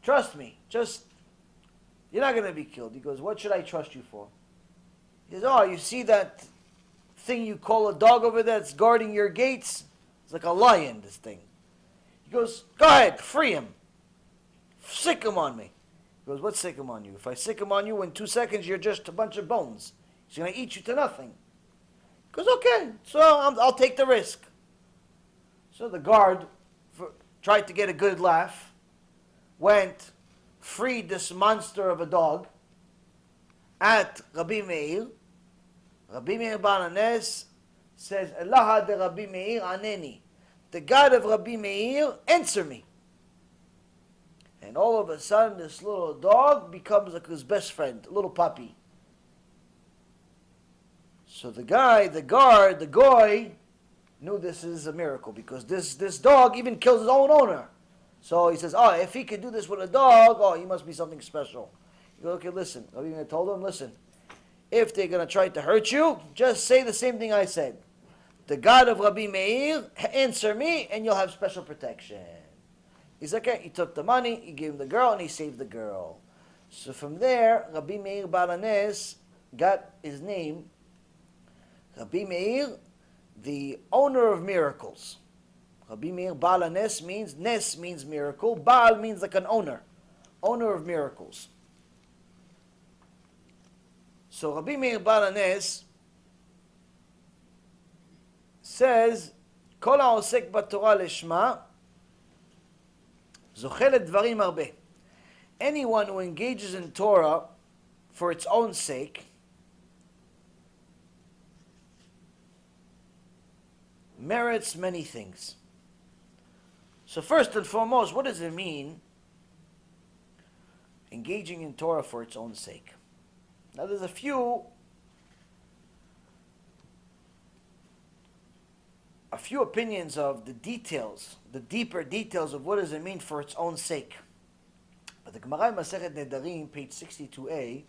Trust me. You're not going to be killed. He goes, what should I trust you for? He says, oh, you see that thing you call a dog over there that's guarding your gates? It's like a lion, this thing. He goes, go ahead, free him. Sick him on me. He goes, what's sick him on you? If I sick him on you, in 2 seconds, you're just a bunch of bones. He's going to eat you to nothing. He goes, okay, so I'll take the risk. So the guard tried to get a good laugh, went, freed this monster of a dog at Rabbi Meir. Rabbi Meir Balanes says, Allah de Rabbi Meir aneni. The God of Rabbi Meir, answer me. And all of a sudden, this little dog becomes like his best friend, a little puppy. So the guy, the guard, the goy, knew this is a miracle because this dog even kills his own owner. So he says, oh, if he could do this with a dog, oh, he must be something special. He goes, okay, listen. Rabbi Meir told him, listen, if they're going to try to hurt you, just say the same thing I said. The God of Rabbi Meir, answer me, and you'll have special protection. He's okay. He took the money, he gave him the girl, and he saved the girl. So from there, Rabbi Meir Balanes got his name, Rabbi Meir, the owner of miracles. Rabbi Meir Balanes means, Nes means miracle, Baal means like an owner of miracles. So Rabbi Meir Balanes says, Kol ha'osek b'Torah lishma, zochel לדברים הרבה. Anyone who engages in Torah for its own sake merits many things. So first and foremost, what does it mean engaging in Torah for its own sake? Now there's a few opinions of the details, the deeper details of what does it mean for its own sake. But the Gemara in Masechet Nedarim, page 62a,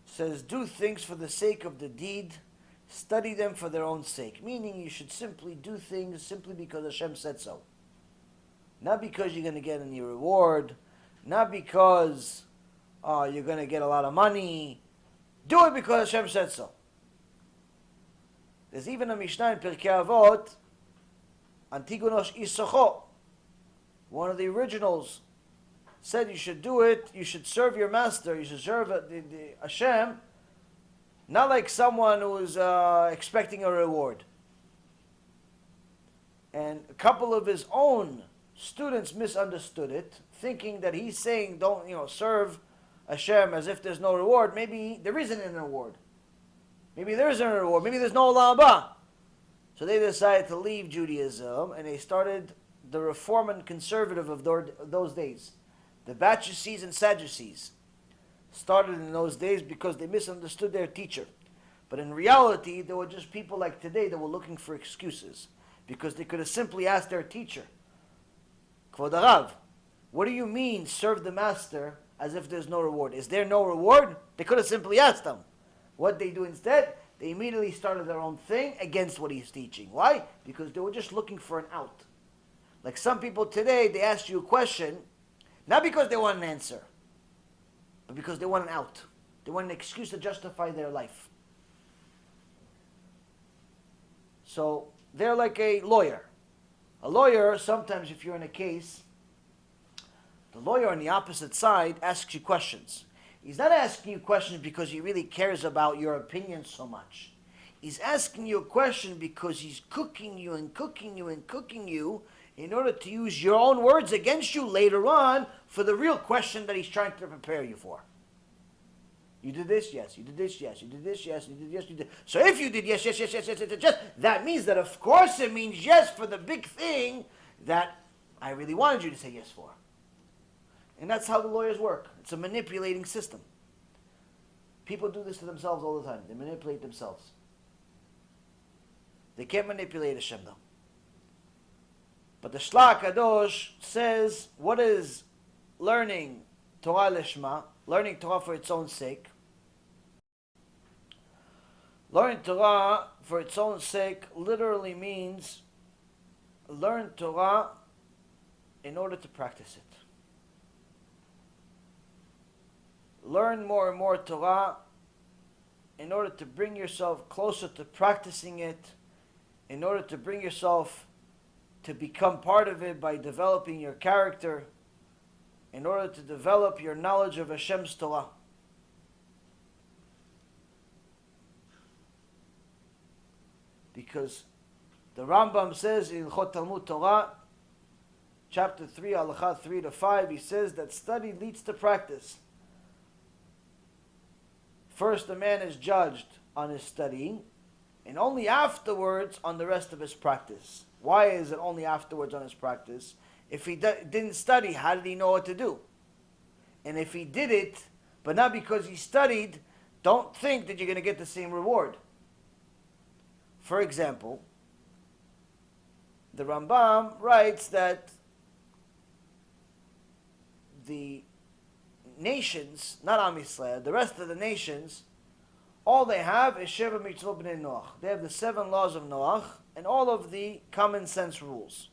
says, do things for the sake of the deed, study them for their own sake. Meaning you should simply do things simply because Hashem said so. Not because you're going to get any reward, not because you're going to get a lot of money. Do it because Hashem said so. There's even a Mishnah in Pirkei Avot, Antigonos Isocho, one of the originals, said you should do it, you should serve your master, you should serve the Hashem, not like someone who is expecting a reward. And a couple of his own students misunderstood it, thinking that he's saying don't serve Hashem as if there's no reward. Maybe there isn't a reward. Maybe there isn't a reward. Maybe there's no Olam Haba. So they decided to leave Judaism, and they started the Reform and Conservative of those days. The Sadducees and Sadducees started in those days because they misunderstood their teacher. But in reality, they were just people like today that were looking for excuses, because they could have simply asked their teacher, Kvod Harav, What do you mean, serve the master as if there's no reward? Is there no reward? They could have simply asked him. What they do instead, they immediately started their own thing against what he's teaching. Why? Because they were just looking for an out. Like some people today, they ask you a question, not because they want an answer, but because they want an out. They want an excuse to justify their life. So they're like a lawyer. A lawyer, sometimes if you're in a case, the lawyer on the opposite side asks you questions. He's not asking you questions because he really cares about your opinion so much. He's asking you a question because he's cooking you and cooking you and cooking you in order to use your own words against you later on for the real question that he's trying to prepare you for. You did this, yes. You did this, yes. You did this, yes. You did yes, you did. So if you did yes, yes, yes, yes, yes, yes, yes, that means that of course it means yes for the big thing that I really wanted you to say yes for. And that's how the lawyers work. It's a manipulating system. People do this to themselves all the time. They manipulate themselves. They can't manipulate Hashem though. But the Shlach Kadosh says, what is learning Torah Lishma, learning Torah for its own sake? Learning Torah for its own sake literally means learn Torah in order to practice it. Learn more and more Torah in order to bring yourself closer to practicing it, in order to bring yourself to become part of it by developing your character, in order to develop your knowledge of Hashem's Torah. Because the Rambam says in Talmid Torah, chapter 3, halacha 3 to 5, he says that study leads to practice. First, a man is judged on his studying, and only afterwards on the rest of his practice. Why is it only afterwards on his practice? If he didn't study, how did he know what to do? And if he did it, but not because he studied, don't think that you're going to get the same reward. For example, the Rambam writes that the nations, not Am Yisrael, the rest of the nations, all they have is Sheva Mitzvot B'nei Noach. They have the 7 laws of Noach and all of the common sense rules,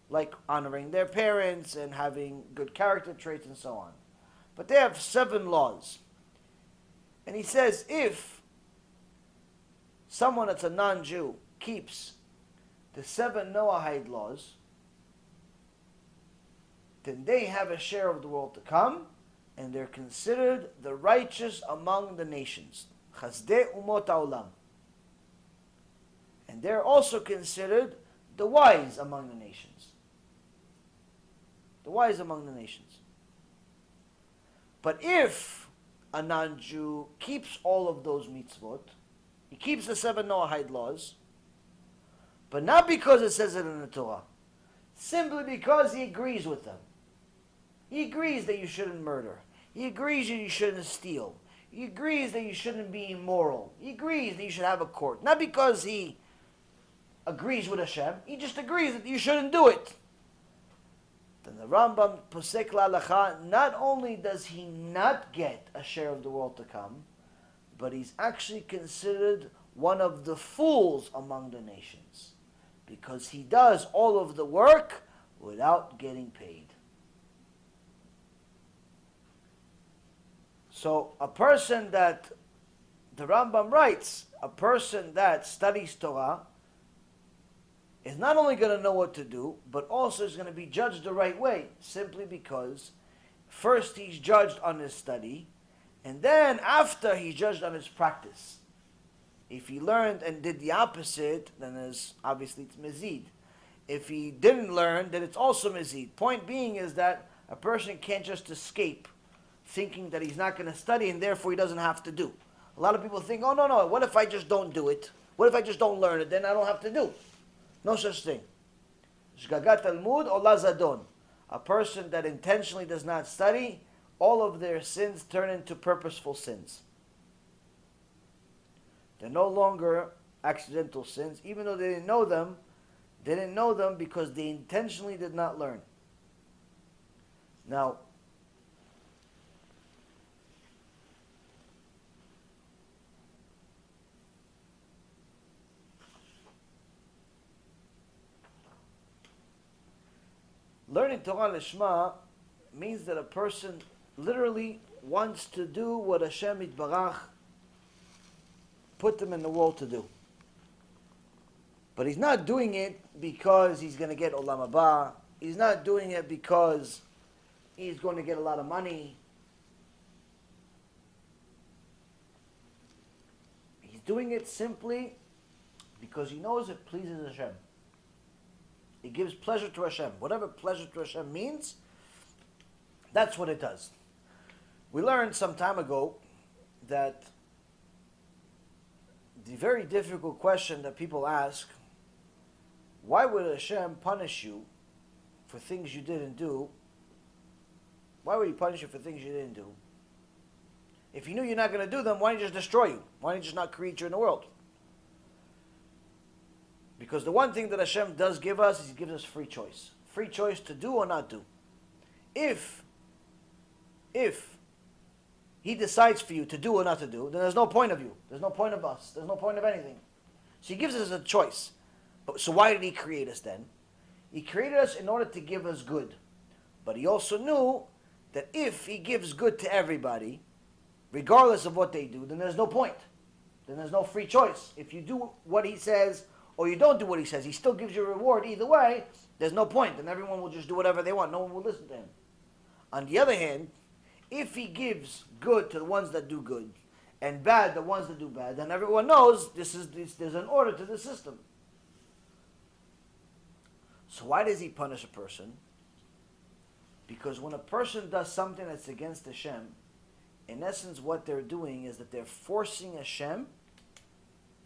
like honoring their parents and having good character traits and so on. But they have 7 laws. And he says if someone that's a non-Jew keeps the 7 Noahide laws, then they have a share of the world to come, and they're considered the righteous among the nations. Chazdei umot ha'olam. And they're also considered the wise among the nations. The wise among the nations. But if a non-Jew keeps all of those mitzvot, he keeps the 7 Noahide laws, but not because it says it in the Torah, simply because he agrees with them. He agrees that you shouldn't murder. He agrees that you shouldn't steal. He agrees that you shouldn't be immoral. He agrees that you should have a court. Not because he agrees with Hashem, he just agrees that you shouldn't do it. Then the Rambam Posek L'Halacha, not only does he not get a share of the world to come, but he's actually considered one of the fools among the nations, because he does all of the work without getting paid. So a person that, the Rambam writes, a person that studies Torah is not only going to know what to do, but also is going to be judged the right way, simply because first he's judged on his study, and then after he's judged on his practice. If he learned and did the opposite, then obviously it's mezid. If he didn't learn, then it's also mezid. Point being is that a person can't just escape thinking that he's not going to study and therefore he doesn't have to do. A lot of people think, oh no, what if I just don't do it? What if I just don't learn it? Then I don't have to do. No such thing. Shgagat Talmud ola zadon. A person that intentionally does not study, all of their sins turn into purposeful sins. They're no longer accidental sins, even though they didn't know them. They didn't know them because they intentionally did not learn. Now, learning Torah Lishma means that a person literally wants to do what Hashem Yitbarach put them in the world to do. But he's not doing it because he's going to get Olam Haba. He's not doing it because he's going to get a lot of money. He's doing it simply because he knows it pleases Hashem. It gives pleasure to Hashem. Whatever pleasure to Hashem means, that's what it does. We learned some time ago that the very difficult question that people ask, why would Hashem punish you for things you didn't do? Why would he punish you for things you didn't do? If he knew you're not going to do them, why didn't he just destroy you? Why didn't he just not create you in the world? Because the one thing that Hashem does give us is he gives us free choice. Free choice to do or not do. If he decides for you to do or not to do, then there's no point of you. There's no point of us. There's no point of anything. So he gives us a choice. So why did he create us then? He created us in order to give us good. But he also knew that if he gives good to everybody, regardless of what they do, then there's no point. Then there's no free choice. If you do what he says or you don't do what he says, he still gives you a reward either way. There's no point. Then everyone will just do whatever they want. No one will listen to him. On the other hand, if he gives good to the ones that do good and bad the ones that do bad, then everyone knows there's an order to the system. So why does he punish a person? Because when a person does something that's against Hashem, in essence what they're doing is that they're forcing Hashem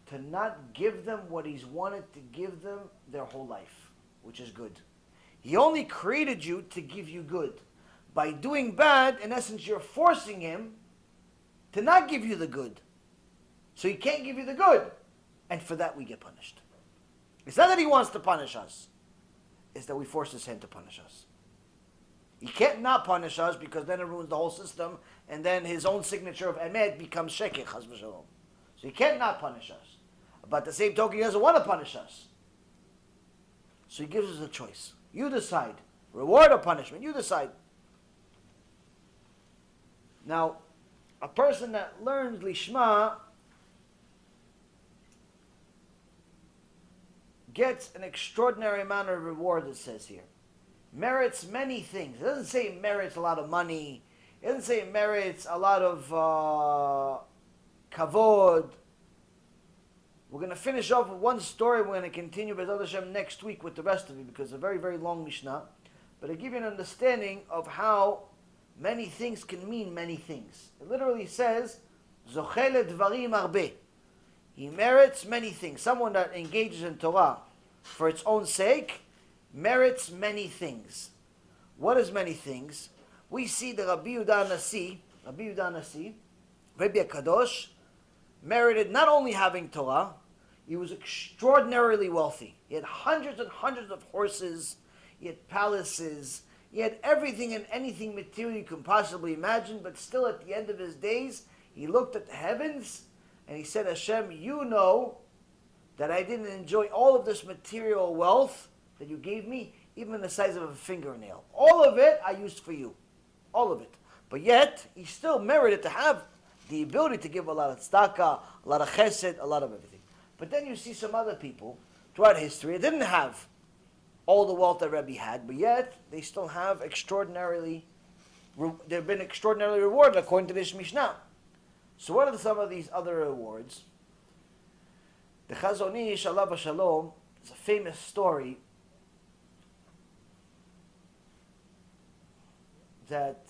to not give them what he's wanted to give them their whole life, which is good. He only created you to give you good. By doing bad, in essence, you're forcing him to not give you the good. So he can't give you the good. And for that we get punished. It's not that he wants to punish us. It's that we force his hand to punish us. He can't not punish us because then it ruins the whole system and then his own signature of emet becomes shekeh, chas v'shalom. So he can't not punish us. But at the same token, he doesn't want to punish us. So he gives us a choice. You decide. Reward or punishment. You decide. Now, a person that learns Lishma gets an extraordinary amount of reward, it says here. Merits many things. It doesn't say it merits a lot of money. It doesn't say it merits a lot of kavod. We're going to finish off with one story. We're going to continue with Hashem next week with the rest of it because it's a very, very long Mishnah. But I give you an understanding of how many things can mean many things. It literally says, Zochele dvarim arbe. He merits many things. Someone that engages in Torah for its own sake merits many things. What is many things? We see the Rabbi Yehuda Nasi, Rabbi Kadosh, merited not only having Torah, he was extraordinarily wealthy. He had hundreds and hundreds of horses, he had palaces, he had everything and anything material you can possibly imagine, but still at the end of his days, he looked at the heavens and he said, Hashem, you know that I didn't enjoy all of this material wealth that you gave me, even the size of a fingernail. All of it I used for you. All of it. But yet, he still merited to have the ability to give a lot of tzedakah, a lot of chesed, a lot of everything. But then you see some other people throughout history that didn't have all the wealth that Rebbe had, but yet they still have they've been extraordinarily rewarded according to this Mishnah. So what are some of these other rewards? The Chazon Ish, alav shalom, is a famous story that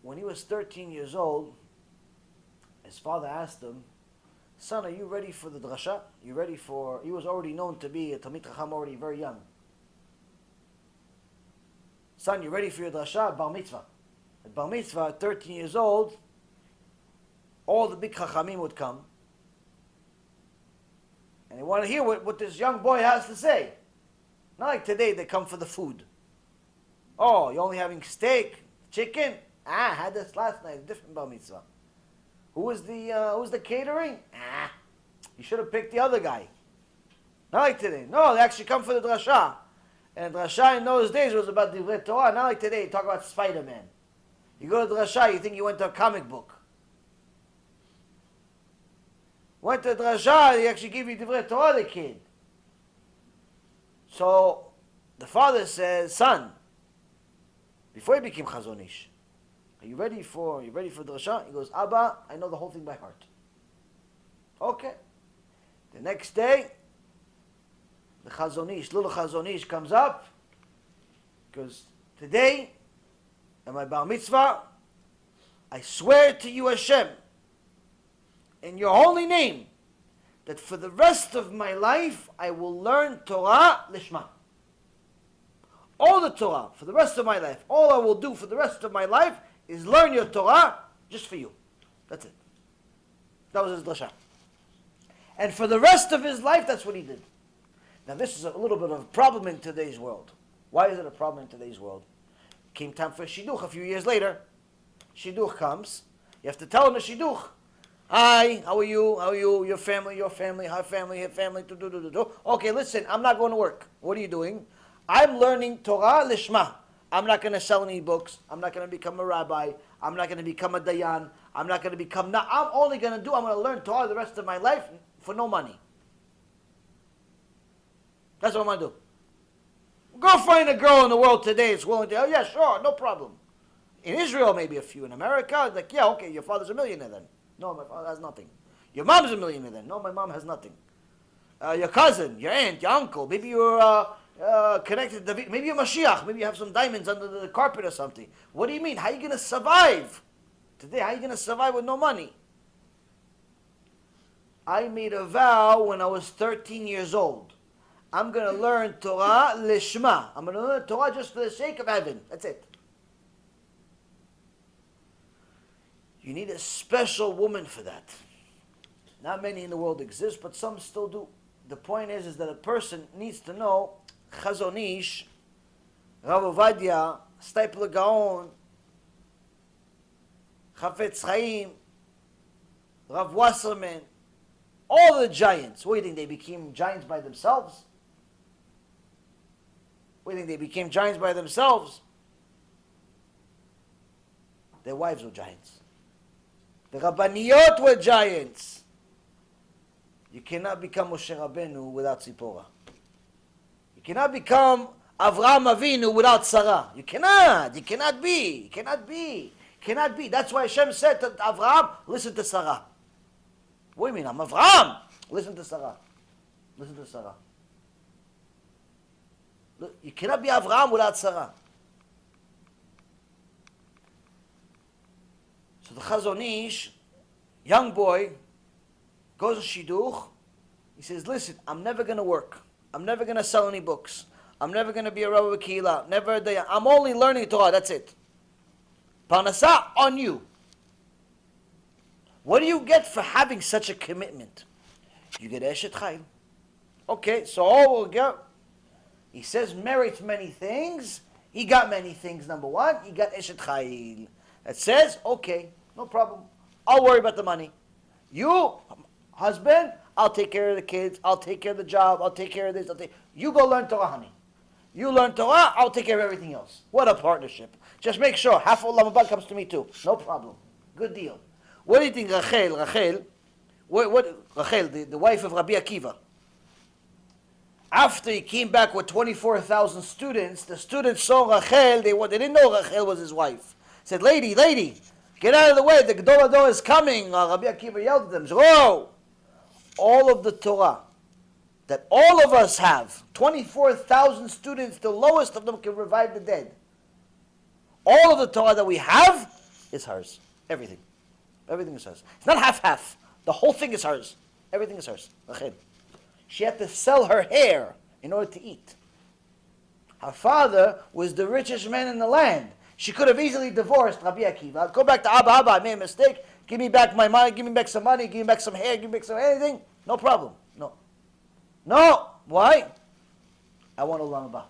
when he was 13 years old, his father asked him, son, are you ready for the drasha? He was already known to be a Talmid Chacham already very young. Son, you ready for your drasha? Bar mitzvah. At bar mitzvah, at 13 years old, all the big Chachamim would come. And they want to hear what this young boy has to say. Not like today, they come for the food. Oh, you're only having steak? Chicken? I had this last night. Different bar mitzvah. Who was the catering? You should have picked the other guy. Not like today. No, they actually come for the drasha. And drasha in those days was about divrei Torah. Not like today, you talk about Spider-Man. You go to drasha, you think you went to a comic book. Went to drasha, they actually give you divrei Torah, the kid. So, the father says, son, before he became Chazon Ish, are you ready for drasha? He goes, Abba, I know the whole thing by heart. Okay. The next day, the Chazon Ish, little Chazon Ish comes up, because today, at my bar mitzvah, I swear to you, Hashem, in your holy name, that for the rest of my life, I will learn Torah lishma. All the Torah, for the rest of my life, all I will do for the rest of my life is learn your Torah just for you. That's it. That was his drasha. And for the rest of his life, that's what he did. Now this is a little bit of a problem in today's world. Why is it a problem in today's world? Came time for shidduch a few years later. Shidduch comes. You have to tell him the shidduch. Hi, how are you? How are you? Your family, her family. Okay, listen, I'm not going to work. What are you doing? I'm learning Torah lishma. I'm not going to sell any books. I'm not going to become a rabbi. I'm not going to become a dayan. I'm not going to become... I'm only going to I'm going to learn Torah the rest of my life for no money. That's what I'm going to do. Go find a girl in the world today that's willing to... Oh, yeah, sure, no problem. In Israel, maybe a few. In America, like, yeah, okay, your father's a millionaire then. No, my father has nothing. Your mom's a millionaire then. No, my mom has nothing. Your cousin, your aunt, your uncle, maybe you're connected to... Maybe you're Mashiach. Maybe you have some diamonds under the carpet or something. What do you mean? How are you going to survive? Today, how are you going to survive with no money? I made a vow when I was 13 years old. I'm going to learn Torah lishma. I'm going to learn Torah just for the sake of heaven. That's it. You need a special woman for that. Not many in the world exist, but some still do. The point is that a person needs to know Chazon Ish, Rav Ovadia, Stipler Gaon, Chafetz Chaim, Rav Wasserman, all the giants. What do you think? They became giants by themselves? What do you think? They became giants by themselves? Their wives were giants. The Rabbaniyot were giants. You cannot become Moshe Rabbeinu without Tzipora. You cannot become Avraham Avinu without Sarah. You cannot. You cannot be. You cannot be. Cannot be. That's why Hashem said to Avraham, listen to Sarah. What do you mean? I'm Avraham. Listen to Sarah. Listen to Sarah. Look, you cannot be Avraham without Sarah. So the Chazon Ish, young boy, goes to Shidduch. He says, listen, I'm never going to work. I'm never going to sell any books. I'm never going to be a Rabbi Kehillah. Never a day. I'm only learning Torah. That's it. Parnasah on you. What do you get for having such a commitment? You get Eshet Chayil. Okay, so all we'll get. He says merits many things. He got many things. Number one, he got Eshet Chayil. That says, okay, no problem. I'll worry about the money. You, husband, I'll take care of the kids. I'll take care of the job. I'll take care of this. You go learn Torah, honey. You learn Torah, I'll take care of everything else. What a partnership. Just make sure half of Olam Haba comes to me too. No problem. Good deal. What do you think Rachel, the wife of Rabbi Akiva, after he came back with 24,000 students, the students saw Rachel, they didn't know Rachel was his wife. Said, lady, get out of the way, the Gedol Hador is coming. Rabbi Akiva yelled at them, whoa! All of the Torah that all of us have, 24,000 students, the lowest of them can revive the dead. All of the Torah that we have is hers. Everything. Everything is hers. It's not half-half. The whole thing is hers. Everything is hers. Rachel. She had to sell her hair in order to eat. Her father was the richest man in the land. She could have easily divorced Rabbi Akiva. Go back to Abba, I made a mistake. Give me back my money, give me back some money, give me back some hair, give me back some anything. No problem. No. Why? I want Olam Haba.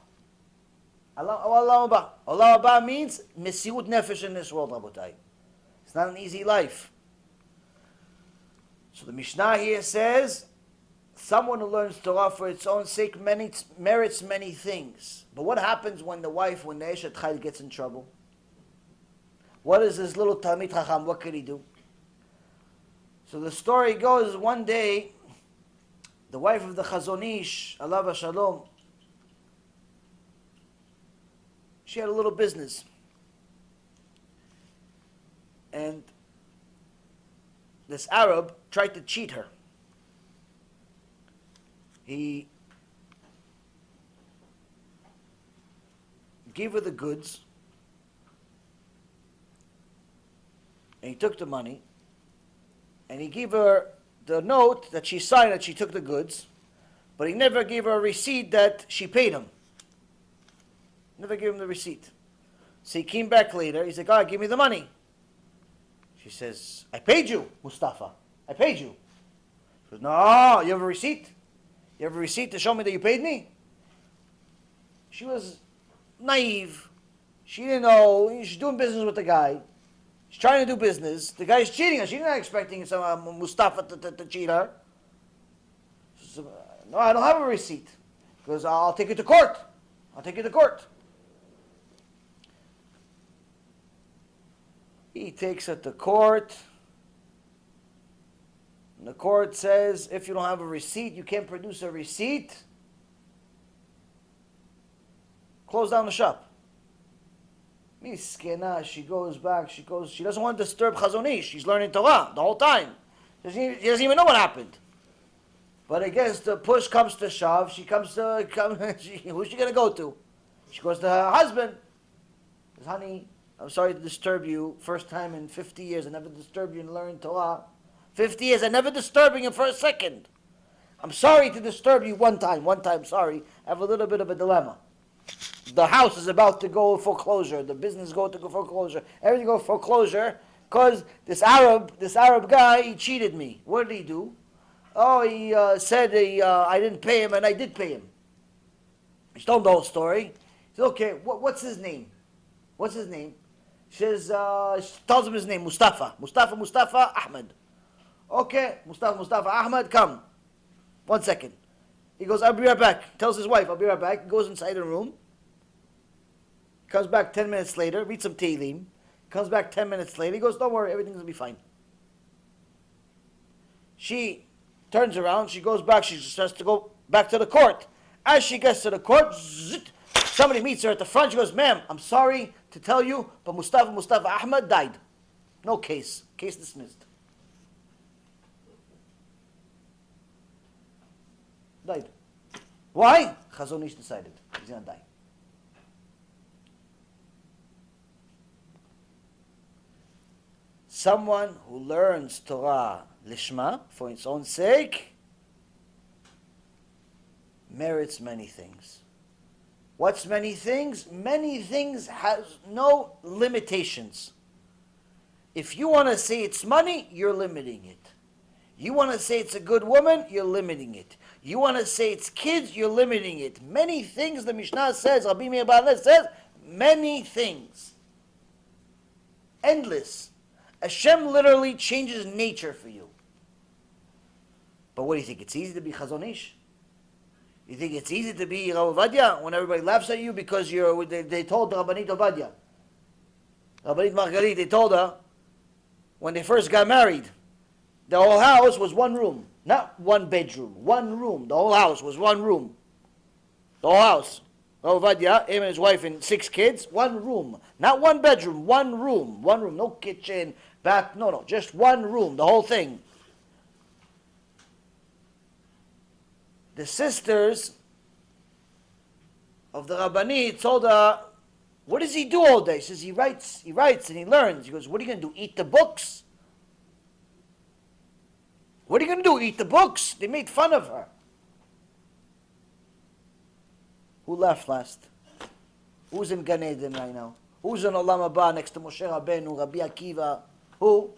Olam haba. Olam haba means mesirut nefesh in this world, Rabotai. It's not an easy life. So the Mishnah here says, someone who learns Torah for its own sake merits many things. But what happens when the Eshet Chayil gets in trouble? What is this little Talmid Chacham? What could he do? So the story goes, one day, the wife of the Chazon Ish, alav shalom, she had a little business. And this Arab tried to cheat her. He gave her the goods, and he took the money, and he gave her the note that she signed that she took the goods, but he never gave her a receipt that she paid him. Never gave him the receipt. So he came back later. He's like, "Oh, give me the money." She says, "I paid you, Mustafa. I paid you." She goes, "No, you have a receipt? You have a receipt to show me that you paid me?" She was naive. She didn't know. She's doing business with the guy. She's trying to do business. The guy's cheating her. She's not expecting some Mustafa to cheat her. She says, "No, I don't have a receipt." Because I'll take you to court. I'll take you to court. He takes her to court. And the court says, if you don't have a receipt, you can't produce a receipt, close down the shop. Miskena, she goes back, she doesn't want to disturb Chazon Ish. She's learning Torah the whole time. She doesn't even know what happened. But I guess the push comes to shove. Who's she going to go to? She goes to her husband. Says, "Honey, I'm sorry to disturb you. First time in 50 years, I never disturbed you in learning Torah. 50 years, I never disturbing you for a second. I'm sorry to disturb you one time, sorry. I have a little bit of a dilemma. The house is about to go foreclosure. The business is going to go foreclosure. Everything go foreclosure because this Arab guy, he cheated me. What did he do? Oh, he said I didn't pay him, and I did pay him." She told him the whole story. He said, "Okay, what's his name? What's his name?" She tells him his name, Mustafa Ahmed. "Okay, Mustafa Ahmed, come. 1 second. He goes, "I'll be right back." Tells his wife, "I'll be right back." He goes inside the room. Comes back 10 minutes later, reads some Tehillim. Comes back 10 minutes later. He goes, "Don't worry, everything's going to be fine." She turns around. She goes back. She just has to go back to the court. As she gets to the court, somebody meets her at the front. She goes, "Ma'am, I'm sorry to tell you, but Mustafa Ahmed died. No case. Case dismissed." Died. Why? Chazon Ish decided he's going to die. Someone who learns Torah lishma, for its own sake, merits many things. What's many things? Many things has no limitations. If you want to say it's money, you're limiting it. You want to say it's a good woman, you're limiting it. You want to say it's kids, you're limiting it. Many things, the Mishnah says, Rabbi Meir says, many things. Endless. Hashem literally changes nature for you. But what do you think? It's easy to be Chazon Ish? You think it's easy to be Rav Ovadia when everybody laughs at you because they told Rabbanit Ovadia, Rabbanit Margarit, they told her when they first got married, the whole house was one room, not one bedroom, one room. The whole house was one room. The whole house. Rav Ovadia, him and his wife and 6 kids, one room, not one bedroom, one room, no kitchen, bath, no, just one room, the whole thing. The sisters of the Rabbanit told her, "What does he do all day?" She says, he writes and he learns. He goes, "What are you going to do, eat the books? What are you going to do, eat the books?" They made fun of her. Who laughed last? Who's in Gan Eden right now? Who's in Olam Haba next to Moshe Rabbeinu, Rabbi Akiva? Who?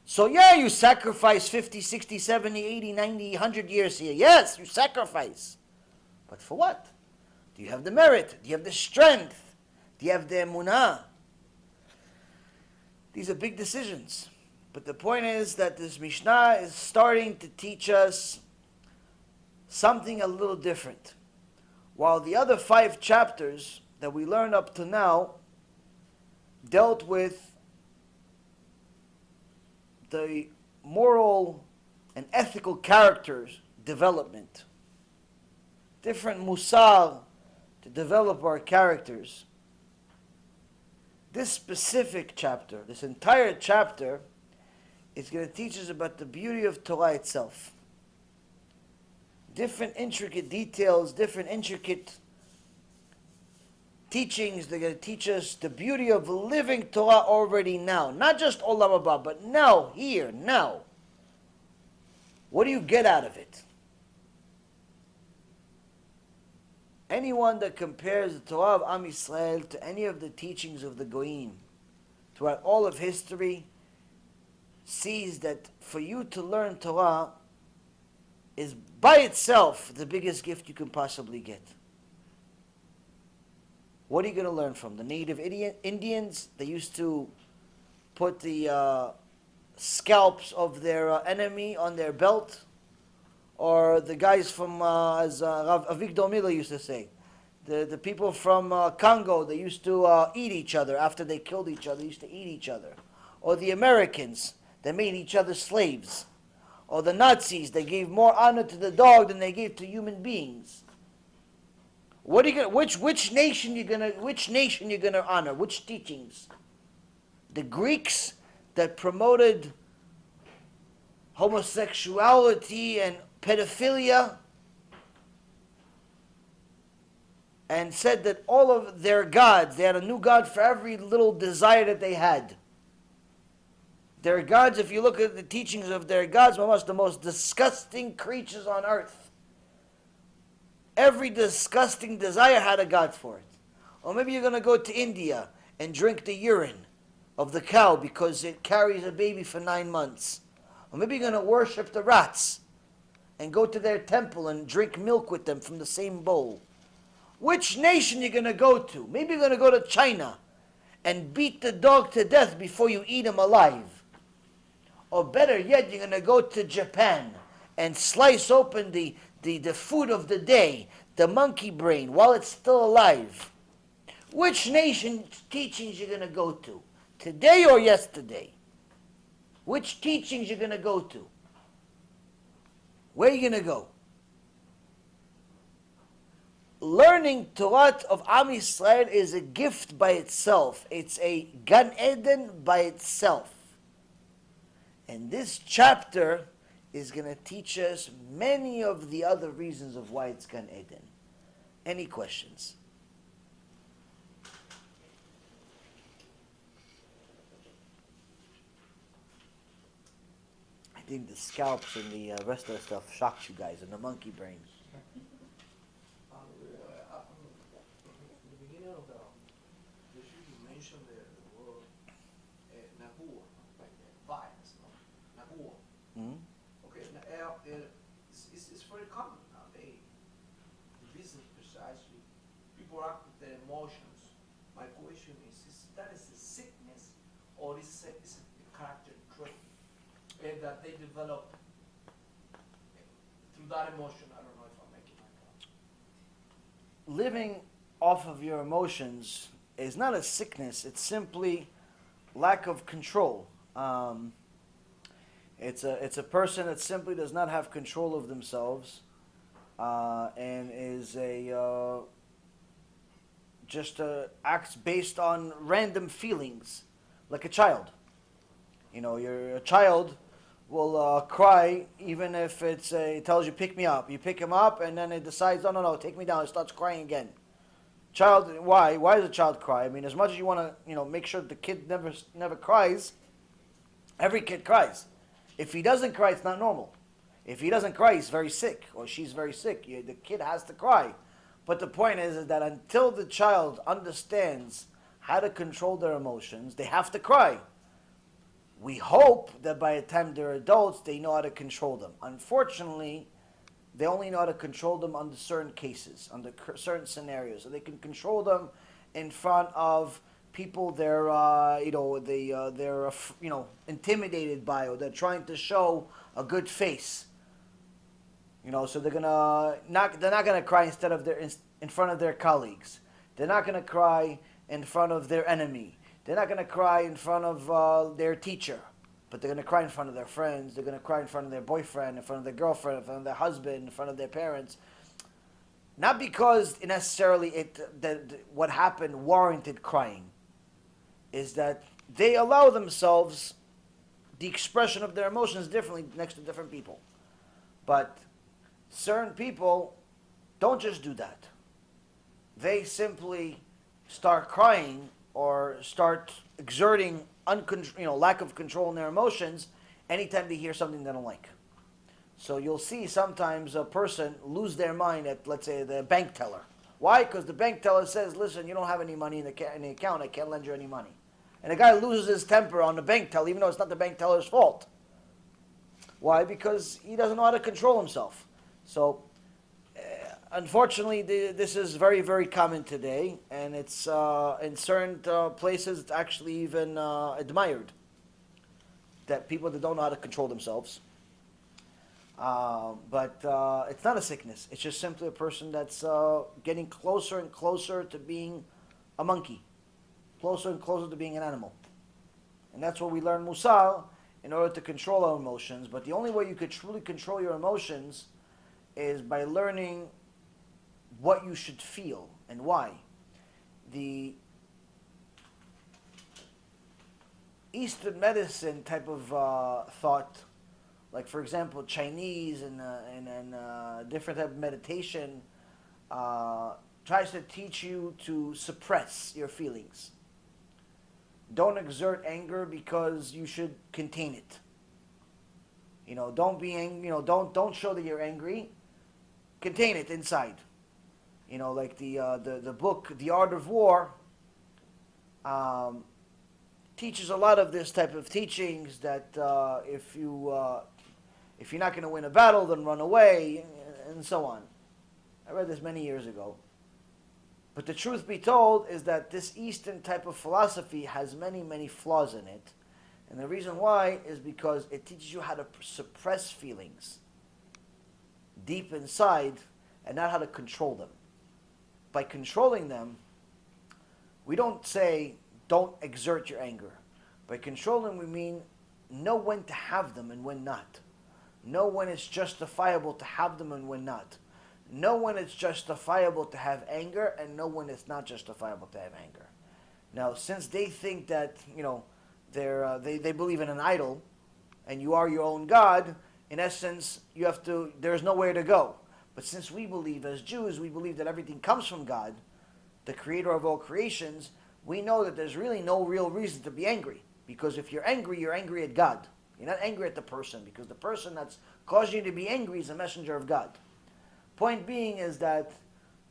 So yeah, you sacrifice 50, 60, 70, 80, 90, 100 years here. Yes, you sacrifice. But for what? Do you have the merit? Do you have the strength? Do you have the emunah? These are big decisions. But the point is that this Mishnah is starting to teach us something a little different. While the other 5 chapters that we learned up to now dealt with the moral and ethical characters development, different mussar to develop our characters. This specific chapter, this entire chapter, is going to teach us about the beauty of Torah itself. Different intricate details, different intricate teachings. They're going to teach us the beauty of living Torah already now. Not just Olam Haba, but now, here, now. What do you get out of it? Anyone that compares the Torah of Am Yisrael to any of the teachings of the Goyim throughout all of history sees that for you to learn Torah is by itself the biggest gift you can possibly get. What are you going to learn from? The native Indians, they used to put the scalps of their enemy on their belt. Or the guys from, as Rav Avigdor Miller used to say, the people from Congo, they used to eat each other after they killed each other, they used to eat each other. Or the Americans, they made each other slaves. Or the Nazis, they gave more honor to the dog than they gave to human beings. What are you gonna, which nation you gonna honor? Which teachings? The Greeks that promoted homosexuality and pedophilia, and said that all of their gods, they had a new god for every little desire that they had. Their gods, if you look at the teachings of their gods, were the most disgusting creatures on earth. Every disgusting desire had a god for it. Or maybe you're going to go to India and drink the urine of the cow because it carries a baby for 9 months. Or maybe you're going to worship the rats and go to their temple and drink milk with them from the same bowl. Which nation are you going to go to? Maybe you're going to go to China and beat the dog to death before you eat him alive. Or better yet, you're going to go to Japan and slice open the food of the day, the monkey brain, while it's still alive. Which nation teachings you're going to go to? Today or yesterday? Which teachings you're going to go to? Where are you going to go? Learning Torah of Am Yisrael is a gift by itself. It's a Gan Eden by itself. And this chapter is going to teach us many of the other reasons of why it's Gan Eden. Any questions? I think the scalps and the rest of the stuff shocked you guys, and the monkey brains. The beginning of the shiur, you mentioned the word nahur, like bias, no? Nahur. Mm-hmm. Okay, it's very common nowadays. The business precisely, people act with their emotions. My question is that is a sickness or is a character trait that they develop through that emotion? I don't know if I'm making my point. Living off of your emotions is not a sickness. It's simply lack of control. It's a person that simply does not have control of themselves, and is acts based on random feelings, like a child. You know, a child will cry even if it tells you pick me up. You pick him up and then it decides, no, take me down. It starts crying again. Child, why? Why does a child cry? I mean, as much as you want to, make sure the kid never cries, every kid cries. If he doesn't cry, it's not normal. If he doesn't cry, he's very sick or she's very sick. The kid has to cry. But the point is that until the child understands how to control their emotions, they have to cry. We hope that by the time they're adults, they know how to control them. Unfortunately, they only know how to control them under certain cases, under certain scenarios. So they can control them in front of people they're intimidated by, or they're trying to show a good face. So they're not gonna cry in front of their colleagues. They're not gonna cry in front of their enemy. They're not gonna cry in front of their teacher, but they're gonna cry in front of their friends. They're gonna cry in front of their boyfriend, in front of their girlfriend, in front of their husband, in front of their parents. Not because necessarily what happened warranted crying, is that they allow themselves the expression of their emotions differently next to different people. But certain people don't just do that. They simply start crying or start exerting lack of control in their emotions anytime they hear something they don't like. So you'll see sometimes a person lose their mind at, let's say, the bank teller. Why? Because the bank teller says, listen, you don't have any money in the account, I can't lend you any money. And the guy loses his temper on the bank teller, even though it's not the bank teller's fault. Why? Because he doesn't know how to control himself. So, unfortunately, this is very, very common today, and it's in certain places it's actually even admired, that people that don't know how to control themselves. But it's not a sickness. It's just simply a person that's getting closer and closer to being a monkey, closer and closer to being an animal. And that's what we learn Mussar in order to control our emotions. But the only way you could truly control your emotions is by learning what you should feel and why. The Eastern medicine type of thought, like for example Chinese and different type of meditation, tries to teach you to suppress your feelings. Don't exert anger because you should contain it. Don't be angry. Don't show that you're angry. Contain it inside. Like the book The Art of War teaches a lot of this type of teachings, that if you're not going to win a battle, then run away, and so on. I read this many years ago. But the truth be told is that this Eastern type of philosophy has many, many flaws in it. And the reason why is because it teaches you how to suppress feelings deep inside and not how to control them. By controlling them, we don't say don't exert your anger. By controlling, we mean know when to have them and when not. Know when it's justifiable to have them and when not. Know when it's justifiable to have anger, and know when it's not justifiable to have anger. Now, since they think that they believe in an idol, and you are your own God, in essence, there's nowhere to go. But since we believe as Jews, we believe that everything comes from God, the creator of all creations, we know that there's really no real reason to be angry. Because if you're angry at God. You're not angry at the person, because the person that's causing you to be angry is a messenger of God. Point being is that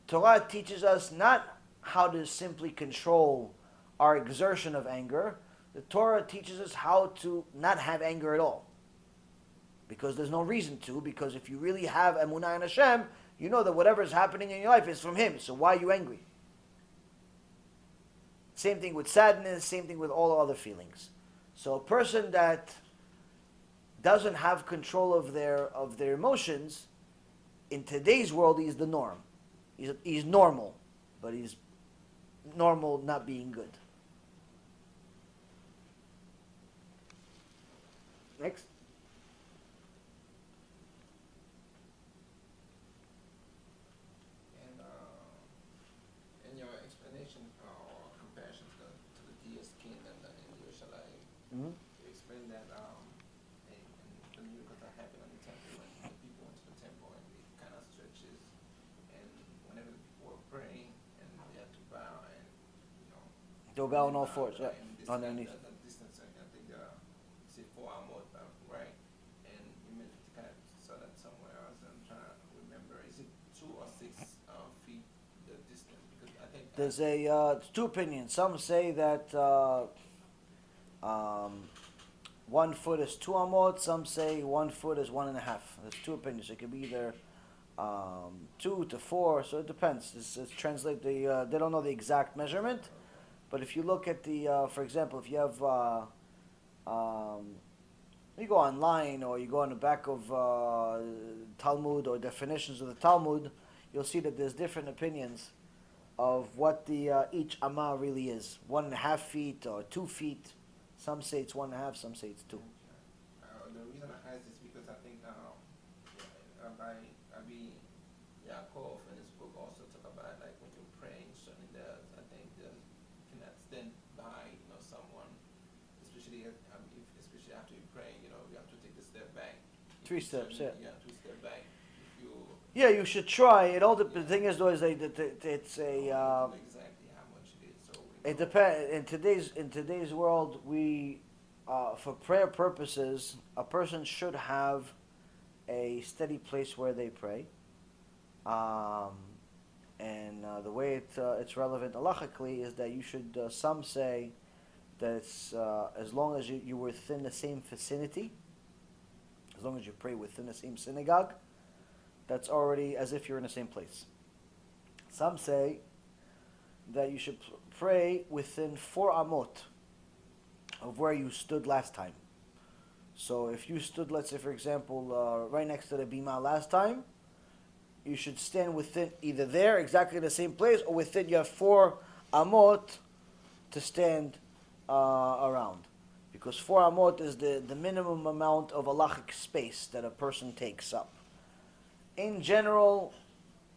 Torah teaches us not how to simply control our exertion of anger. The Torah teaches us how to not have anger at all. Because there's no reason to, because if you really have emunah in Hashem, you know that whatever is happening in your life is from Him. So why are you angry? Same thing with sadness, same thing with all other feelings. So a person that doesn't have control of their emotions, in today's world, he's the norm. He's normal, but he's normal not being good. Next. And in your explanation or comparison to the deist king in Yerushalayim, you explained that in the miracles that happened in the temple, when the people went to the temple and it kind of stretches, and whenever the people were praying and they had to bow and They'll bow on all fours, yeah, and this underneath. the distance, I think say 4 amot, right? And you mentioned kind of saw that somewhere else. I'm trying to remember. Is it 2 or 6 feet the distance? Because I think There's two opinions. Some say that 1 foot is 2 amot. Some say 1 foot is 1.5. There's two opinions. It could be either 2 to 4. So it depends. It's translate the. They don't know the exact measurement, but if you look at the, for example, if you have, you go online or you go on the back of Talmud or definitions of the Talmud, you'll see that there's different opinions of what the each amah really is. 1.5 feet or 2 feet. Some say it's 1.5. Some say it's 2. The reason I ask is because I think Rabbi Yaakov in his book also talk about like when you're praying, certainly there's I think you cannot stand by someone, especially especially after you're praying, you have to take a step back. 3 steps, yeah. Yeah, 2 step back. If you Yeah, you should try. It all the thing is though is that it's a. know exactly how much it is. So It depends. In today's world, we, for prayer purposes, a person should have a steady place where they pray. And the way it's relevant halachically is that you should. Some say that it's as long as you're within the same vicinity, as long as you pray within the same synagogue, that's already as if you're in the same place. Some say that you should pray within 4 amot of where you stood last time. So if you stood, let's say for example, right next to the bima last time, you should stand within either there, exactly the same place, or within you have 4 amot to stand around. Because 4 amot is the minimum amount of halachic space that a person takes up. In general,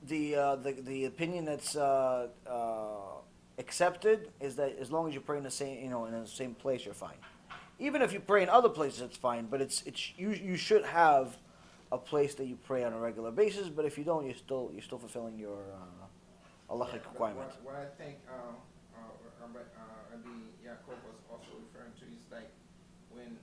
the opinion that's accepted is that as long as you pray in the same in the same place, you're fine. Even if you pray in other places, it's fine. But you should have a place that you pray on a regular basis. But if you don't, you're still fulfilling your halachic requirement. What I think Rabbi Yaakov was also referring to is like when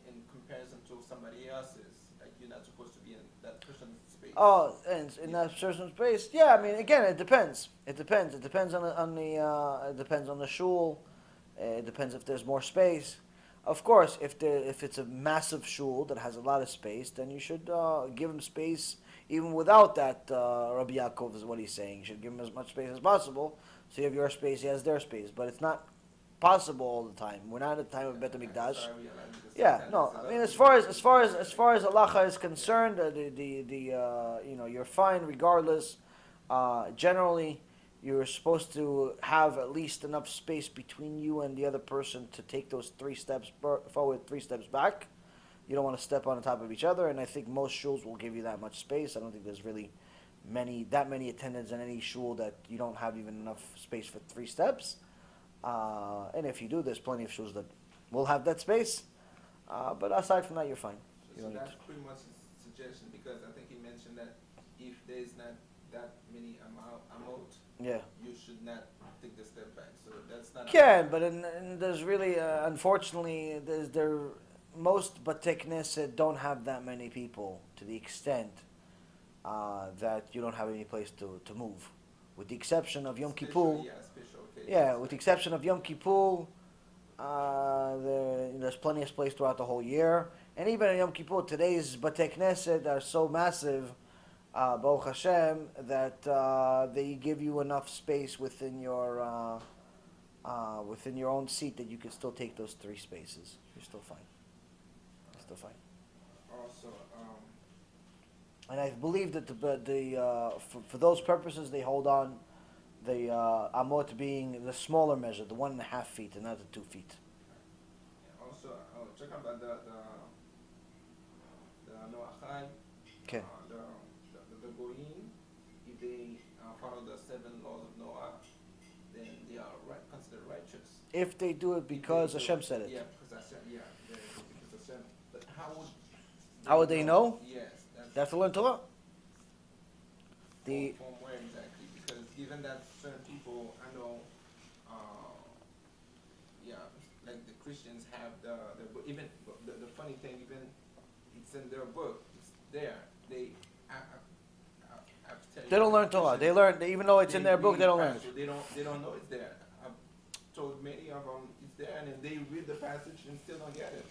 in comparison to somebody else's, like you're not supposed to be in that person's space. Oh, and in that certain space, yeah. I mean, again, it depends. It depends. It depends on the shul. It depends if there's more space. Of course, if it's a massive shul that has a lot of space, then you should give him space even without that. Rabbi Yaakov is what he's saying. You should give him as much space as possible. So you have your space, he has their space, but it's not possible all the time. We're not at the time of Bet HaMikdash. Yeah, no. I mean, as far as halacha is concerned, you're fine regardless. Generally, you're supposed to have at least enough space between you and the other person to take those 3 steps forward, 3 steps back. You don't want to step on top of each other, and I think most shuls will give you that much space. I don't think there's really that many attendants in any shul that you don't have even enough space for 3 steps. And if you do, there's plenty of shuls that will have that space. But aside from that, you're fine. So that's pretty much his suggestion, because I think he mentioned that if there's not that many amot, Yeah. you should not take the step back. So that's not. Can, but there's really, unfortunately, most Batei Knesset don't have that many people to the extent that you don't have any place to move. With the exception of Yom Kippur. Special occasions. Yeah, with the exception of Yom Kippur, there's plenty of space throughout the whole year. And even in Yom Kippur, today's Batei Knesset are so massive, Baruch Hashem, that they give you enough space within your own seat that you can still take those 3 spaces. You're still fine. Also, And I believe that for those purposes they hold on the amot being the smaller measure, the 1.5 feet, and not the 2 feet. also, check about the Noachai. Okay. The Goyim, if they follow the 7 laws of Noah, then they are considered righteous. If they do it because Hashem said it. Yeah, because Hashem. Yeah, because Hashem. But How would they know? Yes. They have to learn Torah. From where exactly? Because given that certain people, I know, like the Christians have the book. Even the funny thing, even it's in their book. It's there. They don't learn Torah. They learn, even though it's in their book, they don't learn it. So they don't know it's there. I've told many of them it's there, and then they read the passage and still don't get it.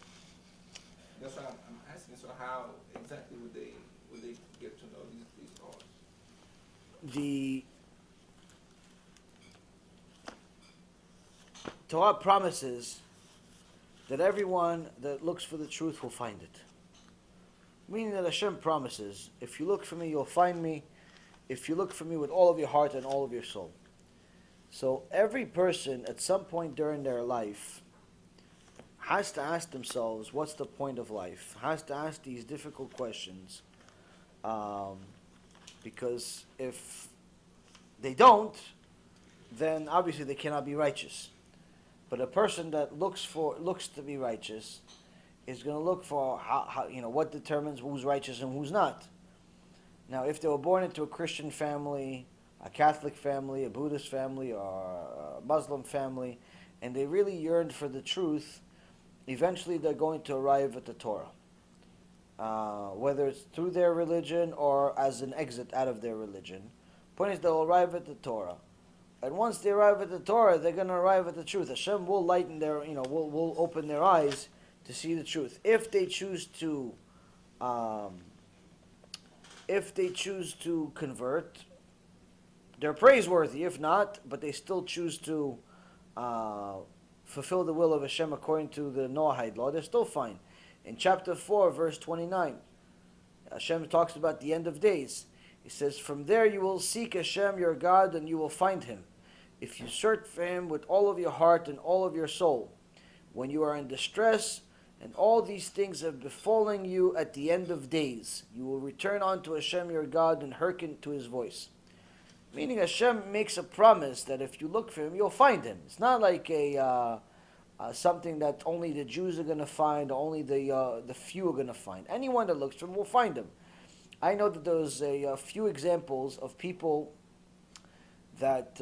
That's why I'm asking. So how exactly would they get to know these laws? the Torah promises that everyone that looks for the truth will find it. Meaning that Hashem promises, if you look for me, you'll find me. If you look for me with all of your heart and all of your soul. So every person at some point during their life has to ask themselves, what's the point of life? Has to ask these difficult questions. Because if they don't, then obviously they cannot be righteous. But a person that looks to be righteous is going to look for how what determines who's righteous and who's not. Now, if they were born into a Christian family, a Catholic family, a Buddhist family, or a Muslim family, and they really yearned for the truth, eventually they're going to arrive at the Torah. Whether it's through their religion or as an exit out of their religion. Point is, they'll arrive at the Torah. And once they arrive at the Torah, they're going to arrive at the truth. Hashem will lighten their, will open their eyes to see the truth. If they choose to convert, they're praiseworthy. If not, but they still choose to fulfill the will of Hashem according to the Noahide law, they're still fine. In chapter 4, verse 29, Hashem talks about the end of days. He says, from there you will seek Hashem your God and you will find Him. If you search for Him with all of your heart and all of your soul, when you are in distress and all these things have befallen you at the end of days, you will return unto Hashem your God and hearken to His voice. Meaning Hashem makes a promise that if you look for Him, you'll find Him. It's not like something that only the Jews are going to find, or only the few are going to find. Anyone that looks for Him will find Him. I know that there's a few examples of people that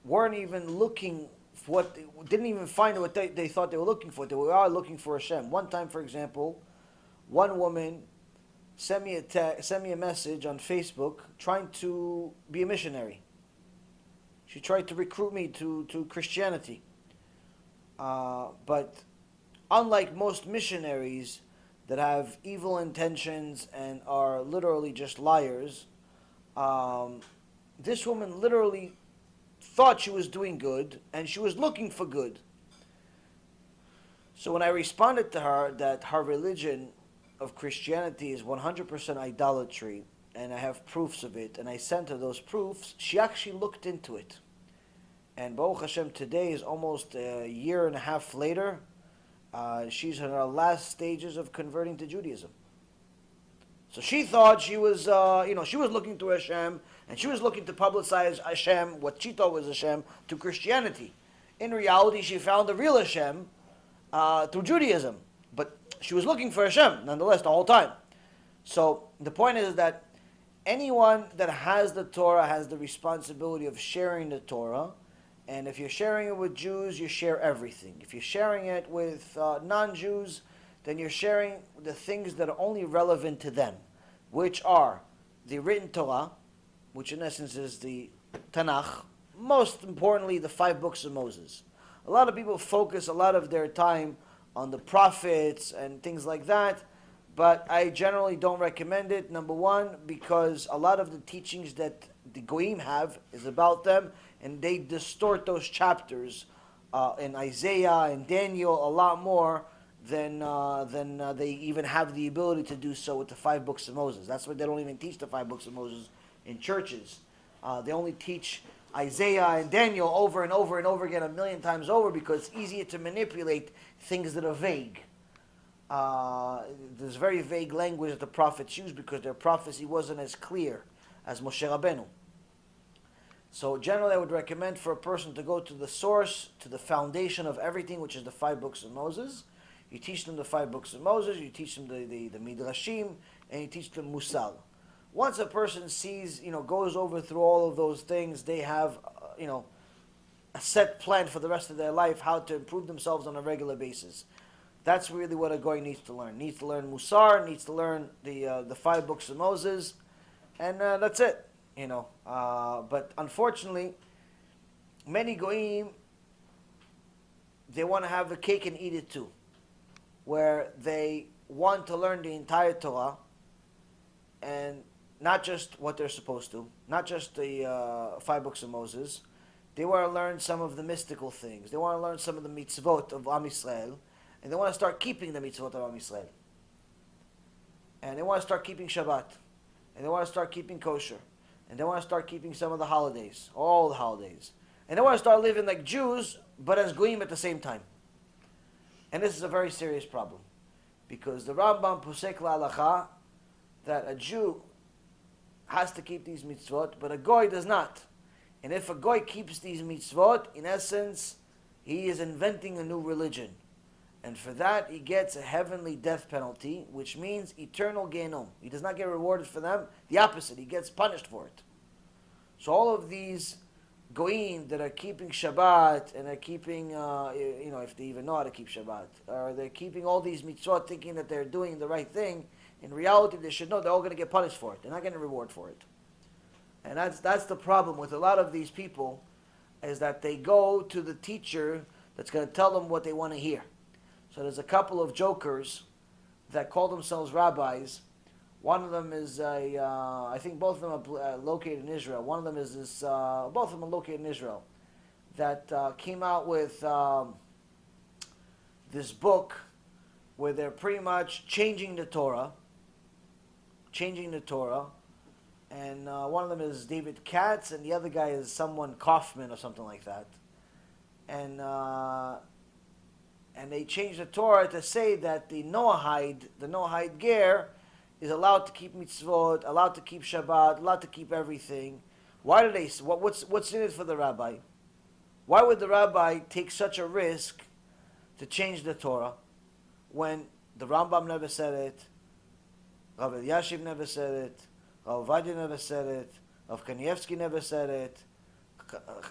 weren't even looking for what, didn't even find what they thought they were looking for. They were looking for Hashem. One time, for example, one woman sent me a message on Facebook trying to be a missionary. She tried to recruit me to Christianity. But unlike most missionaries that have evil intentions and are literally just liars, this woman literally thought she was doing good and she was looking for good. So when I responded to her that her religion of Christianity is 100% idolatry and I have proofs of it, and I sent her those proofs, she actually looked into it. And Baruch Hashem, today is almost a year and a half later. She's in her last stages of converting to Judaism. So she thought she was, she was looking to Hashem, and she was looking to publicize Hashem, what she thought was Hashem, to Christianity. In reality, she found the real Hashem through Judaism. But she was looking for Hashem, nonetheless, the whole time. So the point is that anyone that has the Torah has the responsibility of sharing the Torah. And if you're sharing it with Jews, you share everything. If you're sharing it with non-Jews, then you're sharing the things that are only relevant to them, which are the written Torah, which in essence is the Tanakh, most importantly, the 5 books of Moses. A lot of people focus a lot of their time on the prophets and things like that, but I generally don't recommend it. Number one, because a lot of the teachings that the Goyim have is about them, and they distort those chapters in Isaiah and Daniel a lot more than they even have the ability to do so with the 5 books of Moses. That's why they don't even teach the 5 books of Moses in churches. They only teach Isaiah and Daniel over and over and over again, 1,000,000 times over, because it's easier to manipulate things that are vague. There's very vague language that the prophets use because their prophecy wasn't as clear as Moshe Rabbeinu. So generally I would recommend for a person to go to the source, to the foundation of everything, which is the 5 books of Moses. You teach them the 5 books of Moses, you teach them the Midrashim, and you teach them Mussar. Once a person sees, goes over through all of those things, they have, a set plan for the rest of their life, how to improve themselves on a regular basis. That's really what a goy needs to learn. Needs to learn Mussar, needs to learn the 5 books of Moses, and that's it. But unfortunately, many goyim, they want to have the cake and eat it too, where they want to learn the entire Torah, and not just what they're supposed to, not just the 5 books of Moses. They want to learn some of the mystical things. They want to learn some of the mitzvot of Am Yisrael, and they want to start keeping the mitzvot of Am Yisrael. And they want to start keeping Shabbat, and they want to start keeping kosher, and they want to start keeping some of the holidays, all the holidays. And they want to start living like Jews, but as Goyim at the same time. And this is a very serious problem, because the Rambam Pusek La'alacha, that a Jew has to keep these mitzvot, but a Goy does not. And if a Goy keeps these mitzvot, in essence, he is inventing a new religion. And for that, he gets a heavenly death penalty, which means eternal Gehinnom. He does not get rewarded for them. The opposite, he gets punished for it. So all of these Goyim that are keeping Shabbat, and are keeping, if they even know how to keep Shabbat, or they're keeping all these mitzvot thinking that they're doing the right thing, in reality, they should know they're all going to get punished for it. They're not getting a reward for it. And that's the problem with a lot of these people, is that they go to the teacher that's going to tell them what they want to hear. So there's a couple of jokers that call themselves rabbis. One of them is I think both of them are located in Israel. One of them is both of them are located in Israel, that came out with this book where they're pretty much changing the Torah. And one of them is David Katz, and the other guy is someone Kaufman or something like that. And they changed the Torah to say that the Noahide Ger is allowed to keep mitzvot, allowed to keep Shabbat, allowed to keep everything. Why do they? What's in it for the rabbi? Why would the rabbi take such a risk to change the Torah when the Rambam never said it, Rabbi Yashiv never said it, Rav Ovadia never said it, Rav Kanievsky never said it,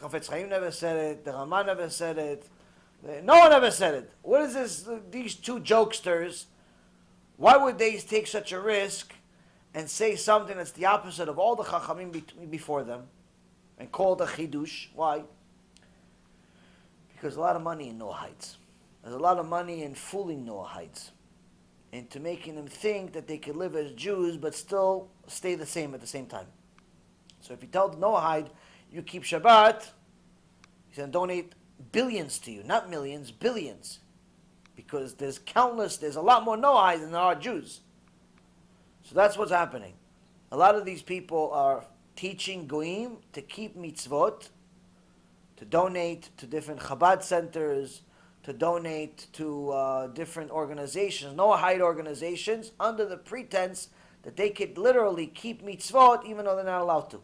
Chafetz Chaim never said it, the Rama never said it, no one ever said it. What is this? These two jokesters, why would they take such a risk and say something that's the opposite of all the Chachamim before them and call it a Chidush? Why? Because a lot of money in Noahides. There's a lot of money in fooling Noahides, into making them think that they could live as Jews but still stay the same at the same time. So if you tell the Noahide, you keep Shabbat, he's going to donate billions to you, not millions, billions. Because there's a lot more Noahides than there are Jews. So that's what's happening. A lot of these people are teaching Goyim to keep mitzvot, to donate to different Chabad centers, to donate to different organizations, Noahide organizations, under the pretense that they could literally keep mitzvot even though they're not allowed to.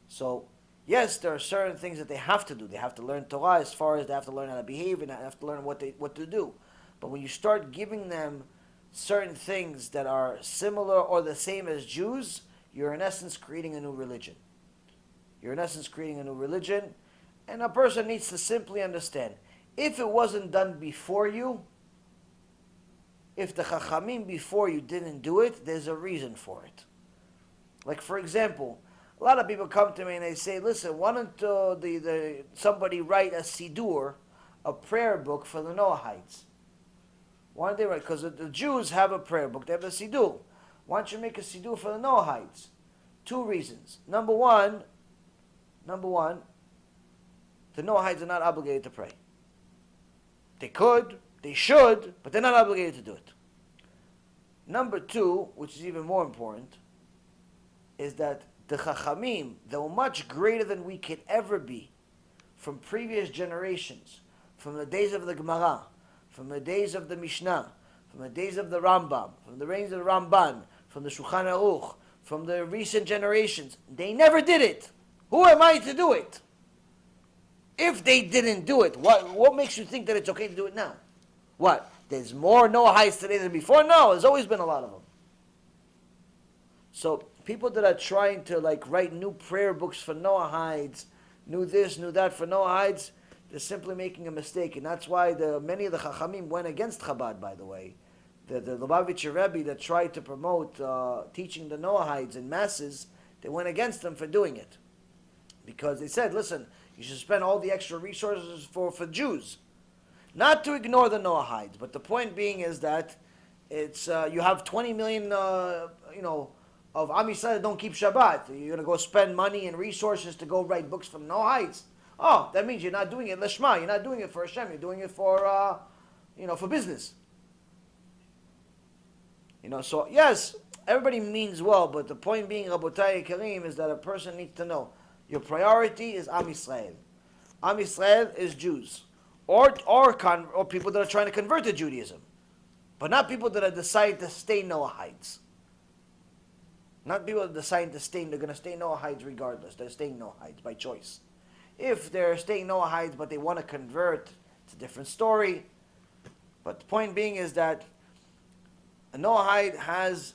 So, yes, there are certain things that they have to do. They have to learn Torah, as far as they have to learn how to behave and they have to learn what to do. But when you start giving them certain things that are similar or the same as Jews, you're in essence creating a new religion. And a person needs to simply understand, if it wasn't done before you, if the Chachamim before you didn't do it, there's a reason for it. Like, for example, a lot of people come to me and they say, listen, why don't somebody write a Sidur, a prayer book for the Noahides? Why don't they write? Because the Jews have a prayer book, they have a Sidur. Why don't you make a Sidur for the Noahides? 2 reasons. Number one, the Noahides are not obligated to pray. They could, they should, but they're not obligated to do it. Number 2, which is even more important, is that the Chachamim, they were much greater than we could ever be, from previous generations, from the days of the Gemara, from the days of the Mishnah, from the days of the Rambam, from the reigns of the Ramban, from the Shulchan Aruch, from the recent generations. They never did it. Who am I to do it? If they didn't do it, what makes you think that it's okay to do it now? What? There's more Noahides today than before? No, there's always been a lot of them. So people that are trying to write new prayer books for Noahides, new this, new that for Noahides, they're simply making a mistake. And that's why many of the Chachamim went against Chabad, by the way. The Lubavitcher Rebbe that tried to promote teaching the Noahides in masses, they went against them for doing it. Because they said, listen, you should spend all the extra resources for Jews. Not to ignore the Noahides, but the point being is that it's you have 20 million of Am Yisrael don't keep Shabbat. You're going to go spend money and resources to go write books from Noahites. Oh, that means you're not doing it Lishma. You're not doing it for Hashem. You're doing it for, for business. So yes, everybody means well, but the point being, Rabotai Kareem, is that a person needs to know your priority is Am Yisrael. Am Yisrael is Jews, or people that are trying to convert to Judaism, but not people that have decided to stay Noahites. Not people that decide to stay. They're going to stay Noahites regardless. They're staying Noahites by choice. If they're staying Noahites but they want to convert, it's a different story. But the point being is that a Noahide has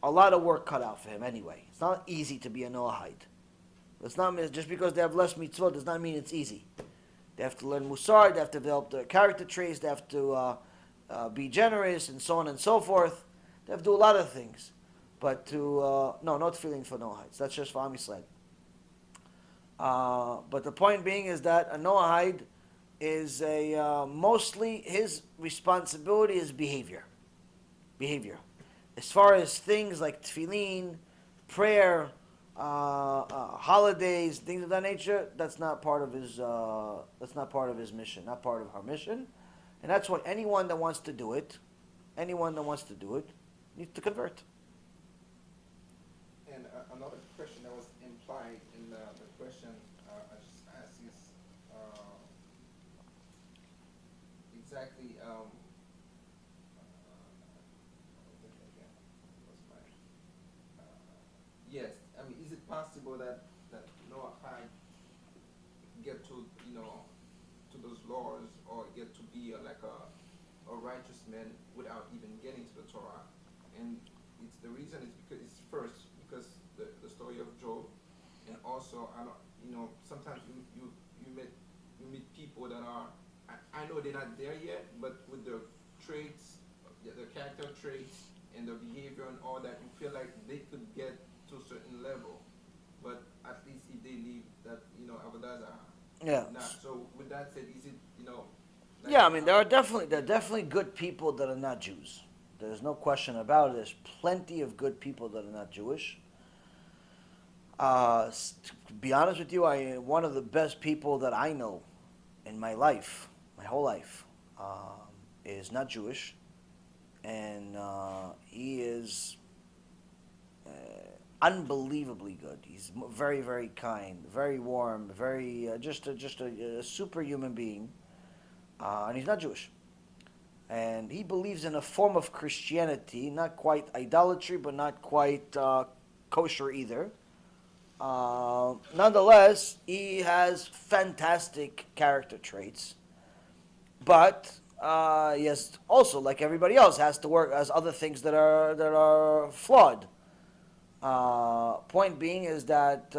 a lot of work cut out for him anyway. It's not easy to be a Noahide. It's not just because they have less mitzvot does not mean it's easy. They have to learn mussar. They have to develop their character traits. They have to be generous and so on and so forth. They have to do a lot of things. But not feeling for Noahides. That's just for Am Yisrael. But the point being is that a Noahide is mostly his responsibility is behavior. Behavior. As far as things like tefillin, prayer, holidays, things of that nature, that's not part of his. That's not part of his mission. Not part of our mission, and that's what anyone that wants to do it, needs to convert. And another question that was implied in the question I just asked is exactly. Yes, I mean, is it possible that Noah get to to those laws or get to be a righteous man without even getting to the Torah? And the reason is because the story of Job, and also sometimes you meet people that are I know they're not there yet, but with their traits, the character traits and their behavior and all that, you feel like they could get to a certain level, but at least if they leave that avodah zarah. Not. So with that said, is it Yeah, I mean there are definitely good people that are not Jews. There's no question about it. There's plenty of good people that are not Jewish. To be honest with you, one of the best people that I know in my life, my whole life, is not Jewish, and he is unbelievably good. He's very, very kind, very warm, very just a superhuman being, and he's not Jewish. And he believes in a form of Christianity, not quite idolatry, but not quite kosher either. Nonetheless, he has fantastic character traits. But he has also, like everybody else, has other things that are flawed. Point being is that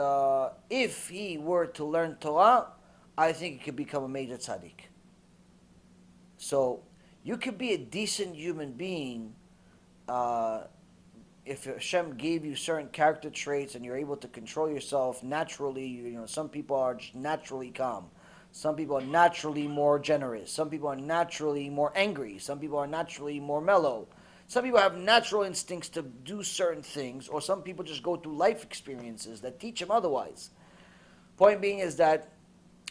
if he were to learn Torah, I think he could become a major tzaddik. So you could be a decent human being if Hashem gave you certain character traits and you're able to control yourself naturally. Some people are just naturally calm. Some people are naturally more generous. Some people are naturally more angry. Some people are naturally more mellow. Some people have natural instincts to do certain things, or some people just go through life experiences that teach them otherwise. Point being is that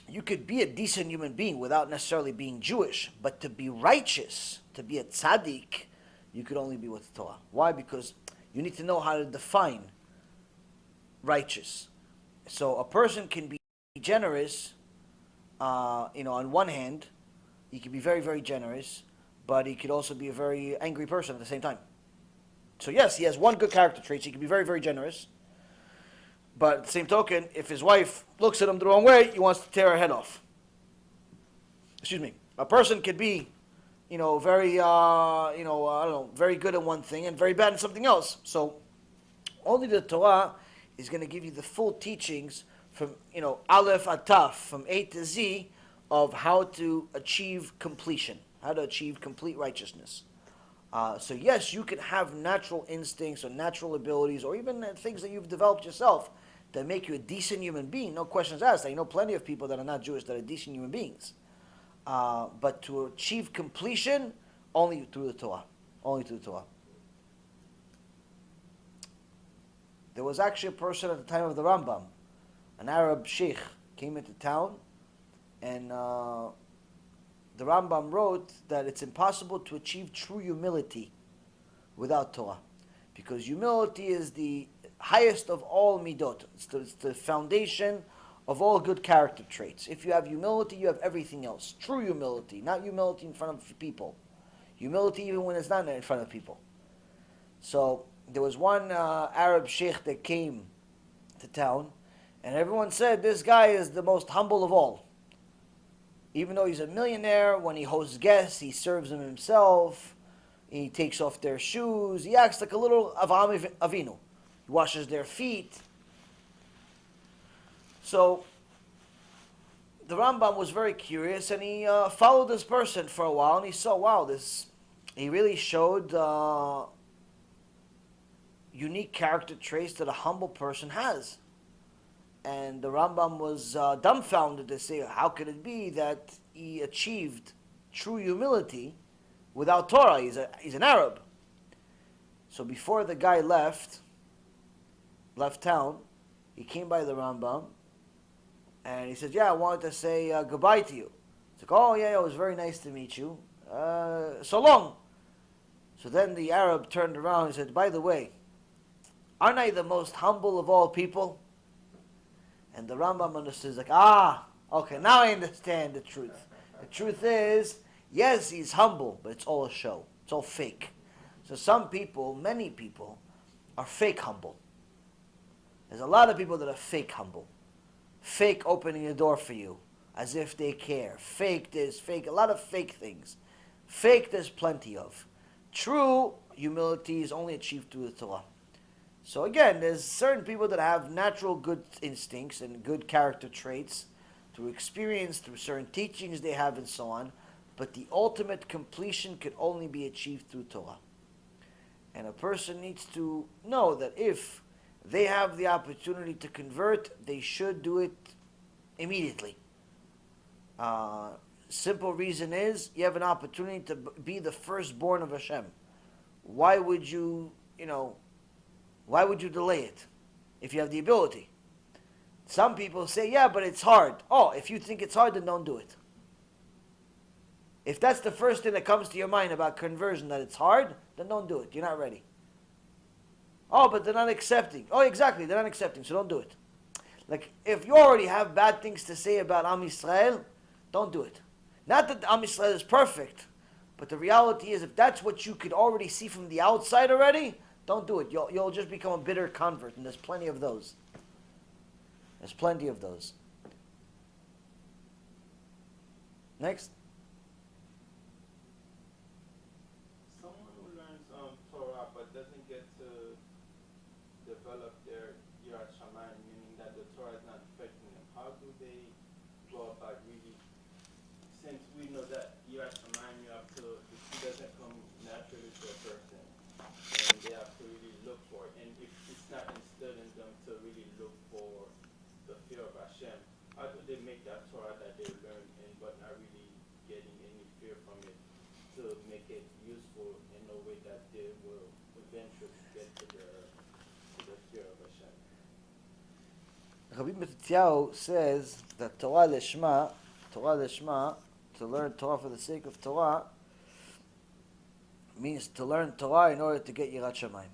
you could be a decent human being without necessarily being Jewish, but to be righteous, to be a tzaddik, you could only be with Torah. Why? Because you need to know how to define righteous. So a person can be generous, on one hand, he can be very, very generous, but he could also be a very angry person at the same time. So yes, he has one good character trait, so he can be very, very generous. But at the same token, if his wife looks at him the wrong way, he wants to tear her head off. Excuse me. A person could be, very, very good at one thing and very bad at something else. So only the Torah is going to give you the full teachings from, Aleph ad Taf, from A to Z, of how to achieve completion, how to achieve complete righteousness. So yes, you can have natural instincts or natural abilities or even things that you've developed yourself that make you a decent human being. No questions asked. I know plenty of people that are not Jewish that are decent human beings. But to achieve completion, only through the Torah. Only through the Torah. There was actually a person at the time of the Rambam, an Arab sheikh, came into town, and the Rambam wrote that it's impossible to achieve true humility without Torah, because humility is the highest of all midot. It's the foundation of all good character traits. If you have humility, you have everything else. True humility, not humility in front of people. Humility even when it's not in front of people. So there was one Arab sheikh that came to town, and everyone said this guy is the most humble of all. Even though he's a millionaire, when he hosts guests, he serves them himself. He takes off their shoes. He acts like a little Avraham Avinu. He washes their feet. So the Rambam was very curious, and he followed this person for a while, and he saw, wow, he really showed unique character traits that a humble person has. And the Rambam was dumbfounded to say, how could it be that he achieved true humility without Torah? He's an Arab. So before the guy left town, he came by the Rambam, and he said, yeah, I wanted to say goodbye to you. He's like, oh yeah, it was very nice to meet you. So long. So then the Arab turned around and said, by the way, aren't I the most humble of all people? And the Rambam understood, like, okay, now I understand the truth. The truth is, yes, he's humble, but it's all a show. It's all fake. So some people, many people, are fake humble. There's a lot of people that are fake humble. Fake opening the door for you, as if they care. Fake this, fake, a lot of fake things. Fake there's plenty of. True humility is only achieved through the Torah. So again, there's certain people that have natural good instincts and good character traits through experience, through certain teachings they have and so on, but the ultimate completion could only be achieved through Torah. And a person needs to know that if they have the opportunity to convert, they should do it immediately. Simple reason is, you have an opportunity to be the firstborn of Hashem. Why would you delay it if you have the ability? Some people say, yeah, but it's hard. Oh, if you think it's hard, then don't do it. If that's the first thing that comes to your mind about conversion, that it's hard, then don't do it. You're not ready. Oh, but they're not accepting. Oh, exactly, they're not accepting, so don't do it. Like, if you already have bad things to say about Am Yisrael, don't do it. Not that Am Yisrael is perfect, but the reality is, if that's what you could already see from the outside already, don't do it. You'll just become a bitter convert, and there's plenty of those. There's plenty of those. Next. Someone who learns Torah but doesn't get to develop their yirat shamayim, meaning that the Torah is not affecting them, how do they go about really, since we know that yirat shamayim, it doesn't come naturally to a person, and they have to really look for it, and if it's not instilled in them to really look for the fear of Hashem, how do they make that Torah that they learn but not really getting any fear from it to make it useful in a way that they will eventually get to the fear of Hashem? Rabbi Yaron says that Torah Lishma, to learn Torah for the sake of Torah, means to learn Torah in order to get Yirat Shamayim.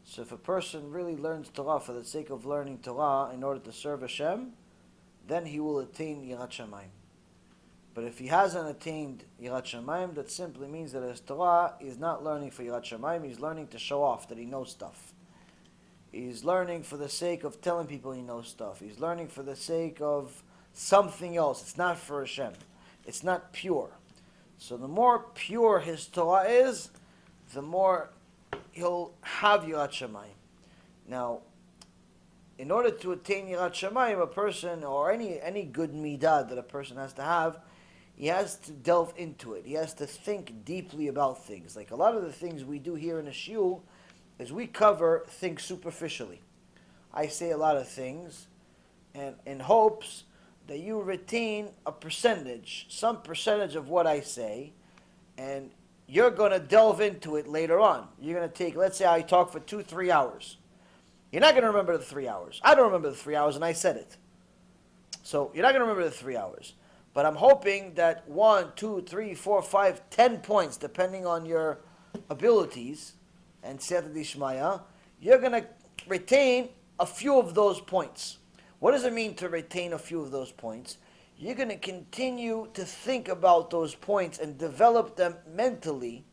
So if a person really learns Torah for the sake of learning Torah in order to serve Hashem, then he will attain Yirat Shamayim. But if he hasn't attained Yirat Shamayim, that simply means that his Torah is not learning for Yirat Shamayim, he's learning to show off that he knows stuff. He's learning for the sake of telling people he knows stuff. He's learning for the sake of something else. It's not for Hashem. It's not pure. So the more pure his Torah is, the more he'll have Yirat Shamayim. Now, in order to attain Yirat Shamayim, a person, or any good midah that a person has to have, he has to delve into it. He has to think deeply about things. Like a lot of the things we do here in a shiur is we cover things superficially. I say a lot of things, and in hopes that you retain a percentage, some percentage of what I say, and you're going to delve into it later on. You're going to take, let's say I talk for 2-3 hours. You're not going to remember the 3 hours. I don't remember the 3 hours, and I said it. So you're not going to remember the 3 hours. But I'm hoping that 1, 2, 3, 4, 5, 10 points, depending on your abilities, and Siyata Dishmaya, you're going to retain a few of those points. What does it mean to retain a few of those points? You're going to continue to think about those points and develop them mentally.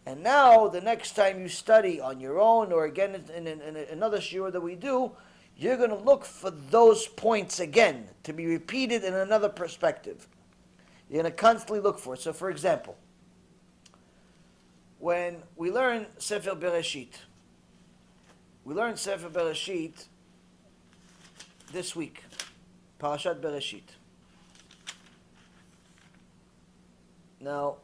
And now, the next time you study on your own, or again in another shiur that we do, you're going to look for those points again, to be repeated in another perspective. You're going to constantly look for it. So, for example, when we learn Sefer Bereshit, we learn Sefer Bereshit this week, Parashat Bereshit. Now,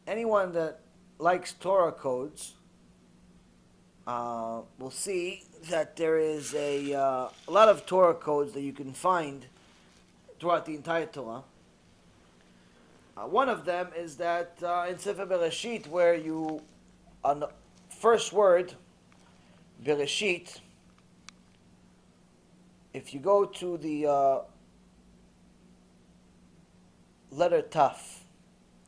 anyone that likes Torah codes will see that there is a lot of Torah codes that you can find throughout the entire Torah. One of them is that in Sefer Bereshit, where you, on the first word, Bereshit, if you go to the letter Taf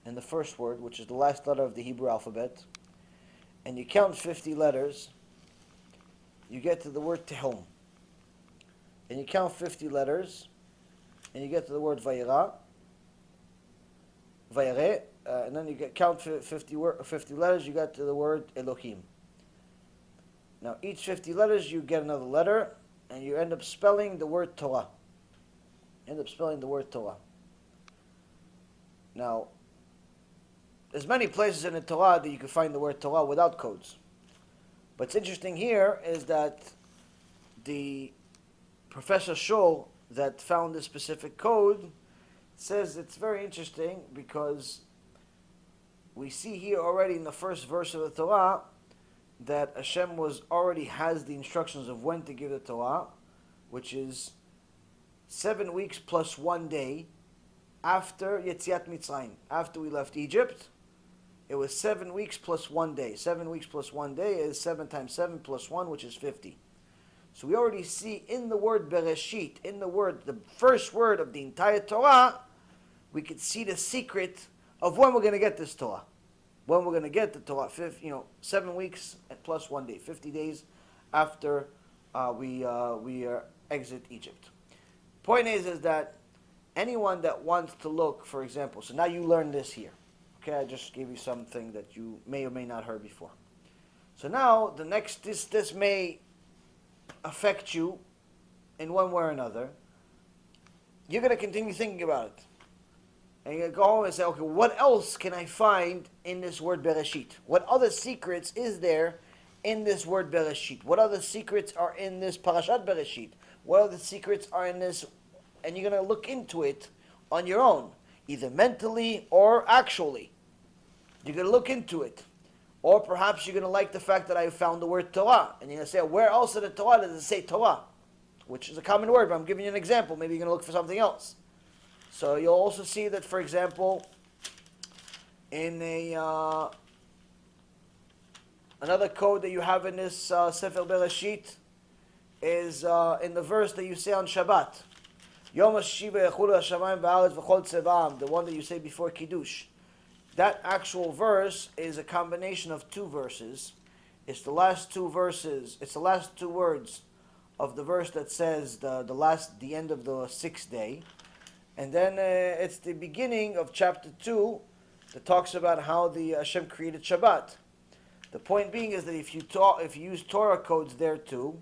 in the first word, which is the last letter of the Hebrew alphabet, and you count 50 letters, you get to the word Tehom. And you count 50 letters, and you get to the word Vayera, and then you count 50 letters, you get to the word Elohim. Now, each 50 letters, you get another letter, and you end up spelling the word Torah. Now, there's many places in the Torah that you can find the word Torah without codes. What's interesting here is that the Professor Shul that found this specific code says it's very interesting because we see here already in the first verse of the Torah that Hashem already has the instructions of when to give the Torah, which is 7 weeks plus 1 day after Yetziat Mitzrayim, after we left Egypt. It was 7 weeks plus 1 day. 7 weeks plus 1 day is 7 times 7 plus 1, which is 50. So we already see in the word Bereshit, in the first word of the entire Torah, we could see the secret of when we're going to get this Torah. When we're going to get the Torah, 7 weeks plus 1 day, 50 days after we exit Egypt. Point is that anyone that wants to look, for example, so now you learn this here. Okay, I just gave you something that you may or may not heard before. So now this may affect you in one way or another. You're going to continue thinking about it. And you're going to go home and say, okay, what else can I find in this word Bereshit? What other secrets is there in this word Bereshit? What other secrets are in this Parashat Bereshit? What other secrets are in this? And you're going to look into it on your own, either mentally or actually. You're going to look into it. Or perhaps you're going to like the fact that I found the word Torah. And you're going to say, where else in the Torah does it say Torah? Which is a common word, but I'm giving you an example. Maybe you're going to look for something else. So you'll also see that, for example, in another code that you have in this Sefer Bereshit is in the verse that you say on Shabbat. Yom HaShiva Yechulu HaShamayim V'Haaretz V'Chol Tzevaam, the one that you say before Kiddush. That actual verse is a combination of two verses. It's the last two verses. It's the last two words of the verse that says the end of the 6th day, and then it's the beginning of chapter 2 that talks about how the Hashem created Shabbat. The point being is that if you use Torah codes there too,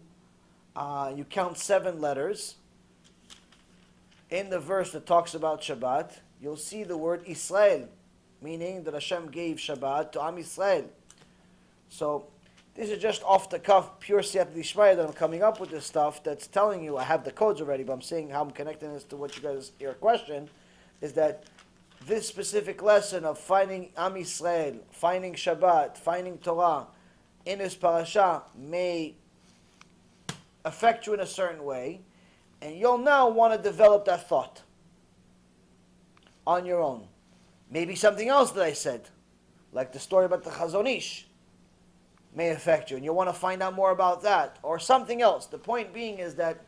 you count 7 letters. In the verse that talks about Shabbat, you'll see the word Israel, meaning that Hashem gave Shabbat to Am Yisrael. So this is just off the cuff, pure Siyata Dishmaya that I'm coming up with this stuff that's telling you, I have the codes already, but I'm saying how I'm connecting this to what you guys, your question, is that this specific lesson of finding Am Yisrael, finding Shabbat, finding Torah in this parasha may affect you in a certain way, and you'll now want to develop that thought on your own. Maybe something else that I said like the story about the Chazon Ish may affect you, and you want to find out more about that, or something else. The point being is that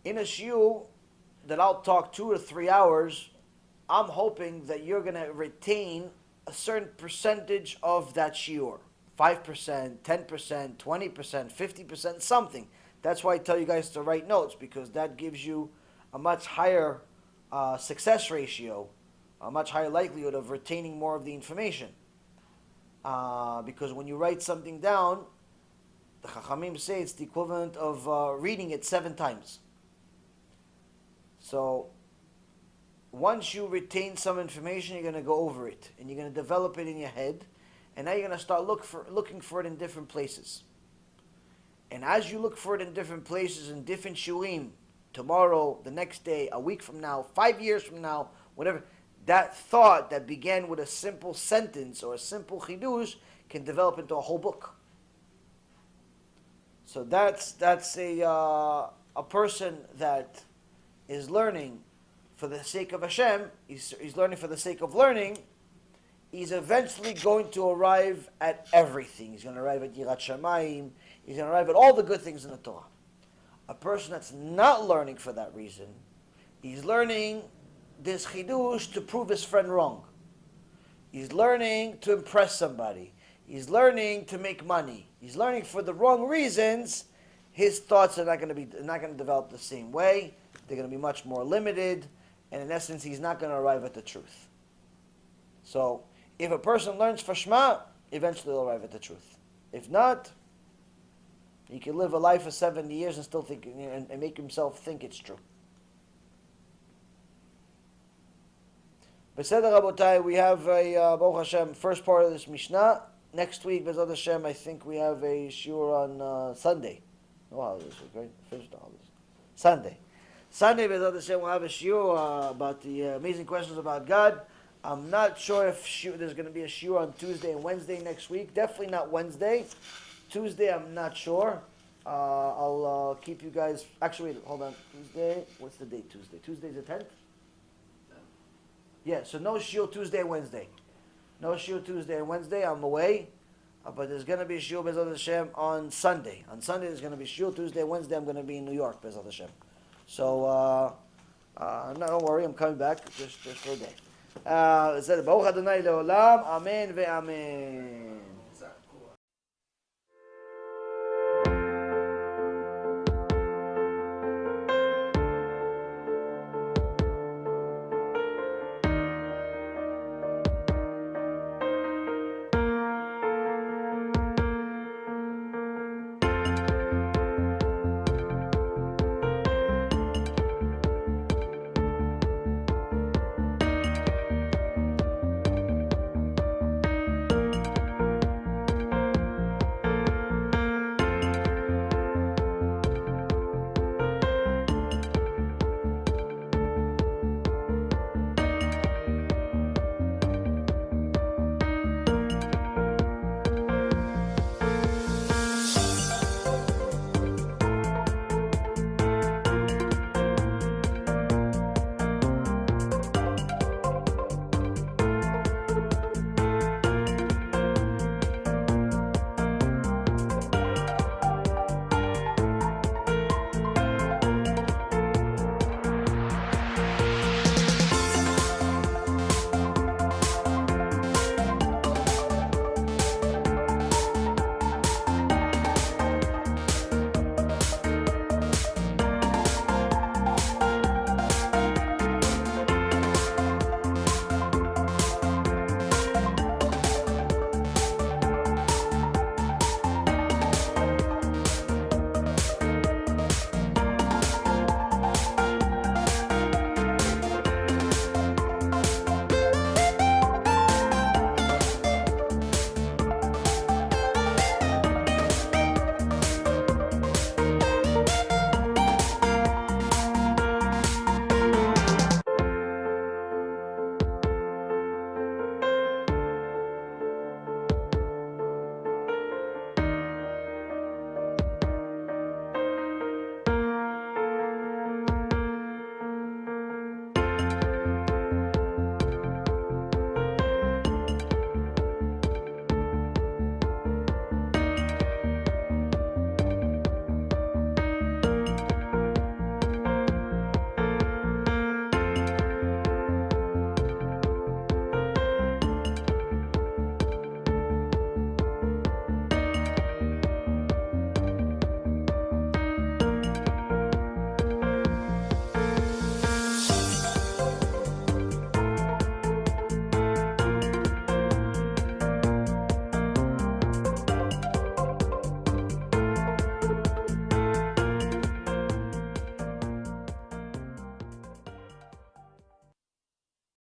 in a shiur that I'll talk 2 or 3 hours, I'm hoping that you're going to retain a certain percentage of that shiur. 5%, 10%, 20%, 50%, something. That's why I tell you guys to write notes, because that gives you a much higher success ratio, a much higher likelihood of retaining more of the information. Because when you write something down, the Chachamim say it's the equivalent of reading it 7 times. So once you retain some information, you're going to go over it, and you're going to develop it in your head, and now you're going to start looking for it in different places. And as you look for it in different places, in different shurim, tomorrow, the next day, a week from now, 5 years from now, whatever, that thought that began with a simple sentence or a simple chidush can develop into a whole book. So that's a person that is learning for the sake of Hashem. He's learning for the sake of learning. He's eventually going to arrive at everything. He's going to arrive at Yirat Shamayim. He's going to arrive at all the good things in the Torah. A person that's not learning for that reason, he's learning this chidush to prove his friend wrong. He's learning to impress somebody. He's learning to make money. He's learning for the wrong reasons. His thoughts are not going to develop the same way. They're going to be much more limited, and in essence, he's not going to arrive at the truth. So, if a person learns for Shema, eventually he'll arrive at the truth. If not, he can live a life of 70 years and still think and make himself think it's true. Beseder Rabotai, we have a Baruch Hashem first part of this Mishnah. Next week, Bezod Hashem, I think we have a shiur on Sunday. No holidays, right? Finished the holidays. Sunday, Bezod Hashem, we'll have a shiur about the amazing questions about God. I'm not sure if there's going to be a shiur on Tuesday and Wednesday next week. Definitely not Wednesday. Tuesday, I'm not sure. I'll keep you guys... Actually, wait, hold on. Tuesday, what's the date Tuesday? Tuesday's the 10th? Yeah, so no shiur Tuesday and Wednesday. No shiur Tuesday and Wednesday. I'm away. But there's going to be a shiur, Bezod Hashem, on Sunday. On Sunday, there's going to be shiur. Tuesday and Wednesday, I'm going to be in New York, Bezod Hashem. So, don't worry, I'm coming back just for a day. Baruch Adonai Leolam, Amen ve'amen.